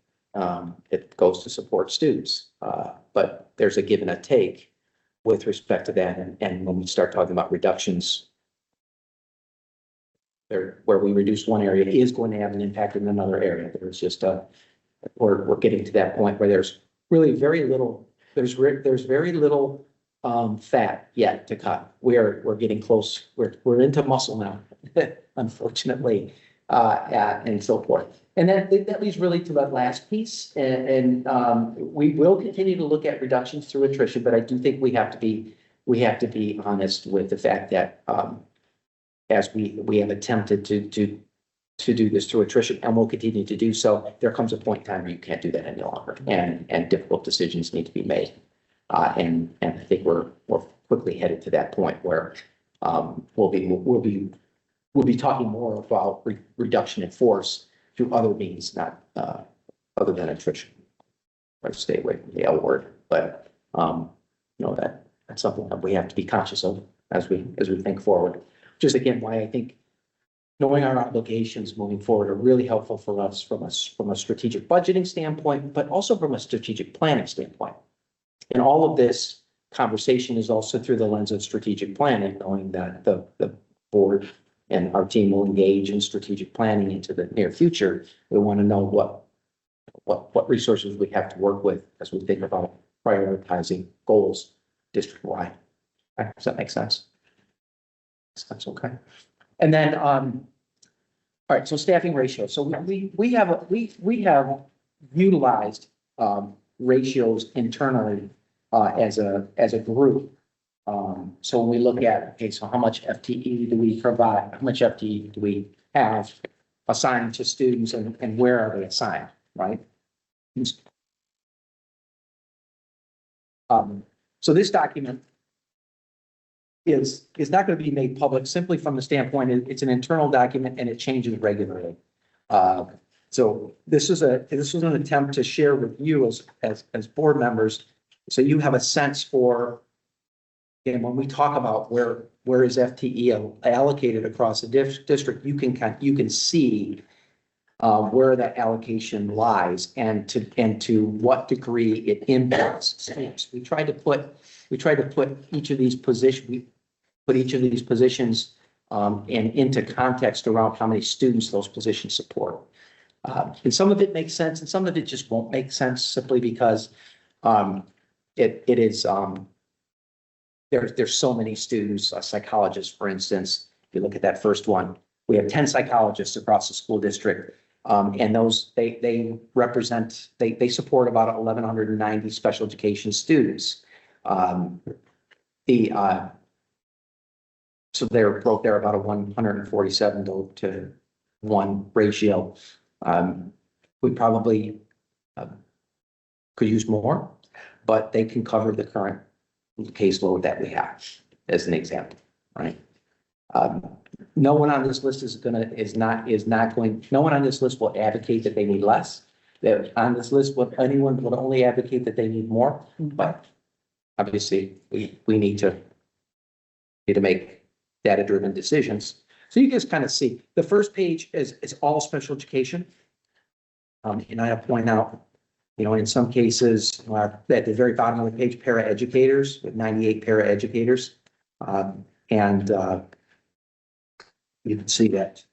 It goes to support students, but there's a give and a take with respect to that. And when we start talking about reductions, where we reduce one area is going to have an impact in another area. There's just we're getting to that point where there's really very little, there's very little fat yet to cut. We're getting close. We're into muscle now, unfortunately, and so forth. And that leads really to that last piece. And we will continue to look at reductions through attrition, but I do think we have to be honest with the fact that as we have attempted to do this through attrition, and we'll continue to do so, there comes a point in time where you can't do that any longer, and difficult decisions need to be made. And I think we're quickly headed to that point where we'll be talking more about reduction in force through other means, not other than attrition. Or stay away from the L word, but that's something that we have to be conscious of as we think forward. Just again, why I think knowing our obligations moving forward are really helpful for us from a strategic budgeting standpoint, but also from a strategic planning standpoint. And all of this conversation is also through the lens of strategic planning, knowing that the board and our team will engage in strategic planning into the near future. We want to know what resources we have to work with as we think about prioritizing goals district-wide. Does that make sense? That's okay. And then, all right, so staffing ratio. So we have utilized ratios internally as a group. So when we look at, okay, so how much FTE do we provide? How much FTE do we have assigned to students, and where are they assigned, right? So this document is not going to be made public simply from the standpoint it's an internal document and it changes regularly. So this was an attempt to share with you as board members, so you have a sense for, again, when we talk about where is FTE allocated across the district, you can see where that allocation lies and to what degree it impacts students. We tried to put each of these positions, into context around how many students those positions support. And some of it makes sense and some of it just won't make sense simply because it is there's so many students. A psychologist, for instance, if you look at that first one, we have 10 psychologists across the school district. And those, they support about 1,190 special education students. So they're broke there about a 147 to 1 ratio. We probably could use more, but they can cover the current caseload that we have, as an example, right? No one on this list no one on this list will advocate that they need less. That on this list, anyone would only advocate that they need more, but obviously we need to make data-driven decisions. So you guys kind of see the first page is all special education. And I point out, in some cases, at the very bottom of the page, para-educators, with 98 para-educators. And you can see that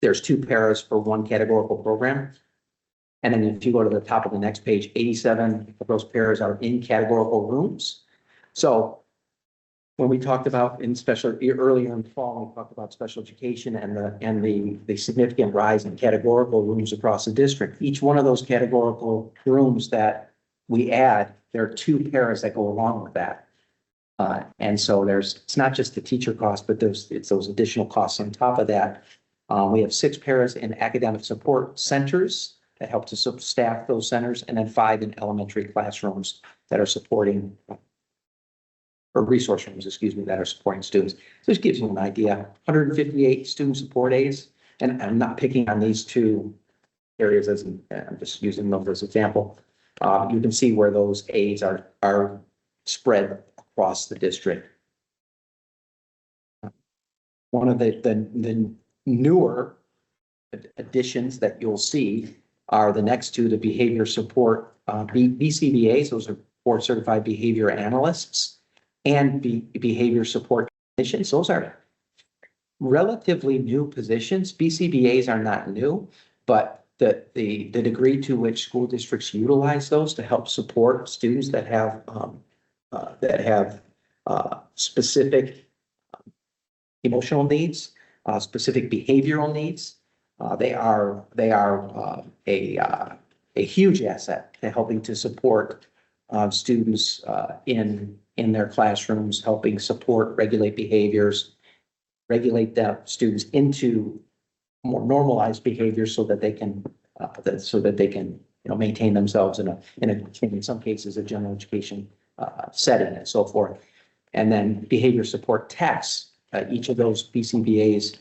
there's 2 paras for 1 categorical program. And then if you go to the top of the next page, 87 of those paras are in categorical rooms. So when we talked about earlier in the fall, we talked about special education and the significant rise in categorical rooms across the district. Each one of those categorical rooms that we add, there are 2 paras that go along with that. And so it's not just the teacher cost, but it's those additional costs on top of that. We have 6 paras in academic support centers that help to staff those centers, and then 5 in elementary classrooms that are supporting or resource rooms, excuse me, that are supporting students. So this gives you an idea, 158 student support aides, and I'm not picking on these two areas as, I'm just using those as example. You can see where those aides are spread across the district. One of the newer additions that you'll see are the next two, the behavior support, BCBAs, those are board certified behavior analysts, and behavior support clinicians. Those are relatively new positions. BCBAs are not new, but the degree to which school districts utilize those to help support students that have specific emotional needs, specific behavioral needs. They are a huge asset to helping to support students in their classrooms, helping support, regulate behaviors, regulate the students into more normalized behaviors so that they can maintain themselves in some cases a general education setting and so forth. And then behavior support techs. Each of those BCBAs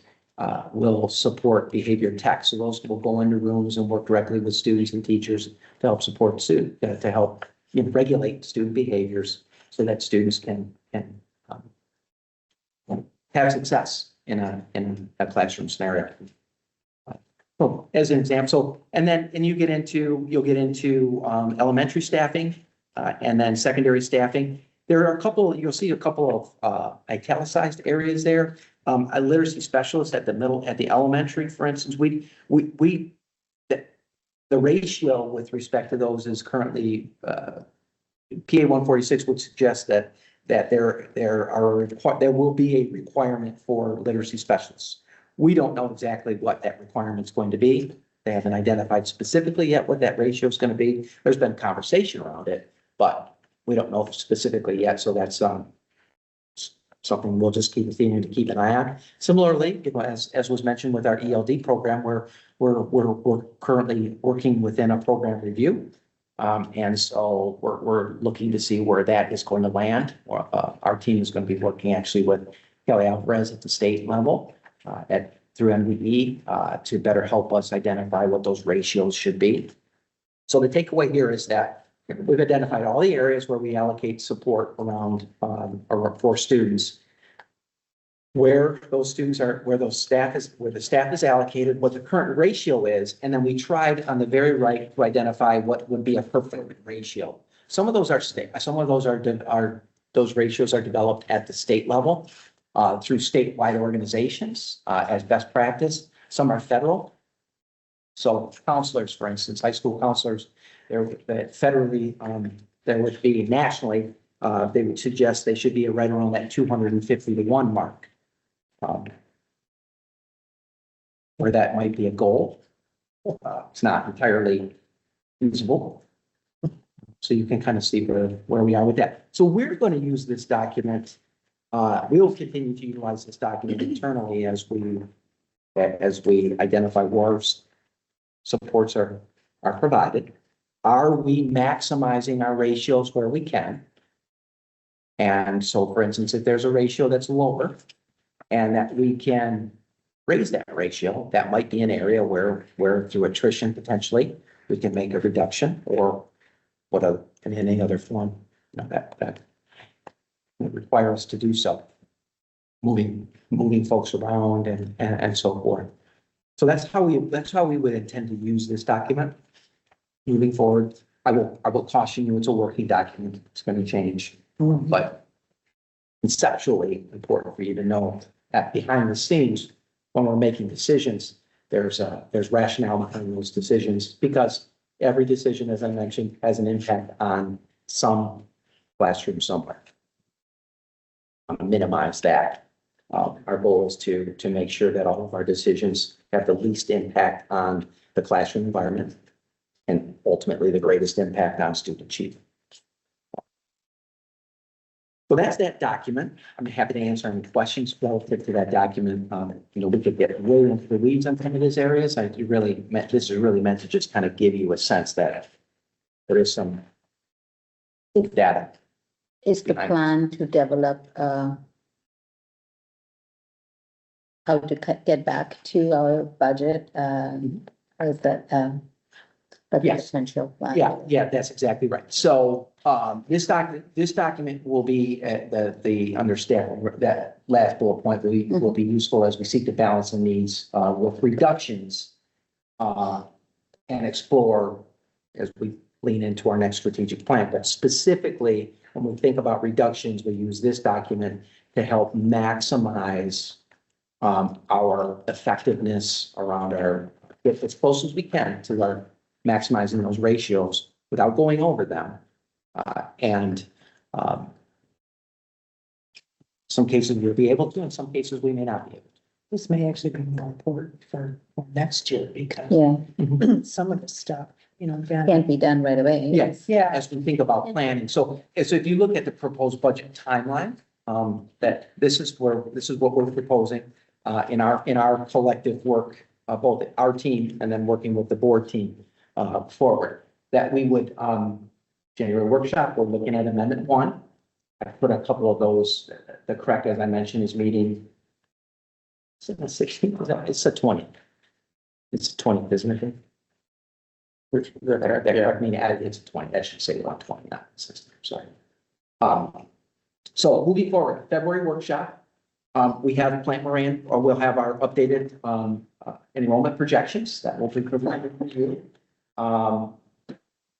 will support behavior techs. So those will go into rooms and work directly with students and teachers to help support students, to help regulate student behaviors so that students can have success in a classroom scenario. So as an example, and you'll get into elementary staffing and then secondary staffing. There are you'll see a couple of italicized areas there. A literacy specialist at the elementary, for instance, the ratio with respect to those is currently, PA 146 would suggest that there will be a requirement for literacy specialists. We don't know exactly what that requirement is going to be. They haven't identified specifically yet what that ratio is going to be. There's been conversation around it, but we don't know specifically yet. So that's something we'll just continue to keep an eye on. Similarly, as was mentioned with our ELD program, we're currently working within a program review. And so we're looking to see where that is going to land. Our team is going to be working actually with Kelly Alvarez at the state level through MVE to better help us identify what those ratios should be. So the takeaway here is that we've identified all the areas where we allocate support around or for students, where those students are, where the staff is allocated, what the current ratio is, and then we tried on the very right to identify what would be a perfect ratio. Some of those those ratios are developed at the state level through statewide organizations as best practice. Some are federal. So counselors, for instance, high school counselors, they're federally, there would be nationally, they would suggest they should be right around that 250 to 1 mark. Where that might be a goal. It's not entirely feasible. So you can kind of see where we are with that. So we're going to use this document. We will continue to utilize this document internally as we identify where supports are provided. Are we maximizing our ratios where we can? And so, for instance, if there's a ratio that's lower and that we can raise that ratio, that might be an area where through attrition potentially we can make a reduction, or in any other form that would require us to do so, moving folks around and so forth. So that's how we would intend to use this document moving forward. I will caution you, it's a working document. It's going to change, but conceptually important for you to know that behind the scenes, when we're making decisions, there's rationale behind those decisions, because every decision, as I mentioned, has an impact on some classroom somewhere. I'm going to minimize that. Our goal is to make sure that all of our decisions have the least impact on the classroom environment and ultimately the greatest impact on student achievement. So that's that document. I'm happy to answer any questions relative to that document. We could get really into the weeds on some of these areas. This is really meant to just kind of give you a sense that there is some data Is the Behind. plan to develop, how to get back to our budget, or is that, but Yes. potential plan? Yeah, that's exactly right. So, this document will be, the understanding, that last bullet point will be useful as we seek to balance the needs, with reductions, and explore as we lean into our next strategic plan. But specifically, when we think about reductions, we use this document to help maximize, our effectiveness around our, get as close as we can to our maximizing those ratios without going over them. And some cases we'll be able to, in some cases we may not be able to. This may actually be more important for next year because Yeah, some of the stuff, you know, again. can't be done right away. Yes, Yeah. as we think about planning. So if you look at the proposed budget timeline, that this is what we're proposing, in our collective work, both our team and then working with the board team, forward, that we would, January workshop, we're looking at amendment 1. I put a couple of those, the correct, as I mentioned, is meeting. Is it the 16th? It's the 20th. It's the 20th, isn't it? I mean, it's 20, I should say 120, not 16, sorry. So moving forward, February workshop, we have Plant Moran, or we'll have our updated, enrollment projections that will be provided for you.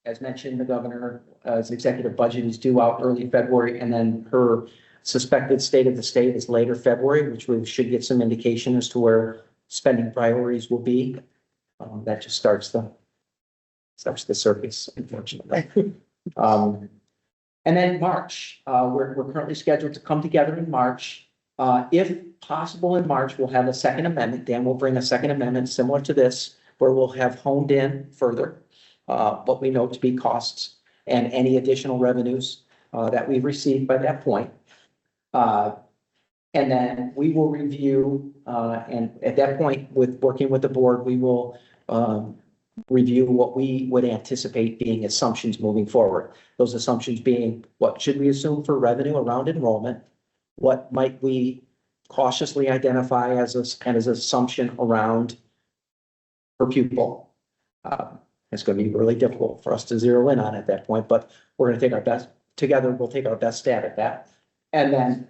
As mentioned, the governor's executive budget is due out early February, and then her suspected state of the state is later February, which we should get some indication as to where spending priorities will be. That just starts the circus, unfortunately. And then March, we're currently scheduled to come together in March. If possible in March, we'll have a second amendment. Dan will bring a second amendment similar to this, where we'll have honed in further what we know to be costs and any additional revenues that we've received by that point. And then we will review, and at that point, with working with the board, we will review what we would anticipate being assumptions moving forward. Those assumptions being, what should we assume for revenue around enrollment? What might we cautiously identify as an assumption around per pupil? It's going to be really difficult for us to zero in on at that point, but we're going to take our best together. We'll take our best stab at that. And then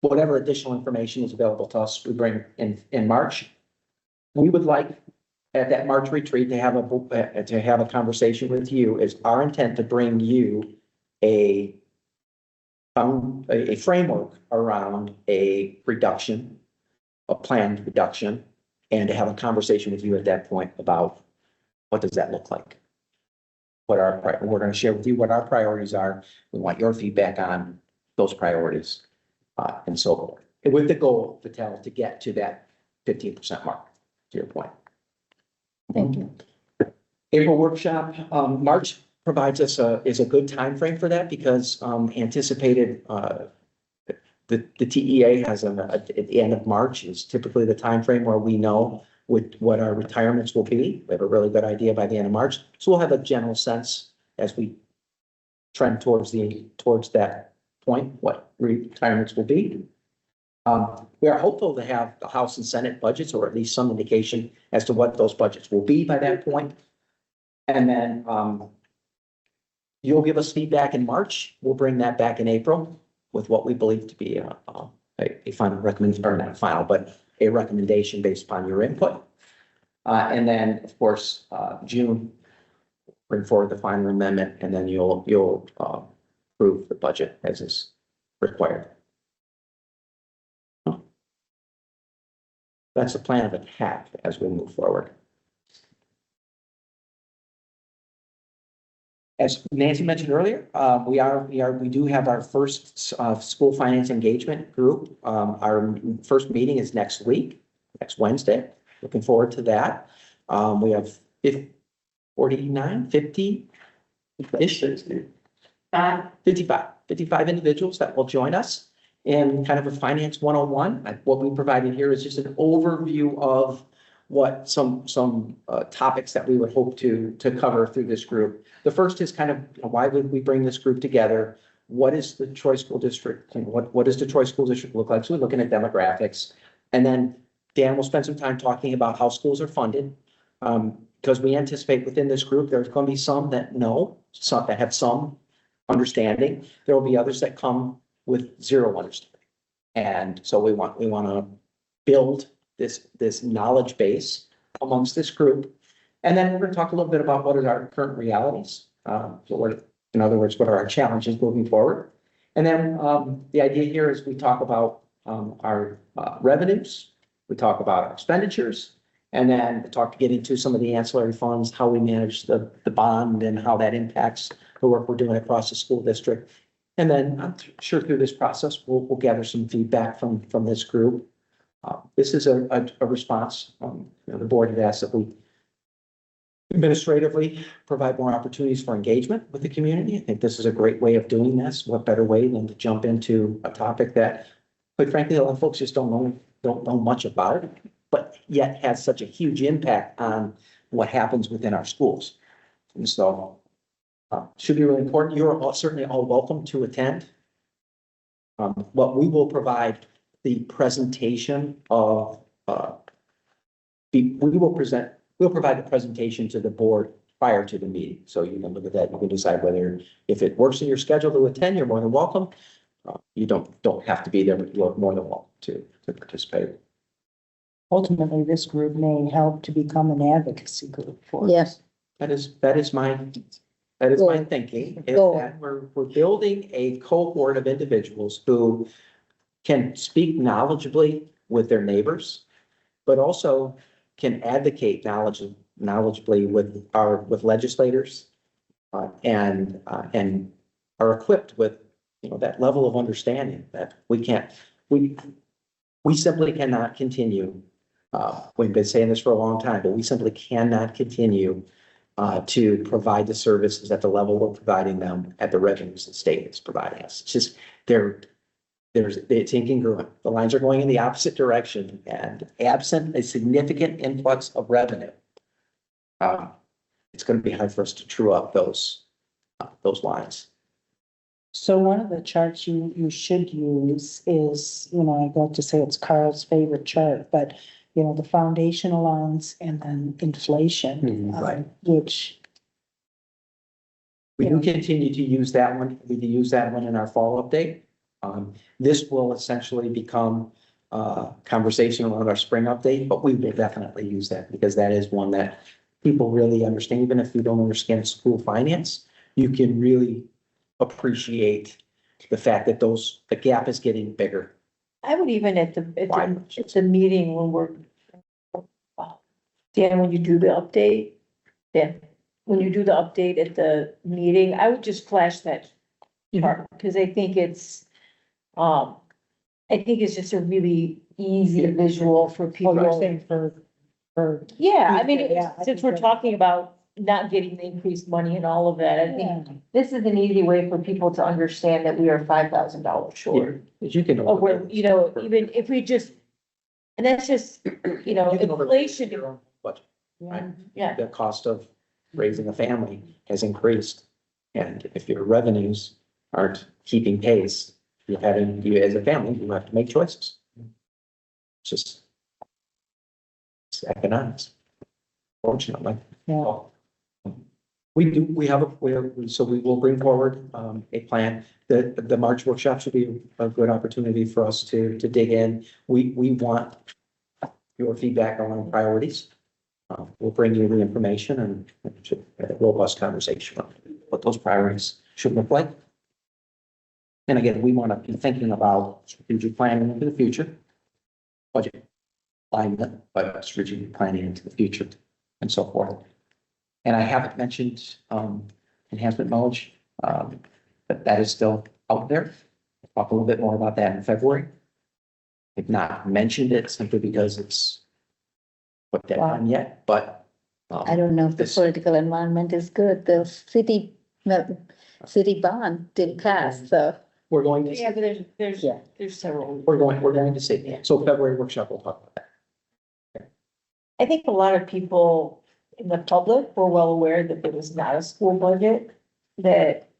whatever additional information is available to us, we bring in March. We would like at that March retreat to have a conversation with you. Is our intent to bring you a framework around a reduction, a planned reduction, and to have a conversation with you at that point about what does that look like? We're going to share with you what our priorities are. We want your feedback on those priorities, and so forth. And with the goal, Patel, to get to that 15% mark, to your point. Thank you. April workshop, March provides us is a good time frame for that because anticipated the TEA has at the end of March is typically the time frame where we know what our retirements will be. We have a really good idea by the end of March, so we'll have a general sense as we trend towards that point what retirements will be. We are hopeful to have the House and Senate budgets, or at least some indication as to what those budgets will be by that point. And then you'll give us feedback in March. We'll bring that back in April with what we believe to be a final recommendation, or not final, but a recommendation based upon your input. And then, of course, June, bring forward the final amendment, and then you'll approve the budget as is required. That's the plan of attack as we move forward. As Nancy mentioned earlier, we do have our first school finance engagement group. Our first meeting is next week, next Wednesday. Looking forward to that. We have 50-ish, 55 individuals that will join us in kind of a finance 101. What we provided here is just an overview of what some topics that we would hope to cover through this group. The first is kind of why would we bring this group together? what is the Troy School District, and what does the Troy School District look like? So we're looking at demographics. And then Dan will spend some time talking about how schools are funded. Because we anticipate within this group, there's going to be some that know, some that have some understanding. There will be others that come with zero understanding. And so we want to build this knowledge base amongst this group. And then we're going to talk a little bit about what are our current realities. So what, in other words, what are our challenges moving forward? And then the idea here is we talk about our revenues, we talk about our expenditures, and then talk to get into some of the ancillary funds, how we manage the bond and how that impacts the work we're doing across the school district. And then I'm sure through this process, we'll gather some feedback from this group. This is a response. The board had asked that we administratively provide more opportunities for engagement with the community. I think this is a great way of doing this. What better way than to jump into a topic that, quite frankly, a lot of folks just don't know much about, but yet has such a huge impact on what happens within our schools. And so should be really important. You're certainly all welcome to attend. What we will provide the presentation of, we'll provide the presentation to the board prior to the meeting. So you can look at that. You can decide whether, if it works in your schedule to attend, you're more than welcome. You don't have to be there, but you're more than welcome to participate. Ultimately, this group may help to become an advocacy group for us. Yes. That is my thinking, is Goal. that we're building a cohort of individuals who can speak knowledgeably with their neighbors, but also can advocate knowledgeably with legislators, and are equipped with, that level of understanding that we simply cannot continue. We've been saying this for a long time, but we simply cannot continue to provide the services at the level we're providing them at the revenues the state is providing us. It's just, it's incongruent. The lines are going in the opposite direction, and absent a significant influx of revenue, it's going to be hard for us to true up those lines. So one of the charts you should use is, I got to say it's Carl's favorite chart, but the foundation allowance and then inflation, Right. Which. We do continue to use that one. We do use that one in our fall update. This will essentially become conversational on our spring update, but we will definitely use that because that is one that people really understand. Even if you don't understand school finance, you can really appreciate the fact that the gap is getting bigger. I would even at the meeting when you do the update, when you do the update at the meeting, I would just flash that part, because I think it's just a really easy visual for people. Oh, you're saying for. Yeah, I mean, Yeah, I since think we're that- talking about not getting the increased money and all of that, I think this is an easy way for people to understand that we are $5,000 short. As you can. Of where, even if we just, and that's just, You can overlay inflation. your own budget. Right. Yeah, The cost of raising a family has increased. And if your revenues aren't keeping pace, you as a family, you have to make choices. It's economics, fortunately. Yeah. So we will bring forward a plan. The March workshop should be a good opportunity for us to dig in. We want your feedback on priorities. We'll bring you the information and a robust conversation on what those priorities should look like. And again, we want to be thinking about strategic planning into the future, budget alignment, but strategic planning into the future and so forth. And I haven't mentioned enhancement knowledge, but that is still out there. I'll talk a little bit more about that in February. I've not mentioned it simply because it's put that on yet, but I don't know if the political environment is good. The city bond did pass, so. we're going to. yeah, but there's several. We're going to see. So February workshop, we'll talk about that. I think a lot of people in the public were well aware that there was not a school budget, that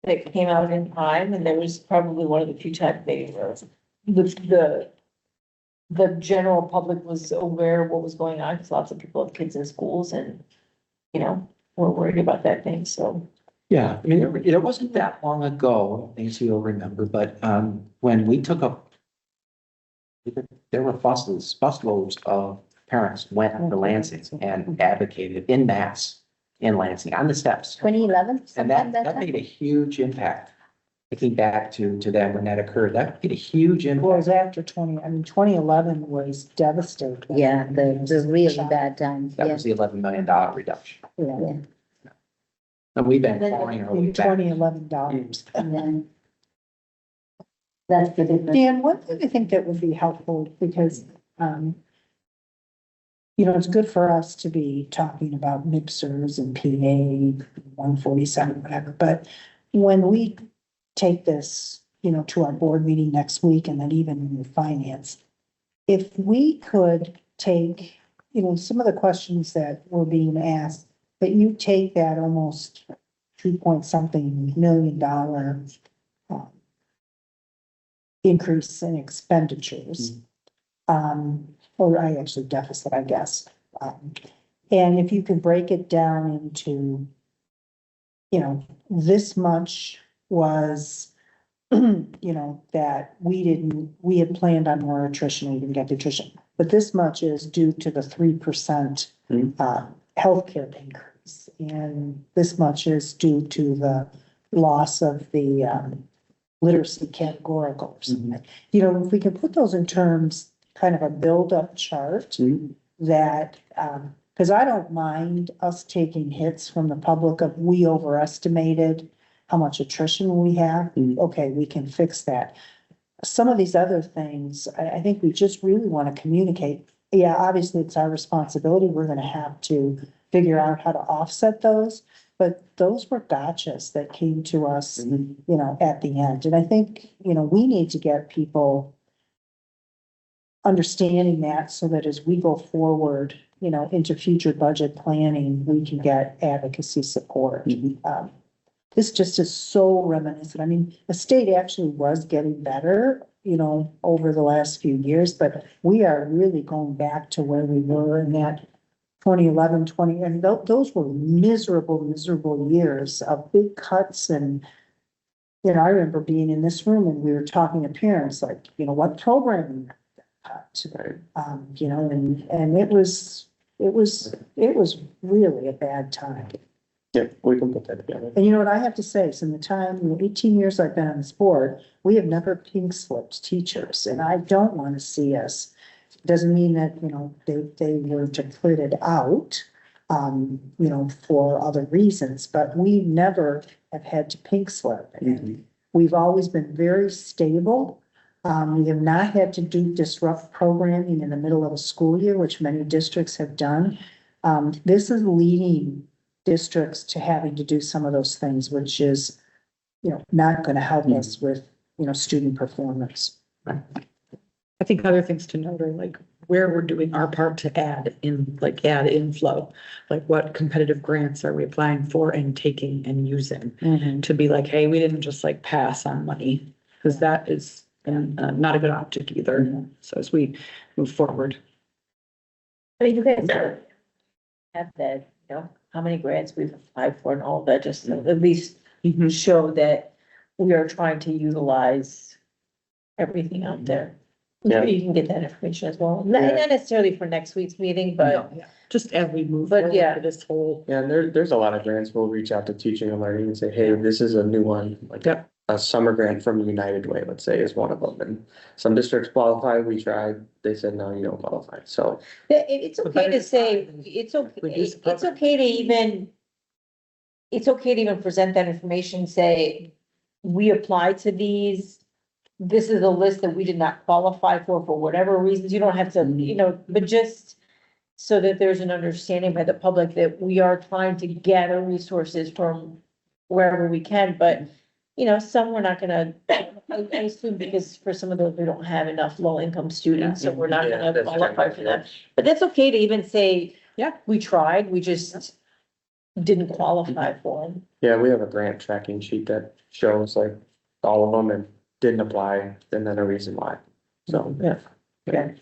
that came out in time, and there was probably one of the few times maybe where the general public was aware of what was going on, because lots of people have kids in schools and, you know, were worried about that thing, so. Yeah, I mean, it wasn't that long ago, things you'll remember, but when we took up. There were busloads of parents went to Lansing and advocated in mass in Lansing on the steps. 2011, And sometime that that made time? a huge impact. Thinking back to them when that occurred, that made a huge Well, it impact. was after 2011 was devastating. Yeah, the really bad times, That yeah. was the $11 million reduction. Yeah, And we've been And then- clawing our way in back. $2011. And then that's the difference. Dan, one thing I think that would be helpful, because, you know, it's good for us to be talking about mixers and PA 147, whatever, but when we take this, you know, to our board meeting next week, and then even in the finance, if we could take, you know, some of the questions that were being asked, that you take that almost 2 point something million um, increase in expenditures. Or I actually deficit, I guess. And if you could break it down into, you know, this much was, you know, that we had planned on more attrition, we didn't get the attrition. But this much is due to the 3% healthcare increase. And this much is due to the loss of the literacy categorical or something. You know, if we can put those in terms, kind of a build-up chart that, because I don't mind us taking hits from the public of we overestimated how much attrition we have. Okay, we can fix that. Some of these other things, I think we just really want to communicate. Yeah, obviously it's our responsibility. We're gonna have to figure out how to offset those. But those were gotchas that came to us, you know, at the end. And I think, you know, we need to get people understanding that, so that as we go forward, you know, into future budget planning, we can get advocacy support. This just is so reminiscent. I mean, the state actually was getting better, you know, over the last few years, but we are really going back to where we were in that 2011, and those were miserable years of big cuts. And, you know, I remember being in this room and we were talking to parents, like, you know, what programming cut, you know, and it was really a bad time. Yeah, we can put that together. And you know what I have to say, so in the time, in the 18 years I've been on this board, we have never pink slipped teachers, and I don't want to see us. Doesn't mean that, you know, they were depleted out, you know, for other reasons, but we never have had to pink slip. And we've always been very stable. We have not had to disrupt programming in the middle of a school year, which many districts have done. This is leading districts to having to do some of those things, which is, you know, not going to help us with, you know, student performance. I think other things to note are like where we're doing our part to add inflow. Like what competitive grants are we applying for and taking and using to be like, hey, we didn't just like pass on money, because that is not a good optic either. So as we move forward. I mean, you guys have that, you know, how many grants we've applied for and all of that, just to at least show that we are trying to utilize everything out there. Yeah. You can get that information as well, not necessarily for next week's meeting, but No, yeah. Just as we move But forward yeah. for this whole. Yeah, and there's a lot of grants. We'll reach out to teaching and learning and say, hey, this is a new one, like Yep. a summer grant from United Way, let's say, is one of them. And some districts qualify. We tried. They said, no, you don't qualify. So it's okay to say, it's okay, Reduce the it's okay to even. It's okay to even present that information, say, we applied to these. This is a list that we did not qualify for whatever reasons. You don't have to, you know, but just. So that there's an understanding by the public that we are trying to gather resources from wherever we can, but. You know, some we're not gonna, I assume because for some of those, we don't have enough low-income students, so we're not Yeah, gonna that's qualify true. for them. But that's okay to even say, Yeah. we tried, we just, didn't qualify for them. Yeah, we have a grant tracking sheet that shows like all of them and didn't apply, and then a reason why. So, yeah. Okay.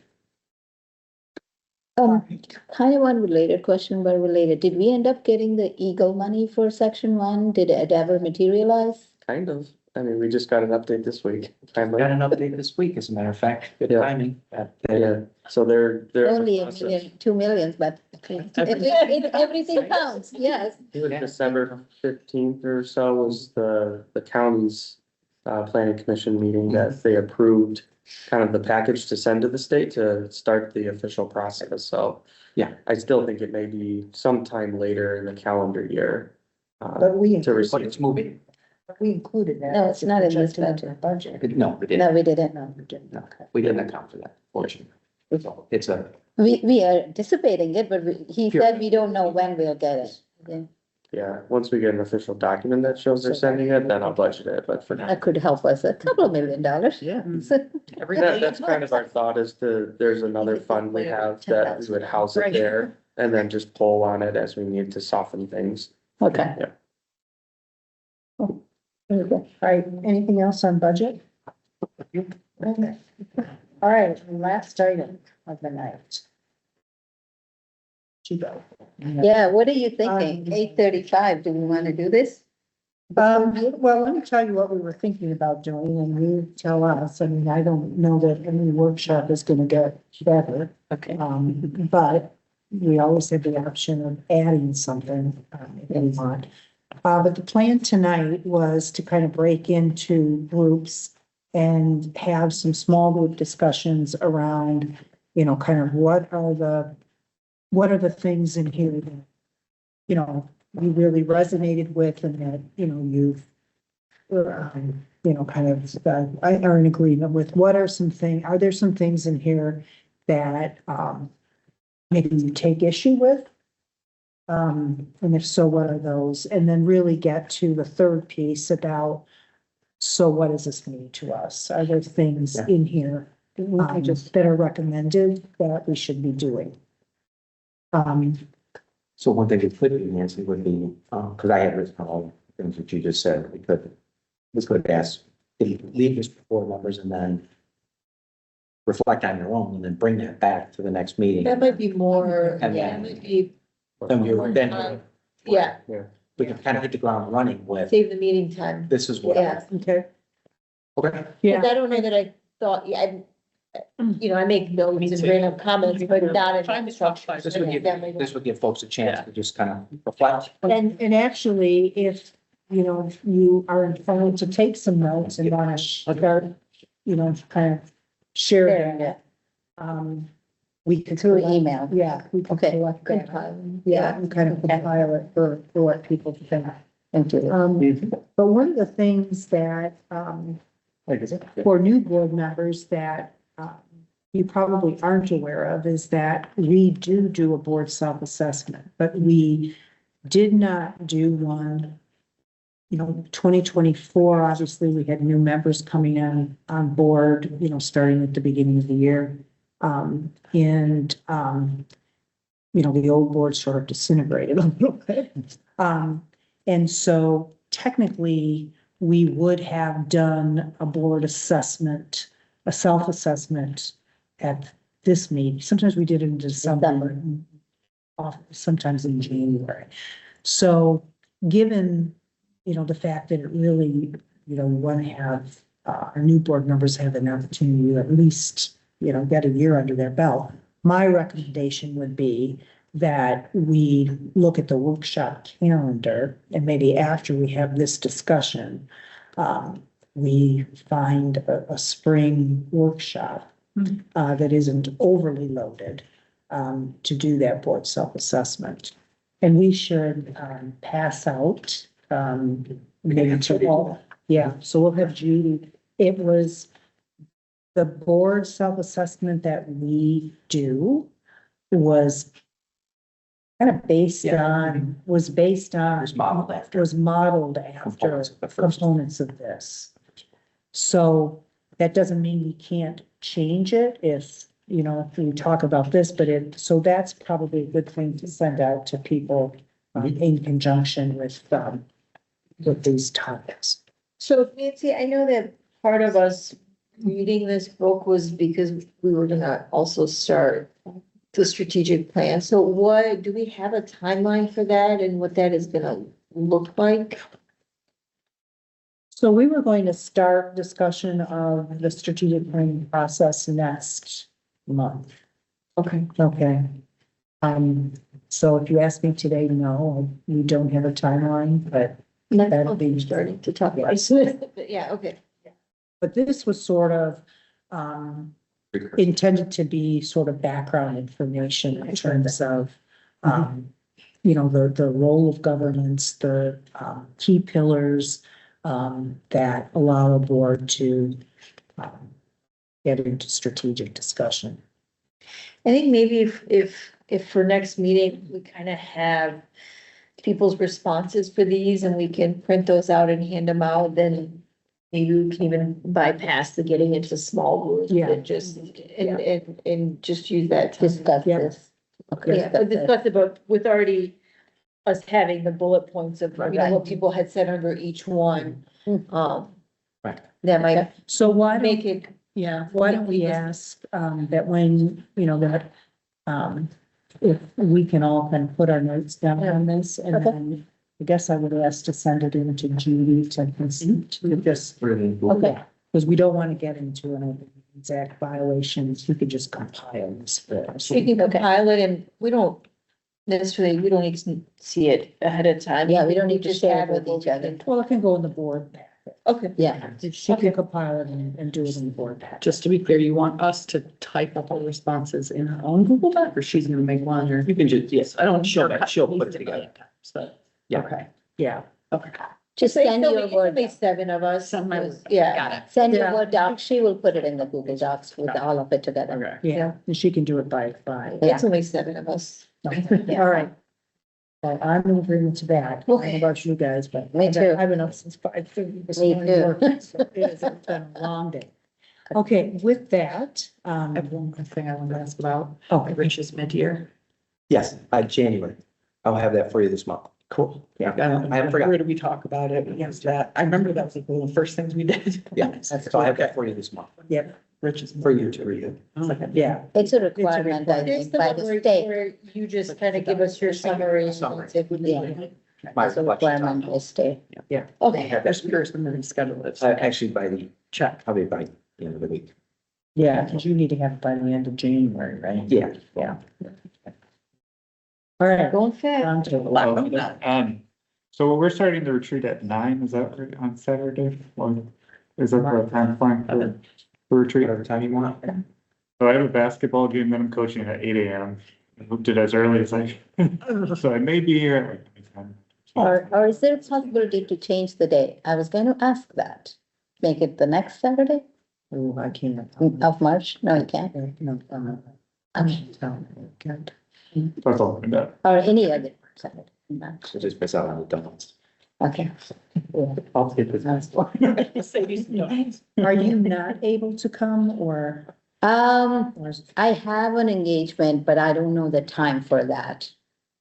Kind of unrelated question, but related. Did we end up getting the Eagle money for section one? Did it ever materialize? Kind of. I mean, we just got an update this week. Finally. Got an update this week, as a matter of fact. Good Yeah. timing. Yeah, so they're. Only a million, 2 million, but everything counts, yes. December 15th or so was the county's planning commission meeting that they approved kind of the package to send to the state to start the official process. So Yeah. I still think it may be sometime later in the calendar year. But we, To But receive. it's moving. we included that. No, it's not in this Projected into the budget. No, we didn't. No, we didn't. No, we didn't. No, we didn't account for that, fortunately. So it's a, We are anticipating it, but he Sure. said we don't know when we'll get it. Yeah, Yeah, once we get an official document that shows they're sending it, then I'll budget it, but for now. that could help us a couple of $1 million. Yeah. That's kind of our thought is there's another fund we have that we would house it there and then just pull on it as we need to soften things. Okay. Yeah. Very good. All right, anything else on budget? Okay. All right, last item of the night. You go. Yeah, what are you thinking? 8:35, do we want to do this? Well, let me tell you what we were thinking about doing, and you tell us. I mean, I don't know that any workshop is gonna get better. Okay. But we always have the option of adding something, if we want. But the plan tonight was to kind of break into groups and have some small group discussions around, you know, kind of what are the things in here that, you know, you really resonated with and that, you know, you've, you know, kind of, are in agreement with. What are are there some things in here that, maybe you take issue with? And if so, what are those? And then really get to the third piece about, so what does this mean to us? Are there things Yeah. in here that are recommended that we should be doing? so one thing we could do, Nancy, would be, because I had written all the things that you just said, we could ask, leave this to board members and then reflect on your own and then bring that back to the next meeting. That might be more, And yeah, then- maybe, Then yeah, we can kind of hit the ground running with, save the meeting time. this is what. Yeah. Okay. Okay. Yeah. I don't know that I thought, you know, I make notes and bring up comments, but not in Trying the to talk structure. about This would give, this would give folks a chance to just kind of reflect. And actually, if, you know, you are inclined to take some notes and want to start, you know, kind of sharing it. We could. Through collect- email. Yeah, we can Okay. collect that. Compile. Yeah, and kind of compile it for what people think. Thank you. But one of the things that, for new board members that, you probably aren't aware of is that we do a board self-assessment, but we did not do one. You know, 2024, obviously, we had new members coming on board, you know, starting at the beginning of the year. You know, the old board sort of disintegrated a little bit. And so technically, we would have done a board assessment, a self-assessment at this meeting. Sometimes we did it in December, sometimes in January. So given, you know, the fact that it really, you know, we want to have our new board members have an opportunity to at least, you know, get a year under their belt. My recommendation would be that we look at the workshop calendar and maybe after we have this discussion, we find a spring workshop that isn't overly loaded to do that board self-assessment. And we should pass out maybe to all, yeah, so we'll have Judy. It was the board self-assessment that we do was kind of based on, was modeled after components of this. So that doesn't mean we can't change it if, you know, if we talk about this, but so that's probably a good thing to send out to people in conjunction with these topics. So Nancy, I know that part of us reading this book was because we were gonna also start the strategic plan. So what, do we have a timeline for that and what that is gonna look like? So we were going to start discussion of the strategic planning process next month. Okay. Okay. So if you ask me today, no, we don't have a timeline, but Next That'll month, be- we're starting to talk about it. But yeah, okay. this was sort of, intended to be sort of background information in terms of, the role of governance, the, key pillars, that allow a board to, get into strategic discussion. I think maybe if for next meeting, we kind of have people's responses for these and we can print those out and hand them out, then maybe we can even bypass the getting into small groups Yeah. and just, and just use that time. Discuss Yep. this. Yeah, but discuss about with already us having the bullet points of, what people had said under each one. Right. That might So why don't, make it, why don't we ask, that when, if we can all kind of put our notes down on this, and then I guess I would ask to send it in to Judy to just, Okay. because we don't want to get into an exact violations, we could just compile this for us. we can compile it and we don't necessarily, we don't need to see it ahead of time. Yeah, we don't need to just share have it with where each we other. can- Well, it can go in the board packet. Okay. Yeah, She can compile it and do it in the board packet. Just to be clear, you want us to type up our responses in our own Google Doc, or she's gonna make one, or? You can just, yes, I don't. she'll put it together. So, Yeah. okay, Yeah. okay. just Say send there'll your be- word, there'll be seven of us. Send my- Yeah. Got it. send your Yeah. word doc, she will put it in the Google Docs with all of it together. Okay. Yeah, and she can do it by. It's only seven of us. All right. Well, I'm in agreement to that. I don't know about you guys, but. Me too. I've been up since 5:30 this Me morning too. working, so it's been a long day. Okay, with that, I have one more thing I wanted to ask about, okay, Rich's mid-year. Yes, by January. I'll have that for you this month. Cool. Yeah. I haven't forgotten. Where did we talk about it? Was that, I remember that was like one of the first things we did. Yeah, so I'll have that for you this month, yep, Rich's. for you to review. yeah. It's a requirement, I There's think, the by one the where, state. where you just kind of give us your summary. and Summary. say we need it. My It's a reflection requirement time. by state. Okay, Just curious when we're gonna schedule it. Actually, by the, Check. probably by the end of the week. Yeah, because you need to have it by the end of January, right? Yeah. Yeah. All right. going fast. On to the So we're starting the retreat at 9, is that right, on Saturday? Or is that the time frame for the retreat? Whatever time you want. So I have a basketball game that I'm coaching at 8 AM. I booked it as early as I, so I may be here at like any time. Or is there a possibility to change the day? I was going to ask that. Make it the next Saturday Oh, I can't. of March? No, you can't. No, Okay. Good. That's all I'm about. Or any other Saturday. in March. So just miss out on the donuts. Okay. I'll take this. Are you not able to come or? or is it- I have an engagement, but I don't know the time for that.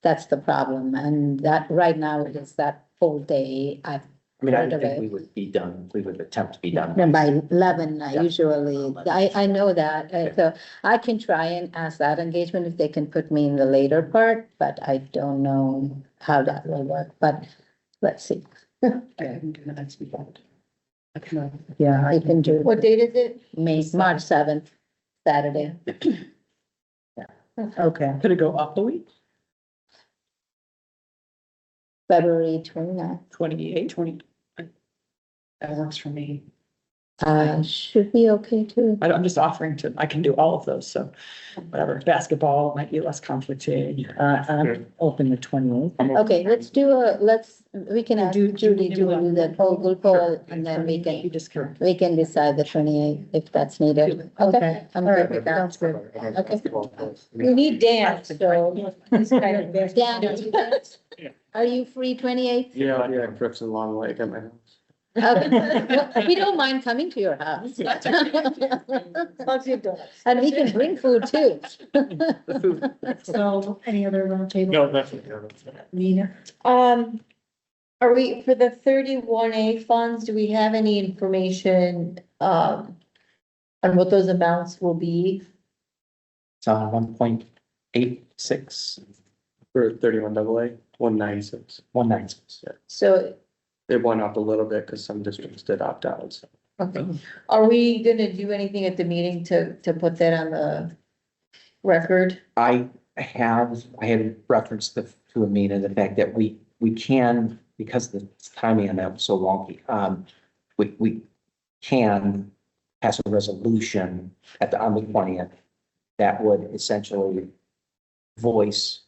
That's the problem. And that right now it is that whole day. I mean, I Right don't think away. we would be done, we would attempt to be done. And by 11, I Yeah. usually, I know that, so I can try and ask that engagement if they can put me in the later part, but I don't know how that will work, but let's see. Yeah, I can do What date is it? March 7th, Saturday. okay. Could it go up a week? February 29th. 28, 20? That works for me. Should be okay too. I'm just offering to, I can do all of those, so whatever, basketball might be less complicated. I'm open the 28th. Okay, we can ask Judy to do the Google poll and then we You can, just can. we can decide the 28th if that's needed. Okay, I'm All good right, with that. sounds good. Okay. We need Dan, so. he's kind of- Dan, are you free 28th? Yeah, yeah, trips in Long Lake at my house. We don't mind coming to your house. Lots of donuts. And we can bring food too. The food. So any other roundtable? No, that's. Nina? Are we, for the 31A funds, do we have any information, on what those amounts will be? It's on 1.86, For 31AA, 196. 196. So, It went up a little bit because some districts did opt out, so. okay, are we gonna do anything at the meeting to put that on the record? I had referenced to Amina, the fact that we can, because the timing on that was so wonky, we can pass a resolution on the 20th that would essentially voice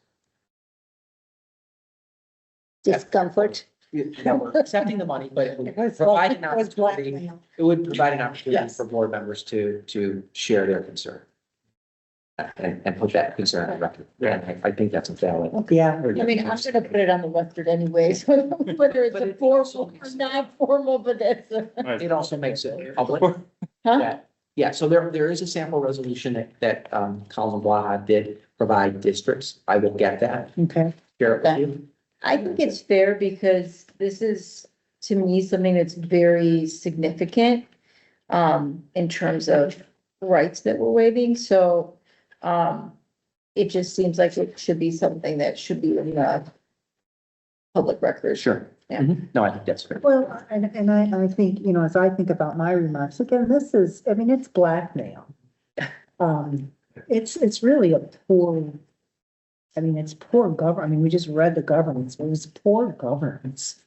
Discomfort. that we're accepting the money, but it would It was provide an it was opportunity, blackmail. it would provide an opportunity Yes. for board members to share their concern. And put that concern on record. And I think that's a valid. Yeah, I mean, I'm gonna put it on the record anyways, whether it's But a it formal also- or not formal, but that's a. It also makes it public. Huh? that- Yeah, so there is a sample resolution that Colin Blaha did provide districts. I will get that, okay. share it with you. I think it's fair because this is, to me, something that's very significant, in terms of rights that we're waiving, so, it just seems like it should be something that should be in the public record. Sure. Yeah. No, I think that's fair. Well, and I think, as I think about my remarks, again, it's blackmail. It's really a poor, it's poor government. We just read the governance, it was poor governance.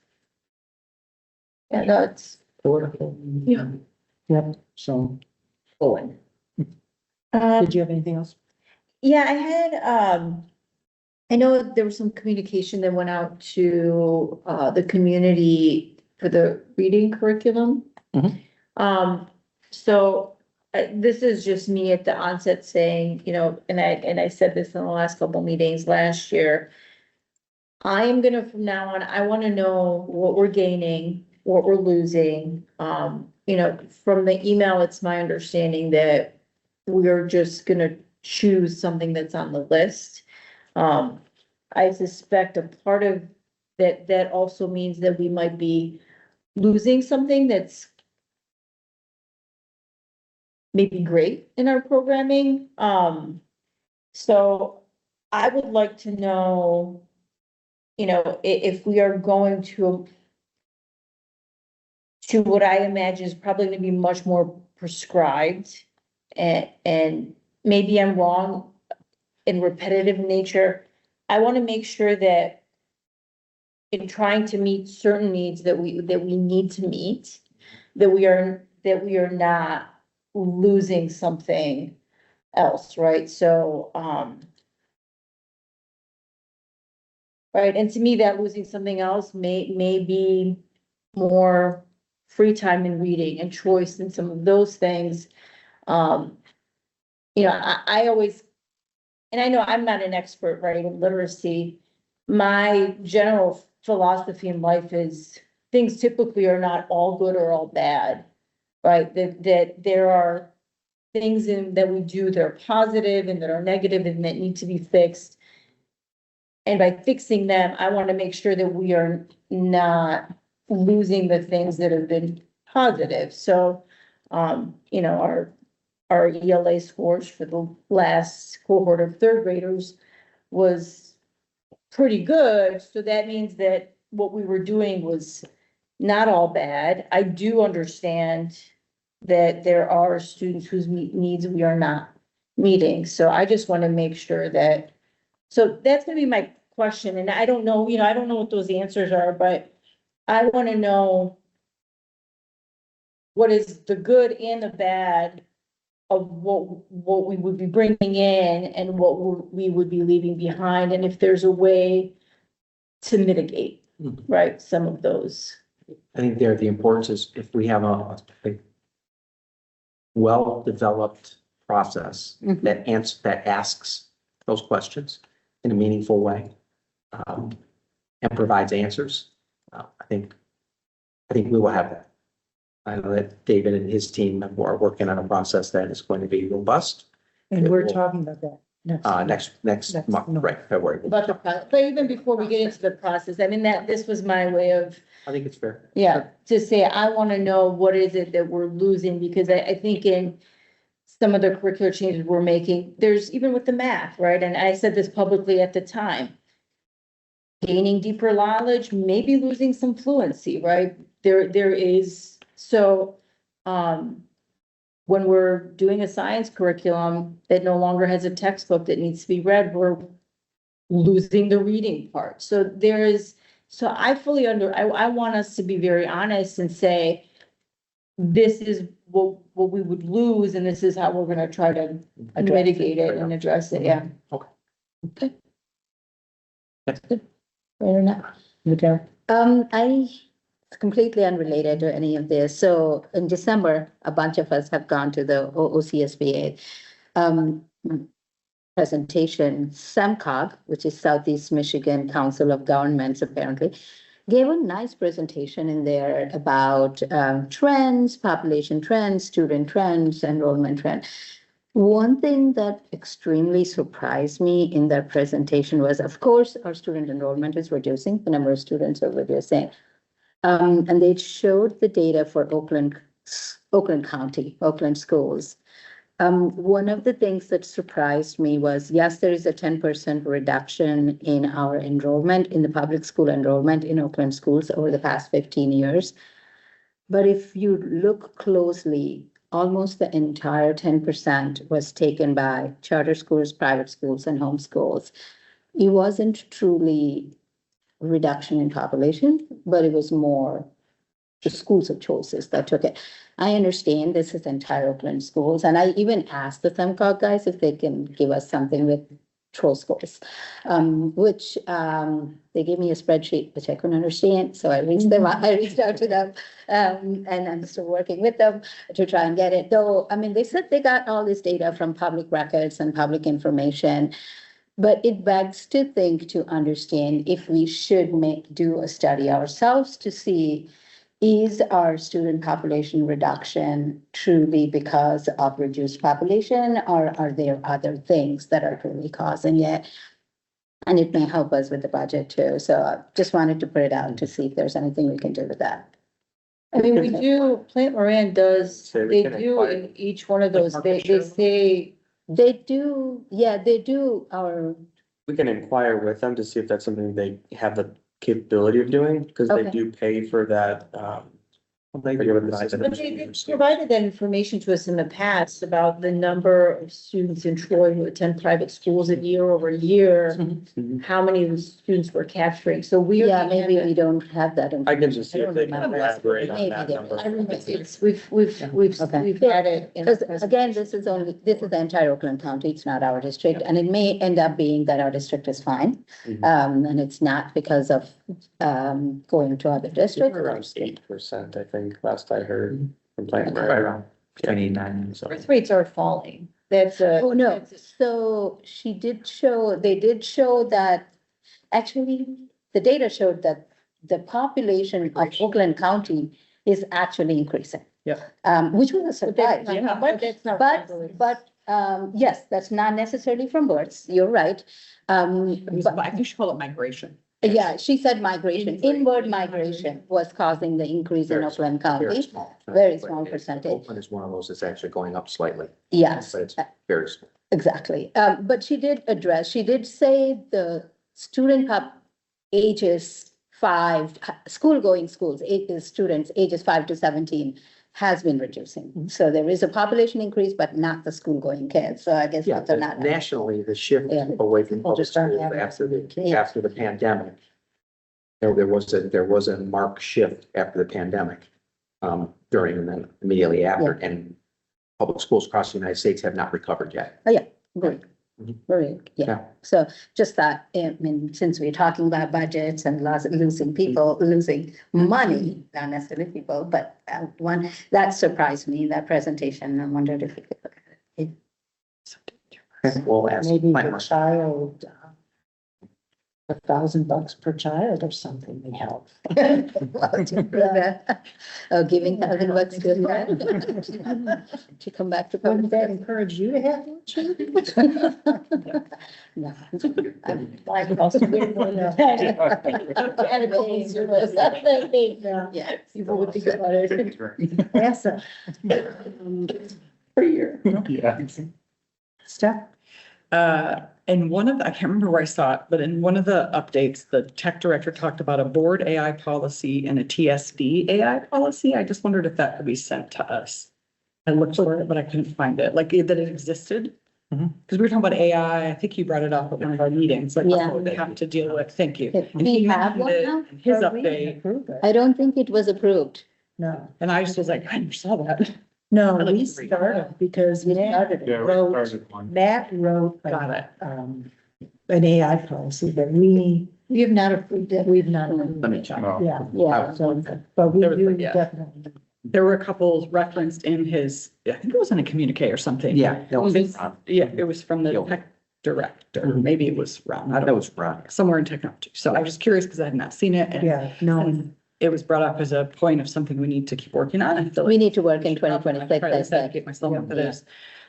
Yeah, no, it's, Yeah. Yep, so, Owen. did you have anything else? yeah, I had, I know there was some communication that went out to, the community for the reading curriculum. Mhm. So, this is just me at the onset saying, and I said this in the last couple meetings last year. I am gonna, from now on, I wanna know what we're gaining, what we're losing. From the email, it's my understanding that we're just gonna choose something that's on the list. I suspect a part of that also means that we might be losing something that's maybe great in our programming. So I would like to know, if we are going to what I imagine is probably gonna be much more prescribed. And maybe I'm wrong in repetitive nature. I wanna make sure that in trying to meet certain needs that we need to meet, that we are not losing something else, right? So, right, and to me, that losing something else may be more free time in reading and choice and some of those things. I always, and I know I'm not an expert, right, in literacy. My general philosophy in life is things typically are not all good or all bad, right? That there are things that we do that are positive and that are negative and that need to be fixed. And by fixing them, I want to make sure that we are not losing the things that have been positive. So, our ELA scores for the last cohort of third graders was pretty good. So that means that what we were doing was not all bad. I do understand that there are students whose needs we are not meeting. So I just want to make sure that, so that's gonna be my question. And I don't know, I don't know what those answers are, but I want to know what is the good and the bad of what we would be bringing in and what we would be leaving behind, and if there's a way to mitigate, right, some of those. I think the importance is if we have a well-developed process that asks those questions in a meaningful way, and provides answers. I think I think we will have that. I know that David and his team are working on a process that is going to be robust, And we're talking about that next. next month, right, February. About the, but even before we get into the process, I mean, this was my way of, I think it's fair. yeah, to say, I want to know what is it that we're losing, because I think in some of the curricular changes we're making, there's even with the math, right? And I said this publicly at the time. Gaining deeper knowledge, maybe losing some fluency, right? There is, so, when we're doing a science curriculum that no longer has a textbook that needs to be read, we're losing the reading part. So so I fully I want us to be very honest and say, this is what we would lose, and this is how we're gonna try to mitigate it and address it, yeah. Fair enough. Okay. I, completely unrelated to any of this. So in December, a bunch of us have gone to the OCSBA presentation. SEMCOG, which is Southeast Michigan Council of Governments, apparently, gave a nice presentation in there about trends, population trends, student trends, enrollment trends. One thing that extremely surprised me in their presentation was, of course, our student enrollment is reducing, the number of students are reducing. And they showed the data for Oakland County, Oakland schools. One of the things that surprised me was, yes, there is a 10% reduction in our enrollment, in the public school enrollment in Oakland schools over the past 15 years. But if you look closely, almost the entire 10% was taken by charter schools, private schools, and homeschools. It wasn't truly reduction in population, but it was more the schools of choices that took it. I understand this is entire Oakland schools, and I even asked the SEMCOG guys if they can give us something with troll scores, which they gave me a spreadsheet, which I couldn't understand. So I reached out to them, and I'm still working with them to try and get it. Though, I mean, they said they got all this data from public records and public information, but it begs to think, to understand if we should do a study ourselves to see, is our student population reduction truly because of reduced population, or are there other things that are really causing it? And it may help us with the budget too. So I just wanted to put it out to see if there's anything we can do with that. I mean, we do, Plant Moran does, Say we they can do inquire. in each one of those, they market share. say, They do, yeah, they do our, We can inquire with them to see if that's something they have the capability of doing, because they Okay. do pay for that, They Regular provide system. the- but they provided that information to us in the past about the number of students in Troy who attend private schools and year over year, Mhm. how many of the students we're capturing, so we. yeah, maybe we don't have that. I can just see if they can remember. elaborate on Maybe that they- number. I remember, it's, we've Okay. had it. in the Because again, this is the entire Oakland County, it's not our district, and it may end up being that our district is fine. Mhm. And it's not because of, going to other districts. Around 8%, I think, last I heard from Plant Right Moran. around 29. So, Birth rates are falling, that's a. Oh, no, that's a- so they did show that, actually, the data showed that the population of Oakland County is actually increasing. Yeah. Which was a But surprise. that's not, but that's not. Yes, that's not necessarily from births, you're right. But I think you should call it migration. yeah, she said migration, Inward. inward migration was causing the increase in Very Oakland Very County. small. Very small percentage. Oakland is one of those that's actually going up slightly, Yes, but it's very small. exactly. But she did say the student ages school-going students ages 5 to 17 has been reducing. So there is a population increase, but not the school-going kids. So I guess Yeah, they're not. nationally, the shift Yeah. away from People public just aren't schools having Yeah. after the pandemic. There was a marked shift after the pandemic, during and then immediately after, and public schools across the United States have not recovered yet. Great. Mhm. Very, yeah. Yeah. So just that, I mean, since we're talking about budgets and losing money, not necessarily people, but one, that surprised me, that presentation. I wondered if we could look at it. We'll ask. Maybe Plant the Moran. child $1,000 per child or something we help. Oh, giving $1,000 to a friend. To come back to. Wouldn't that encourage you to have more children? No. Like most of it. Yeah. Yeah. People would think about it That's a per year. Yeah. step. In one of, I can't remember where I saw it, but in one of the updates, the tech director talked about a board AI policy and a TSD AI policy. I just wondered if that could be sent to us. I looked for it, but I couldn't find it, like that it existed. Mhm. Because we were talking about AI, I think you brought it up at one of our meetings, like Yeah. what we have to deal with. Thank you. Okay, And we he have mentioned one it now? in his But we didn't update, approve it. I don't think it was approved. No, and I just was like, I never saw that. no, I like we to read. started because Matt Yeah, we wrote, started one. Matt wrote. Got it. An AI policy, but we have not approved it. we've not. Let me check. No. Yeah, Yeah. so, but we There was- do yeah. definitely. There were a couple referenced in his, I think it was in a communique or something. Yeah, that was His- Ron. Yeah, it was from the Yeah. tech director, Mhm. maybe it was Ron, I don't That know, was Ron. somewhere in technology. So I was just curious because I had not seen it. And Yeah, no, and it was brought up as a point of something we need to keep working on. I feel like We need to work in we should probably 2026, try I to said. educate myself on what it Yeah. is.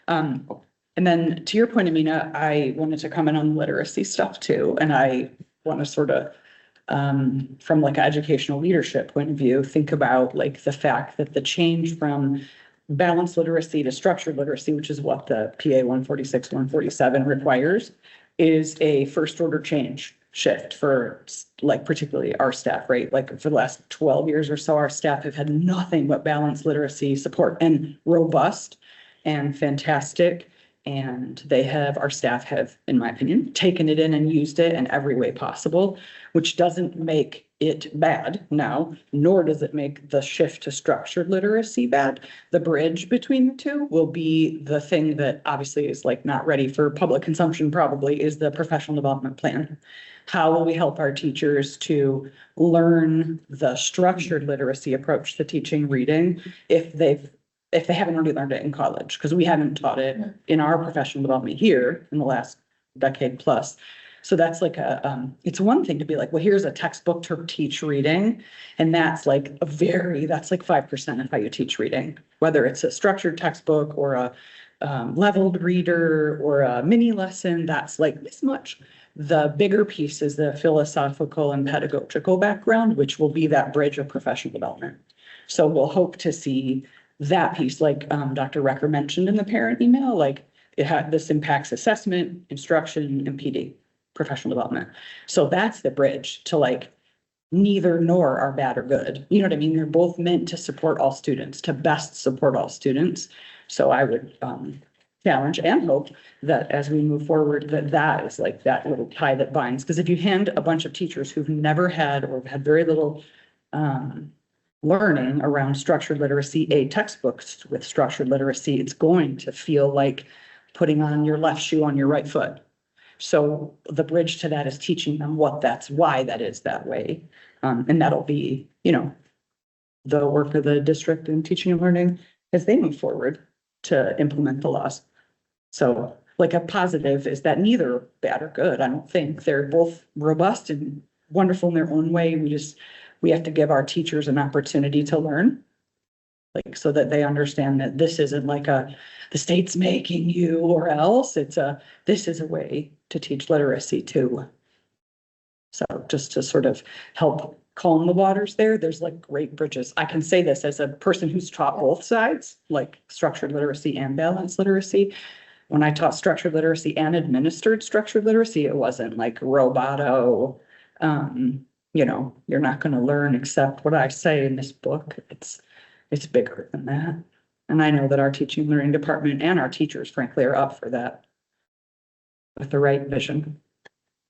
And then to your point, Amina, I wanted to comment on literacy stuff too, and I want to sort of from like an educational leadership point of view, think about like the fact that the change from balanced literacy to structured literacy, which is what the PA 146, 147 requires, is a first order change shift for like particularly our staff, right? Like for the last 12 years or so, our staff have had nothing but balanced literacy support and robust and fantastic. And our staff have, in my opinion, taken it in and used it in every way possible, which doesn't make it bad now, nor does it make the shift to structured literacy bad. The bridge between the two will be the thing that obviously is like not ready for public consumption probably is the professional development plan. How will we help our teachers to learn the structured literacy approach to teaching reading if they haven't already learned it in college? Because we haven't taught it in our professional development here in the last decade plus. So that's like it's one thing to be like, well, here's a textbook to teach reading. And that's like that's like 5% of how you teach reading, whether it's a structured textbook or a leveled reader or a mini lesson, that's like this much. The bigger piece is the philosophical and pedagogical background, which will be that bridge of professional development. So we'll hope to see that piece, like Dr. Recker mentioned in the parent email, like this impacts assessment, instruction, and PD, professional development. So that's the bridge to like neither nor are bad or good. You know what I mean? They're both meant to support all students, to best support all students. So I would challenge and hope that as we move forward, that is like that little tie that binds. Because if you hand a bunch of teachers who've never had or had very little learning around structured literacy, a textbook with structured literacy, it's going to feel like putting on your left shoe on your right foot. So the bridge to that is teaching them why that is that way. And that'll be, the work of the district in teaching and learning as they move forward to implement the laws. So like a positive is that neither bad or good. I don't think they're both robust and wonderful in their own way. We have to give our teachers an opportunity to learn, like, so that they understand that this isn't like the state's making you or else. This is a way to teach literacy too. So just to sort of help calm the waters there's like great bridges. I can say this as a person who's taught both sides, like structured literacy and balanced literacy. When I taught structured literacy and administered structured literacy, it wasn't like roboto, you're not going to learn except what I say in this book. It's bigger than that. And I know that our teaching and learning department and our teachers, frankly, are up for that with the right vision.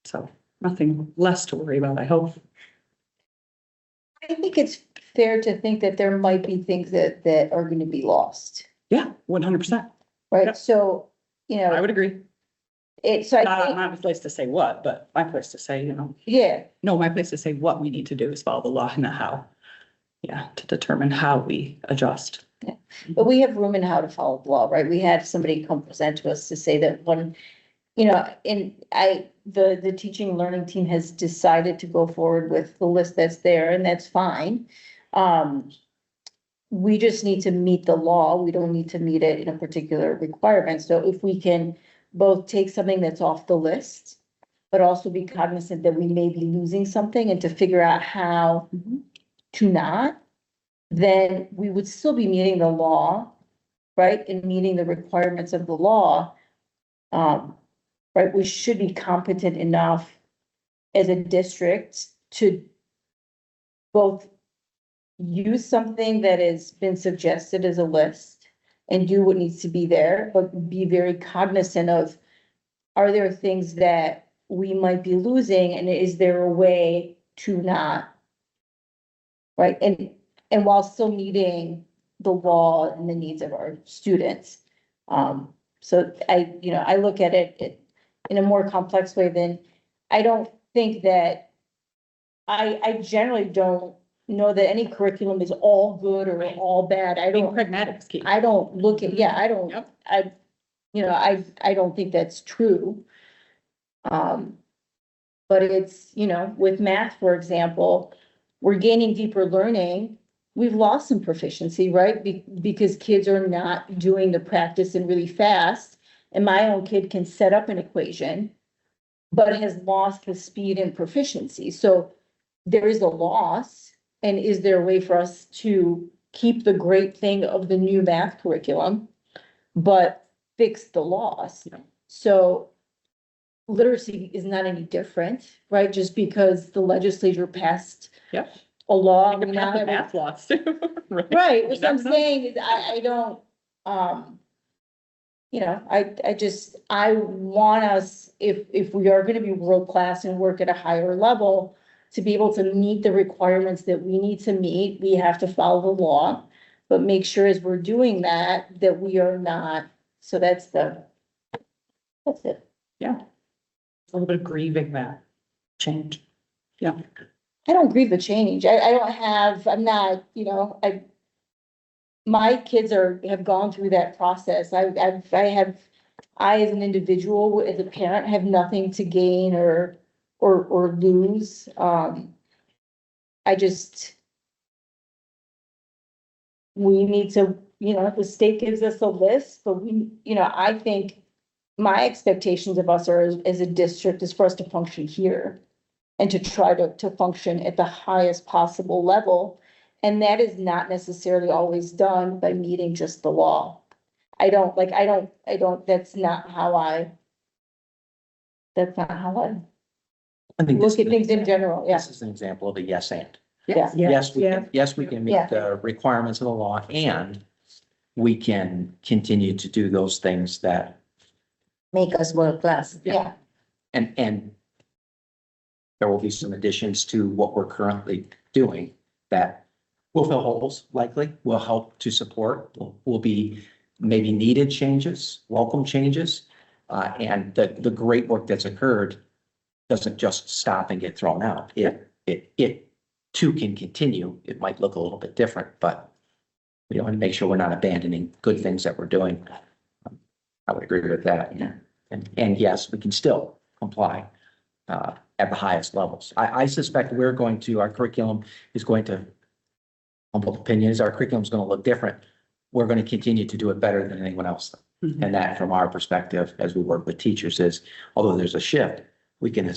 So nothing less to worry about, I hope. I think it's fair to think that there might be things that are going to be lost, Yeah, 100%. right? Yep. So, I would agree. so I Not think, my place to say what, but my place to say, yeah, no, my place to say what we need to do is follow the law and the how. Yeah, to determine how we adjust. but we have room in how to follow the law, right? We had somebody come present to us to say that one, and the teaching and learning team has decided to go forward with the list that's there, and that's fine. We just need to meet the law. We don't need to meet it in a particular requirement. So if we can both take something that's off the list, but also be cognizant that we may be losing something and to figure out how to not, then we would still be meeting the law, right? And meeting the requirements of the law. Right, we should be competent enough as a district to both use something that has been suggested as a list and do what needs to be there, but be very cognizant of, are there things that we might be losing, and is there a way to not? Right, and while still meeting the law and the needs of our students. So I look at it in a more complex way than, I don't think that, I generally don't know that any curriculum is all good or all bad. I Being don't, pragmatic is key. I don't look at, yeah, I don't, Yep. I don't think that's true. But it's, with math, for example, we're gaining deeper learning. We've lost some proficiency, right? Because kids are not doing the practice and really fast. And my own kid can set up an equation, but has lost the speed and proficiency. So there is a loss. And is there a way for us to keep the great thing of the new math curriculum, but fix the loss? Yeah. So literacy is not any different, right? Just because the legislature passed Yep. a law. You can have the math laws too. Right, what I'm saying is, I don't, I want us, if we are gonna be world-class and work at a higher level, to be able to meet the requirements that we need to meet, we have to follow the law. But make sure as we're doing that we are not, so that's it. Yeah. A little bit of grieving that change. Yeah. I don't grieve the change. I'm not, my kids have gone through that process. I as an individual, as a parent, have nothing to gain or lose. We need to, the state gives us a list, but I think my expectations of us are as a district is for us to function here and to try to function at the highest possible level. And that is not necessarily always done by meeting just the law. That's not how I I think this look at is- things in general, yeah. This is an example of a yes and. Yeah. Yes, Yeah. we can Yeah. meet the requirements of the law, and we can continue to do those things that, Make us world-class. Yeah, and there will be some additions to what we're currently doing that will fill holes, likely, will help to support, will be maybe needed changes, welcome changes. And the great work that's occurred doesn't just stop and get thrown out. It too can continue. It might look a little bit different, but we want to make sure we're not abandoning good things that we're doing. I would agree with that. Yeah. And yes, we can still comply at the highest levels. I suspect our curriculum is going to, humble opinions, our curriculum is going to look different. We're going to continue to do it better than anyone else. Mhm. And that, from our perspective, as we work with teachers, is although there's a shift, we can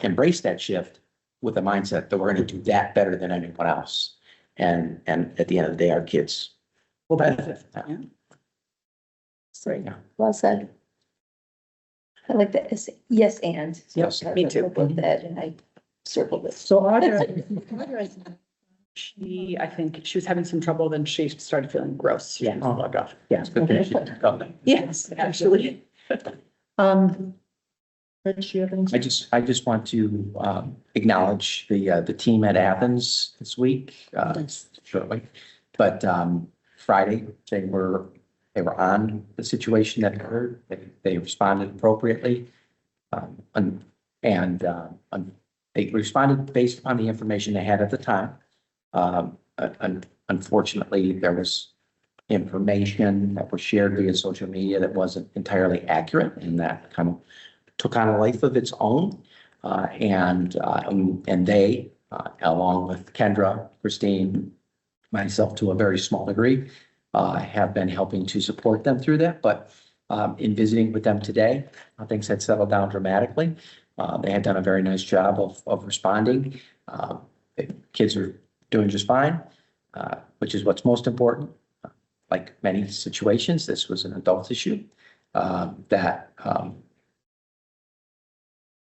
embrace that shift with the mindset that we're going to do that better than anyone else. And at the end of the day, our kids will benefit from that. Yeah. Right now. well said. I like that, yes, and. Yes, me too. With that, and I circled this. So Audra, I think she was having some trouble, then she started feeling gross. She Yeah. logged off. Yes, good thing she didn't come then. Yes, actually. Rich, you have anything? I just want to acknowledge the team at Athens this week, shortly. But Friday, they were on the situation that occurred. They responded appropriately. And they responded based upon the information they had at the time. Unfortunately, there was information that was shared via social media that wasn't entirely accurate, and that kind of took on a life of its own. And they, along with Kendra, Christine, myself to a very small degree, have been helping to support them through that. But in visiting with them today, things had settled down dramatically. They had done a very nice job of responding. The kids are doing just fine, which is what's most important. Like many situations, this was an adult issue that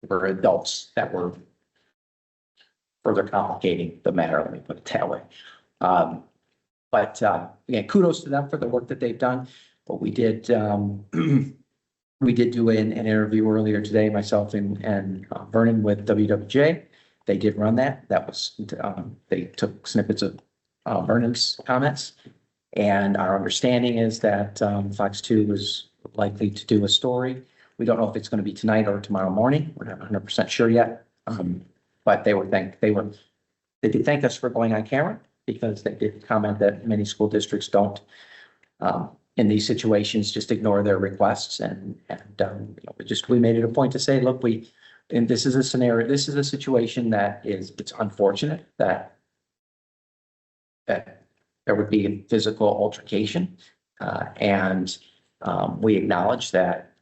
were adults that were further complicating the matter, let me put it that way. But again, kudos to them for the work that they've done. But we did we did do an interview earlier today, myself and Vernon with WWJ. They did run that. That was they took snippets of Vernon's comments. And our understanding is that Fox 2 is likely to do a story. We don't know if it's going to be tonight or tomorrow morning. We're not 100% sure yet. But they did thank us for going on camera, because they did comment that many school districts don't, in these situations, just ignore their requests. And we made it a point to say, look, and this is a scenario, this is a situation that it's unfortunate that there would be a physical altercation. And we acknowledge that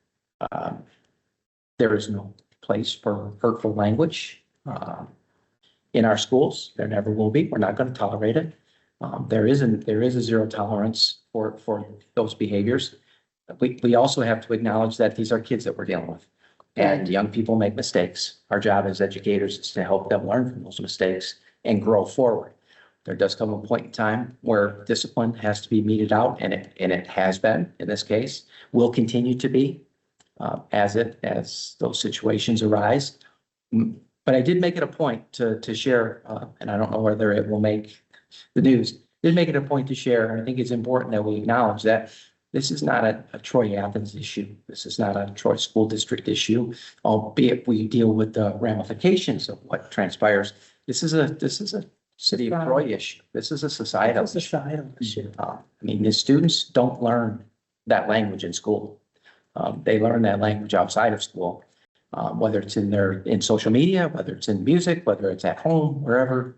there is no place for hurtful language in our schools. There never will be. We're not going to tolerate it. There is a zero tolerance for those behaviors. We also have to acknowledge that these are kids that we're dealing with, and young people make mistakes. Our job as educators is to help them learn from those mistakes and grow forward. There does come a point in time where discipline has to be meted out, and it has been in this case, will continue to be as those situations arise. But I did make it a point to share, and I don't know whether it will make the news, did make it a point to share. And I think it's important that we acknowledge that this is not a Troy Athens issue. This is not a Troy School District issue, albeit we deal with the ramifications of what transpires. This is a city of Troy issue. This is a societal issue. I mean, the students don't learn that language in school. They learn that language outside of school, whether it's in social media, whether it's in music, whether it's at home, wherever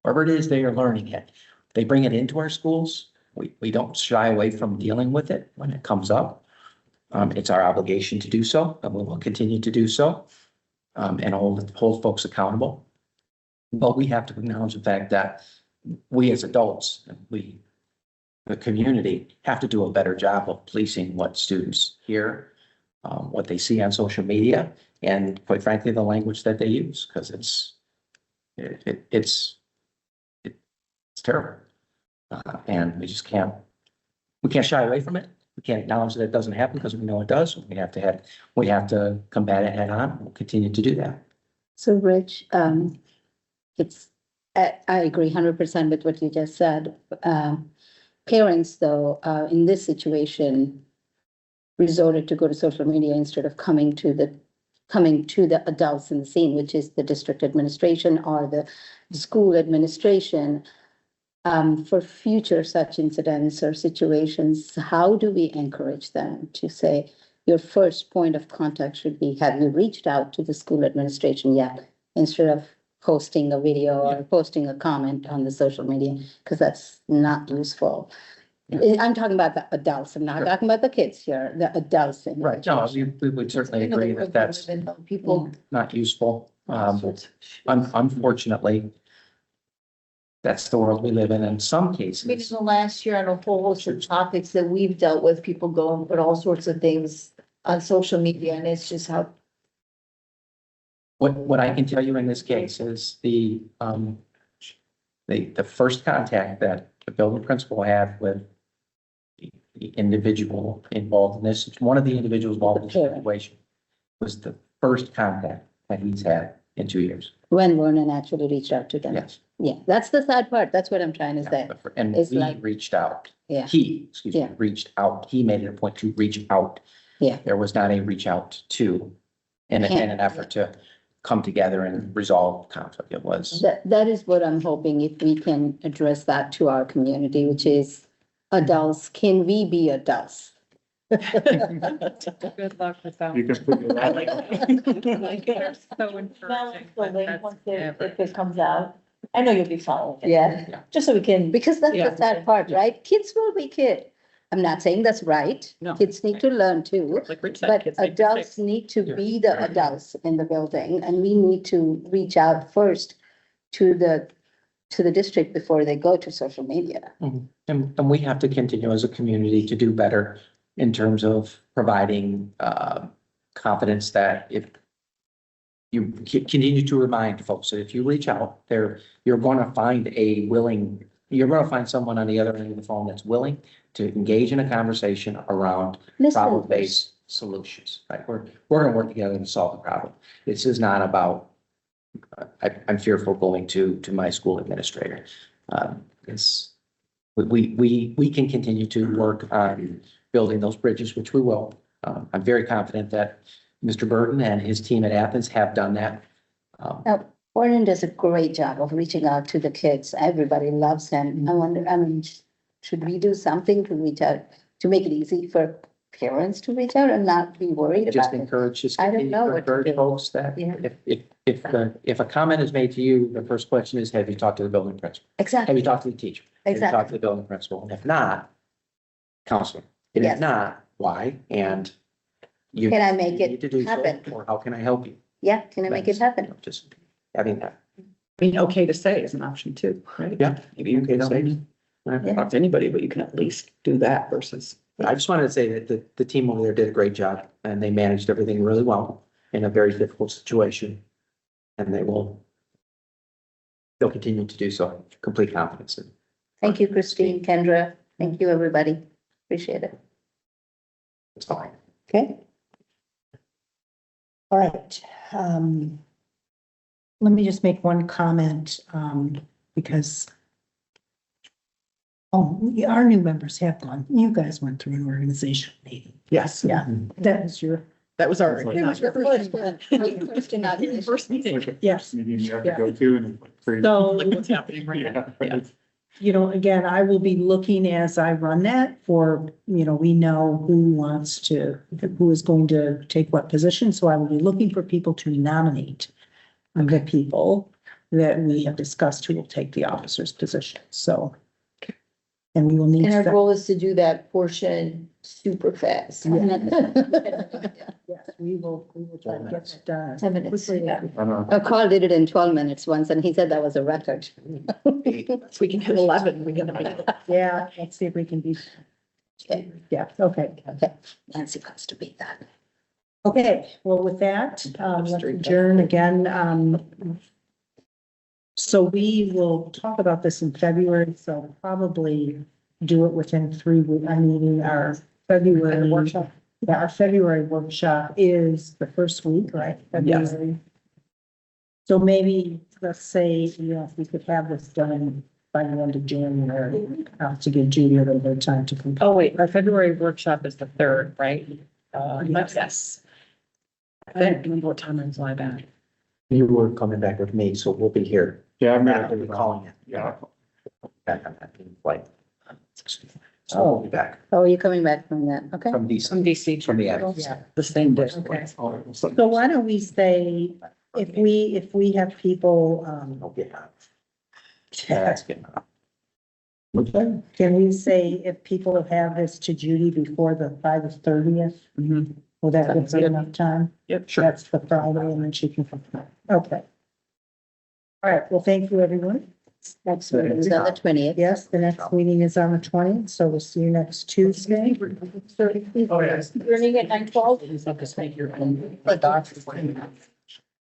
it is, they are learning it. They bring it into our schools. We don't shy away from dealing with it when it comes up. It's our obligation to do so, and we will continue to do so, and hold folks accountable. But we have to acknowledge the fact that we as adults, the community, have to do a better job of policing what students hear, what they see on social media, and quite frankly, the language that they use, because it's terrible. And we can't shy away from it. We can't acknowledge that it doesn't happen, because we know it does. We have to combat it head on. We'll continue to do that. So Rich, I agree 100% with what you just said. Parents, though, in this situation, resorted to go to social media instead of coming to the adults in the scene, which is the district administration or the school administration. For future such incidents or situations, how do we encourage them to say, your first point of contact should be, have you reached out to the school administration yet? Instead of posting a video or posting a comment on the social media, because that's not useful. I'm talking about the adults. I'm not talking about the kids here, the adults. Right. No, we would certainly agree that that's People. not useful. Unfortunately, that's the world we live in some I mean, in cases. the last year, on a whole host of topics that we've dealt with, people go and put all sorts of things on social media, and it's just how. What I can tell you in this case is the first contact that the building principal had with the individual involved in this, one of the individuals involved in the situation, was the first contact that he's had in 2 years. When Vernon actually reached out to them. Yes. Yeah, that's the sad part. That's what I'm trying to say. And It's we like- reached out. Yeah. Excuse me, Yeah. reached out. He made it a point to reach out. Yeah. There was not a reach out to in an effort to come together and resolve conflict. It was. That is what I'm hoping, if we can address that to our community, which is adults, can we be adults? Good luck with that. You can figure it I out. like it. They're so Balance encouraging. the but link that's once never- if it comes out. I know you'll be following it. Yeah, Just so we can. because that's Yeah. the sad part, right? Kids will be kid. I'm not saying that's right. No. Kids need to learn too. Like Rich said, But kids make adults mistakes. need to be the adults in the building, and we need to reach out first to the district before they go to social media. And we have to continue as a community to do better in terms of providing confidence that if you continue to remind folks that if you reach out there, you're going to find someone on the other end of the phone that's willing to engage in a conversation around Listen first. problem-based solutions, right? We're going to work together to solve the problem. This is not about, I'm fearful going to my school administrator. We can continue to work on building those bridges, which we will. I'm very confident that Mr. Burton and his team at Athens have done that. Warren does a great job of reaching out to the kids. Everybody loves him. Should we do something to reach out, to make it easy for parents to reach out and not be worried Just about it? encourage, just I don't continue know to what to encourage do. folks that Yeah. if a comment is made to you, the first question is, have you talked to the building principal? Have Exactly, you talked to the teacher? Have you talked exactly. to the building principal? And if not, counseling. And Yes. if not, why? And you. Can I make you need to do it so, happen? Or how can I help you? Yeah, can I make it happen? Just having that. I mean, okay to say is an option too, right? Yeah. Maybe you Okay to don't say. need Right. to talk to anybody, but you can at least do that versus. But I just wanted to say that the team over there did a great job and they managed everything really well in a very difficult situation. And they'll continue to do so, complete confidence in. Thank you, Christine, Kendra. Thank you, everybody. Appreciate it. It's fine. Okay. All right, let me just make one comment, because our new members have gone, you guys went through an organization meeting. Yes. Yeah, that was your, That was our. It was your first one. First inauguration. First meeting. yes. Meeting you have to go to and. it's crazy. So, What's happening right now? Yeah. you know, again, I will be looking as I run that for, we know who is going to take what position. So I will be looking for people to nominate the people that we have discussed who will take the officer's position. So, and we will need. And our to- goal is to do that portion super fast. Yes, we will try to get that done. 10 minutes. quickly. Yeah. I know. Carl did it in 12 minutes once, and he said that was a record. If we can hit 11, we're gonna be. Yeah, let's see if we can be. Yeah, okay. Okay, Nancy has to beat that. Okay, well, with that, let's adjourn again. So we will talk about this in February, so probably do it within 3 weeks. I mean, our February workshop. Yeah, our February workshop is the first week, right? Yes. February. So maybe, let's say, if we could have this done by the end of January, to give Judy a little bit of time to complete. Oh, wait, our February workshop is the 3rd, right? Yes. I don't remember what time I fly back. You were coming back with me, so we'll be here. Yeah, I'm After gonna. we're calling it. Yeah. Back on that flight. So we'll be back Oh, are you coming back from that? Okay. from DC, From DC. from the Adams. Yeah. The same day. Okay. Oh, So why don't we say, if we have people, I'll get out. That's good. Okay. can we say if people have this to Judy before by the 30th? Mhm. Will that Sounds give good. her enough time? Yep, That's the Friday, and then she can. Okay. All right, well, thank you, everyone. Next meeting is on the 20th. Yes, the next meeting is on the 20th, so we'll see you next Tuesday. Oh, yes. Burning at 9:12. Just make your own.